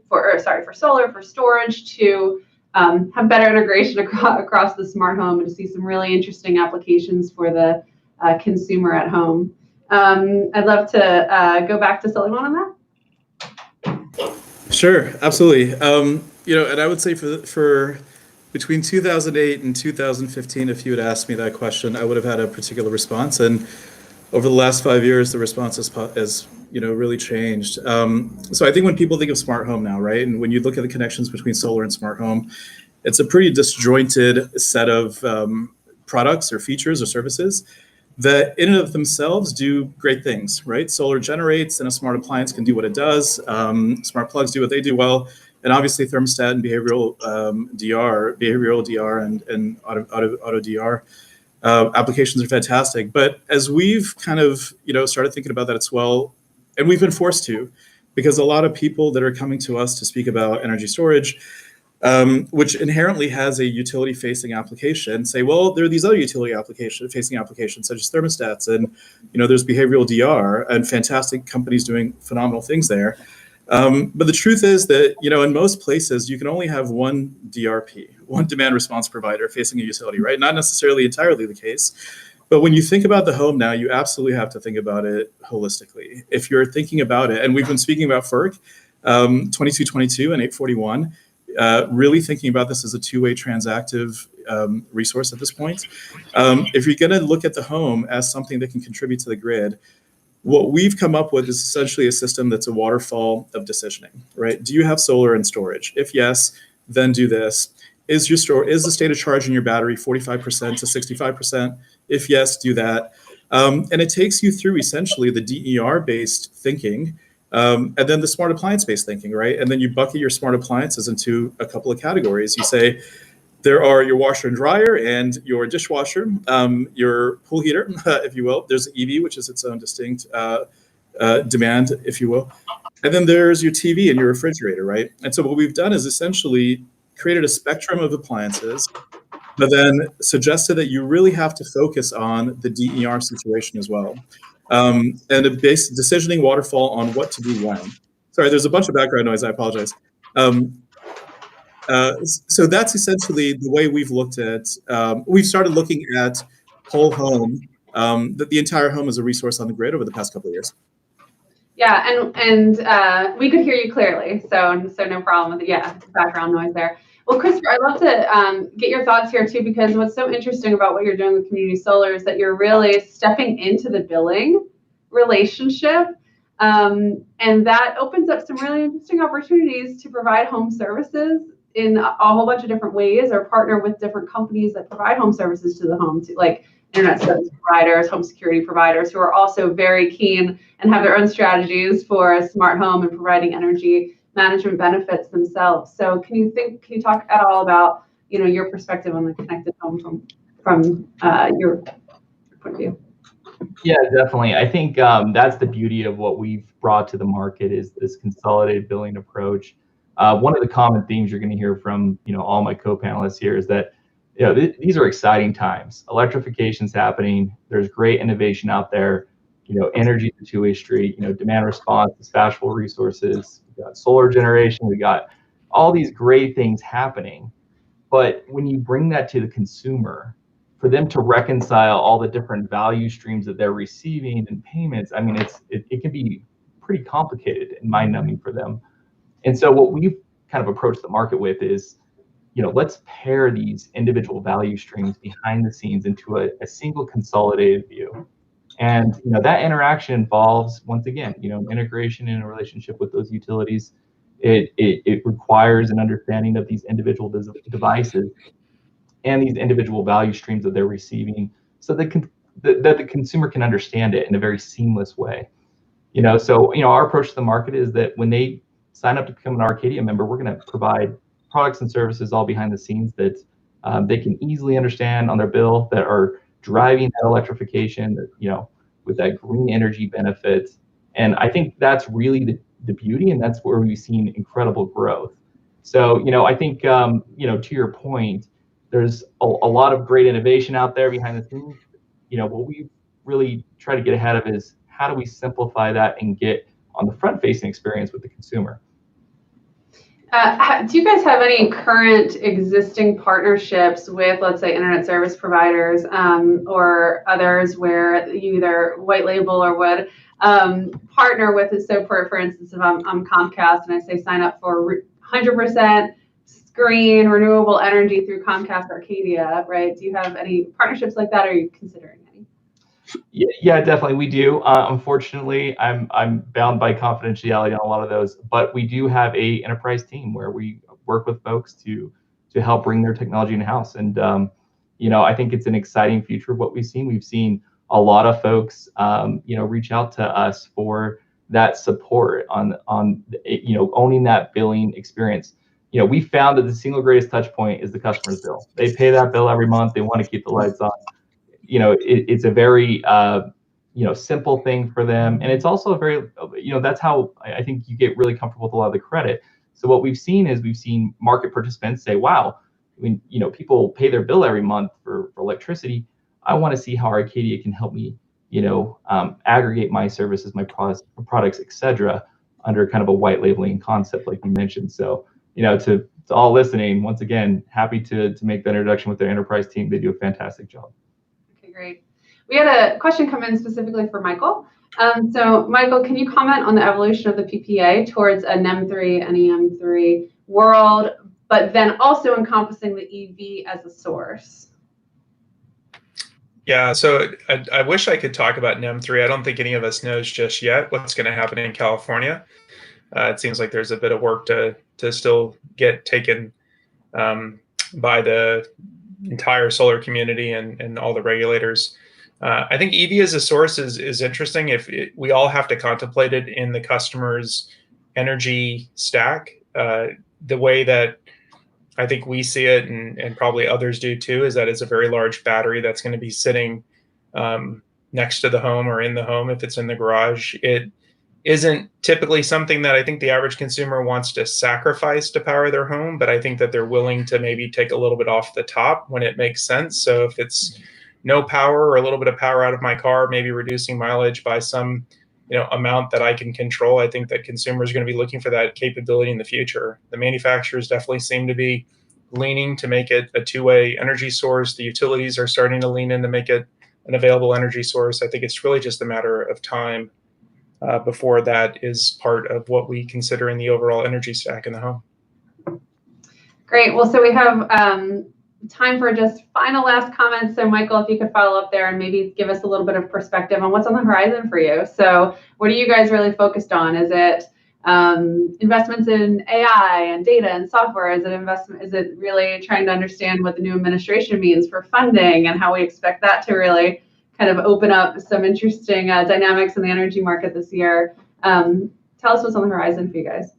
for solar, for storage, to have better integration across the smart home, and to see some really interesting applications for the consumer at home? I'd love to go back to Sullivan on that.
Sure, absolutely. And I would say for between 2008 and 2015, if you had asked me that question, I would have had a particular response. And over the last 5 years, the response has really changed. So I think when people think of smart home now, right, and when you look at the connections between solar and smart home, it's a pretty disjointed set of products or features or services that in and of themselves do great things, right? Solar generates and a smart appliance can do what it does. Smart plugs do what they do well. And obviously thermostat and behavioral DR and auto DR applications are fantastic. But as we've kind of, started thinking about that as well, and we've been forced to, because a lot of people that are coming to us to speak about energy storage, which inherently has a utility-facing application, say, well, there are these other utility-facing applications, such as thermostats, and there's behavioral DR, and fantastic companies doing phenomenal things there. But the truth is that in most places you can only have one DRP, one demand response provider facing a utility, right? Not necessarily entirely the case. But when you think about the home now, you absolutely have to think about it holistically. If you're thinking about it, and we've been speaking about FERC 2222 and 841, really thinking about this as a two-way transactive resource at this point. If you're going to look at the home as something that can contribute to the grid, what we've come up with is essentially a system that's a waterfall of decisioning, right? Do you have solar and storage? If yes, then do this. Is the state of charge in your battery 45% to 65%? If yes, do that. And it takes you through essentially the DER-based thinking, and then the smart appliance-based thinking, right? And then you bucket your smart appliances into a couple of categories. You say, there are your washer and dryer and your dishwasher, your pool heater, if you will. There's EV, which is its own distinct demand, if you will. And then there's your TV and your refrigerator, right? And so what we've done is essentially created a spectrum of appliances, but then suggested that you really have to focus on the DER situation as well. And a base decisioning waterfall on what to do when. Sorry, there's a bunch of background noise, I apologize. So that's essentially the way we've looked at, we've started looking at whole home, that the entire home is a resource on the grid over the past couple of years.
Yeah, and we could hear you clearly, so no problem with background noise there. Well, Christopher, I'd love to get your thoughts here too, because what's so interesting about what you're doing with community solar is that you're really stepping into the billing relationship. And that opens up some really interesting opportunities to provide home services in a whole bunch of different ways, or partner with different companies that provide home services to the home, like internet service providers, home security providers, who are also very keen and have their own strategies for a smart home and providing energy management benefits themselves. So can you talk at all about your perspective on the connected home from your point of view?
Yeah, definitely. I think that's the beauty of what we've brought to the market, is this consolidated billing approach. One of the common themes you're going to hear from all my co-panelists here is that these are exciting times. Electrification's happening. There's great innovation out there. Energy is a two-way street. Demand response, dispatchable resources. We got solar generation. We got all these great things happening. But when you bring that to the consumer, for them to reconcile all the different value streams that they're receiving and payments, I mean, it can be pretty complicated and mind-numbing for them. And so what we've kind of approached the market with is, let's pair these individual value streams behind the scenes into a single consolidated view. And that interaction involves, once again, integration in a relationship with those utilities. It requires an understanding of these individual devices and these individual value streams that they're receiving, so that the consumer can understand it in a very seamless way. So our approach to the market is that when they sign up to become an Arcadia member, we're going to provide products and services all behind the scenes that they can easily understand on their bill, that are driving that electrification, with that green energy benefits. And I think that's really the beauty, and that's where we've seen incredible growth. So, I think, to your point, there's a lot of great innovation out there behind the scenes. What we really try to get ahead of is, how do we simplify that and get on the front-facing experience with the consumer?
Do you guys have any current existing partnerships with, let's say, internet service providers or others, where you either white label or would partner with? So for instance, if I'm Comcast and I say sign up for 100% green, renewable energy through Comcast Arcadia, right? Do you have any partnerships like that? Or are you considering any?
Yeah, definitely we do. Unfortunately, I'm bound by confidentiality on a lot of those, but we do have a enterprise team where we work with folks to help bring their technology in house. And I think it's an exciting future of what we've seen. We've seen a lot of folks reach out to us for that support on owning that billing experience. We found that the single greatest touch point is the customer's bill. They pay that bill every month. They want to keep the lights on. It's a very simple thing for them, and it's also a very that's how I think you get really comfortable with a lot of the credit. So what we've seen is market participants say, wow, when people pay their bill every month for electricity, I want to see how Arcadia can help me aggregate my services, my products, etc., under kind of a white labeling concept like you mentioned. So to all listening, once again, happy to make that introduction with their enterprise team. They do a fantastic job.
Great. We had a question come in specifically for Michael. So Michael, can you comment on the evolution of the PPA towards a NEM3 and EM3 world, but then also encompassing the EV as a source?
Yeah, so I wish I could talk about NEM3. I don't think any of us knows just yet what's going to happen in California. It seems like there's a bit of work to still get taken by the entire solar community and all the regulators. I think EV as a source is interesting. We all have to contemplate it in the customer's energy stack. The way that I think we see it, and probably others do too, is that it's a very large battery that's going to be sitting next to the home or in the home if it's in the garage. It isn't typically something that I think the average consumer wants to sacrifice to power their home, but I think that they're willing to maybe take a little bit off the top when it makes sense. So if it's no power or a little bit of power out of my car, maybe reducing mileage by some amount that I can control, I think that consumers are going to be looking for that capability in the future. The manufacturers definitely seem to be leaning to make it a two-way energy source. The utilities are starting to lean in to make it an available energy source. I think it's really just a matter of time before that is part of what we consider in the overall energy stack in the home.
Great. Well, so we have time for just final last comments. So Michael, if you could follow up there and maybe give us a little bit of perspective on what's on the horizon for you. So what are you guys really focused on? Is it investments in AI and data and software? Is it really trying to understand what the new administration means for funding and how we expect that to really kind of open up some interesting dynamics in the energy market this year? Tell us what's on the horizon for you guys.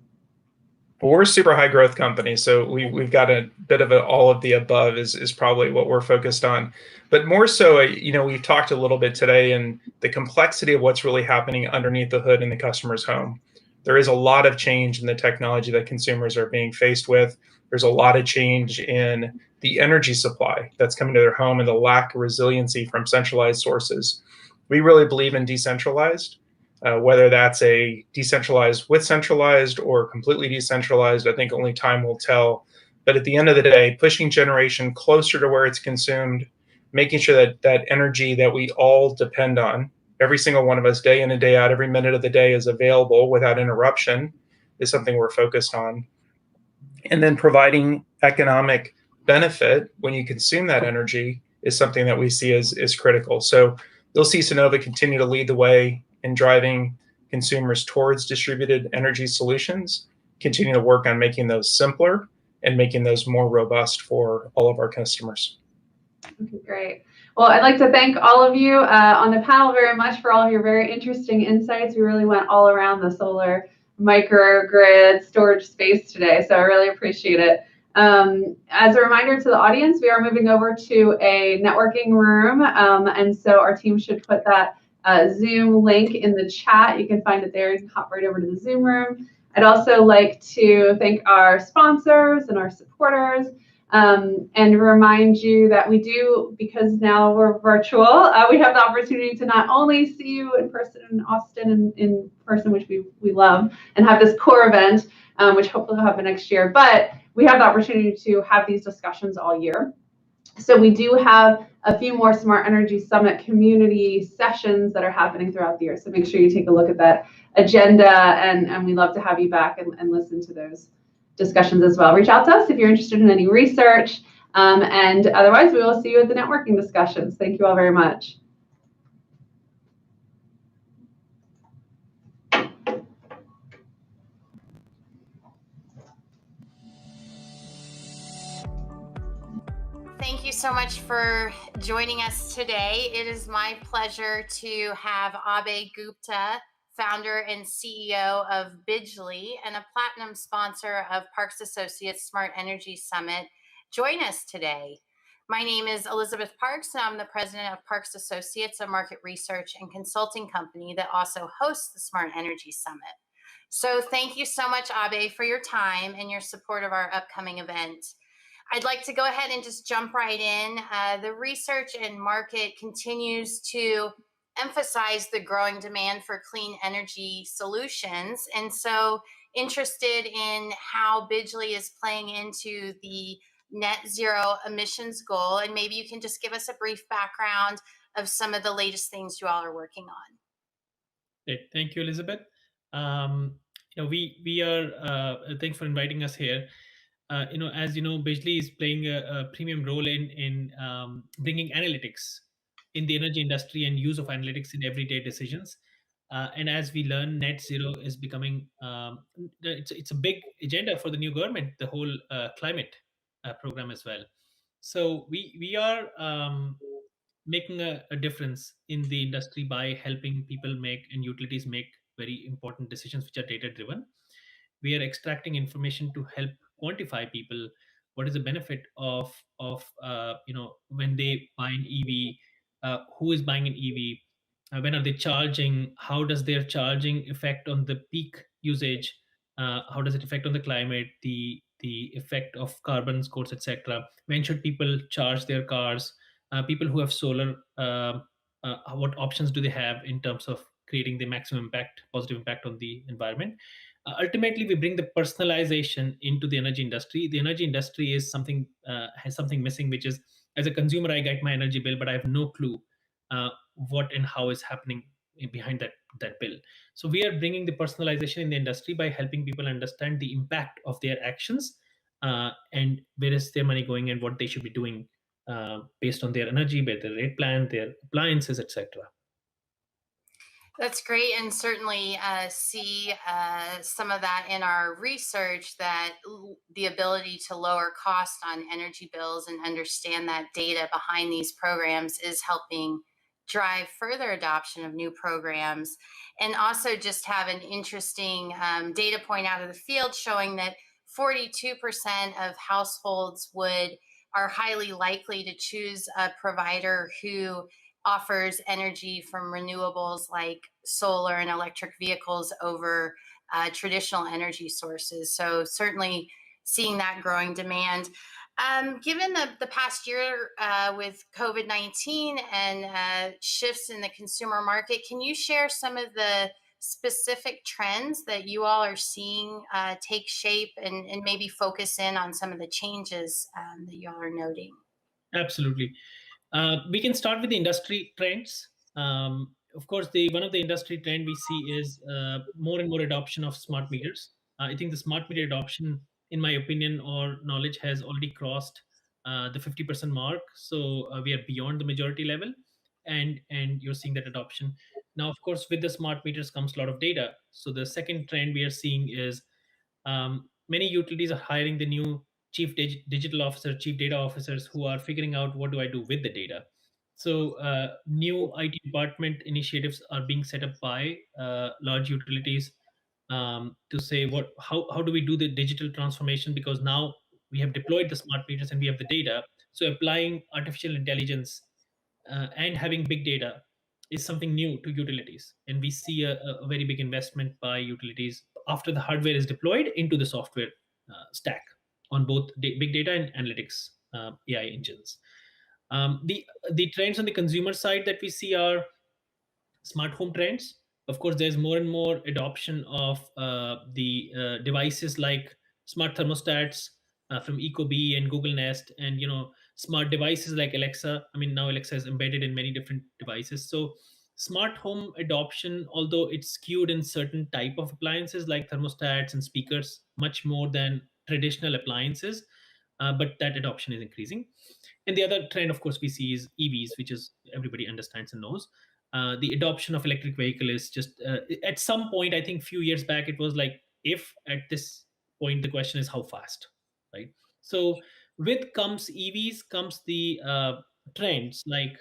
Well, we're a super high growth company, so we've got a bit of all of the above is probably what we're focused on. But more so, we've talked a little bit today and the complexity of what's really happening underneath the hood in the customer's home. There is a lot of change in the technology that consumers are being faced with. There's a lot of change in the energy supply that's coming to their home and the lack of resiliency from centralized sources. We really believe in decentralized, whether that's a decentralized with centralized or completely decentralized. I think only time will tell. But at the end of the day, pushing generation closer to where it's consumed, making sure that that energy that we all depend on, every single one of us, day in and day out, every minute of the day is available without interruption, is something we're focused on. And then providing economic benefit when you consume that energy is something that we see as critical. So you'll see Sunnova continue to lead the way in driving consumers towards distributed energy solutions, continue to work on making those simpler and making those more robust for all of our customers.
Okay, great. Well, I'd like to thank all of you on the panel very much for all of your very interesting insights. We really went all around the solar microgrid storage space today, so I really appreciate it. As a reminder to the audience, we are moving over to a networking room, and so our team should put that Zoom link in the chat. You can find it there. You can hop right over to the Zoom room. I'd also like to thank our sponsors and our supporters. And remind you that we do, because now we're virtual, we have the opportunity to not only see you in person in Austin, in person, which we love, and have this core event, which hopefully will happen next year, but we have the opportunity to have these discussions all year. So we do have a few more Smart Energy Summit community sessions that are happening throughout the year. So make sure you take a look at that agenda, and we'd love to have you back and listen to those discussions as well. Reach out to us if you're interested in any research. And otherwise, we will see you at the networking discussions. Thank you all very much.
Thank you so much for joining us today. It is my pleasure to have Abhay Gupta, founder and CEO of Bidgely and a platinum sponsor of Parks Associates Smart Energy Summit, join us today. My name is Elizabeth Parks, and I'm the president of Parks Associates, a market research and consulting company that also hosts the Smart Energy Summit. So thank you so much, Abhay, for your time and your support of our upcoming event. I'd like to go ahead and just jump right in. The research and market continues to emphasize the growing demand for clean energy solutions. And so interested in how Bidgely is playing into the net zero emissions goal. And maybe you can just give us a brief background of some of the latest things you all are working on.
Great. Thank you, Elizabeth. We are, thanks for inviting us here. As you know, Bidgely is playing a premium role in bringing analytics in the energy industry and use of analytics in everyday decisions. And as we learn, net zero is becoming it's a big agenda for the new government, the whole climate program as well. So we are making a difference in the industry by helping people make and utilities make very important decisions which are data driven. We are extracting information to help quantify people what is the benefit of when they buy an EV, who is buying an EV, when are they charging, how does their charging affect on the peak usage, how does it affect on the climate, the effect of carbon scores, etc. When should people charge their cars? People who have solar, what options do they have in terms of creating the maximum impact, positive impact on the environment? Ultimately, we bring the personalization into the energy industry. The energy industry is something has something missing, which is, as a consumer, I get my energy bill, but I have no clue what and how is happening behind that bill. So we are bringing the personalization in the industry by helping people understand the impact of their actions and where is their money going and what they should be doing based on their energy, their rate plan, their appliances, etc.
That's great, and certainly see some of that in our research, that the ability to lower cost on energy bills and understand that data behind these programs is helping drive further adoption of new programs. And also just have an interesting data point out of the field showing that 42% of households are highly likely to choose a provider who offers energy from renewables like solar and electric vehicles over traditional energy sources. So certainly seeing that growing demand. Given the past year with COVID-19 and shifts in the consumer market, can you share some of the specific trends that you all are seeing take shape and maybe focus in on some of the changes that you all are noting?
Absolutely. We can start with the industry trends. Of course, one of the industry trend we see is more and more adoption of smart meters. I think the smart meter adoption, in my opinion or knowledge, has already crossed the 50% mark. So we are beyond the majority level, and you're seeing that adoption. Now, of course, with the smart meters comes a lot of data. So the second trend we are seeing is many utilities are hiring the new chief digital officer, chief data officers, who are figuring out what do I do with the data. So new IT department initiatives are being set up by large utilities to say how do we do the digital transformation, because now we have deployed the smart meters and we have the data. So applying artificial intelligence and having big data is something new to utilities, and we see a very big investment by utilities after the hardware is deployed into the software stack on both big data and analytics AI engines. The trends on the consumer side that we see are smart home trends. Of course, there's more and more adoption of the devices like smart thermostats from Ecobee and Google Nest, and smart devices like Alexa. I mean, now Alexa is embedded in many different devices. So smart home adoption, although it's skewed in certain type of appliances like thermostats and speakers, much more than traditional appliances, but that adoption is increasing. And the other trend, of course, we see is EVs, which is everybody understands and knows. The adoption of electric vehicle is just at some point, I think a few years back, it was like, if at this point, the question is how fast, right? So with comes EVs, comes the trends like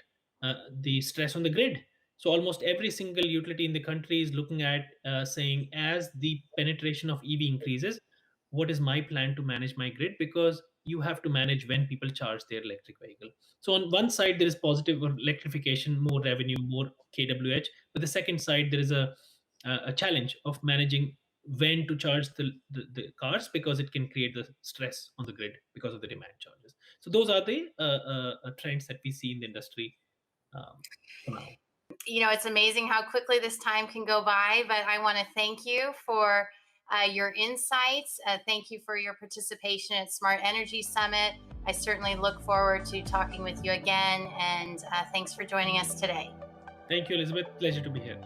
the stress on the grid. So almost every single utility in the country is looking at saying, as the penetration of EV increases, what is my plan to manage my grid? Because you have to manage when people charge their electric vehicle. So on one side, there is positive electrification, more revenue, more kWh. But the second side, there is a challenge of managing when to charge the cars, because it can create the stress on the grid because of the demand charges. So those are the trends that we see in the industry for now.
You know, it's amazing how quickly this time can go by, but I want to thank you for your insights. Thank you for your participation at Smart Energy Summit. I certainly look forward to talking with you again, and thanks for joining us today.
Thank you, Elizabeth. Pleasure to be here.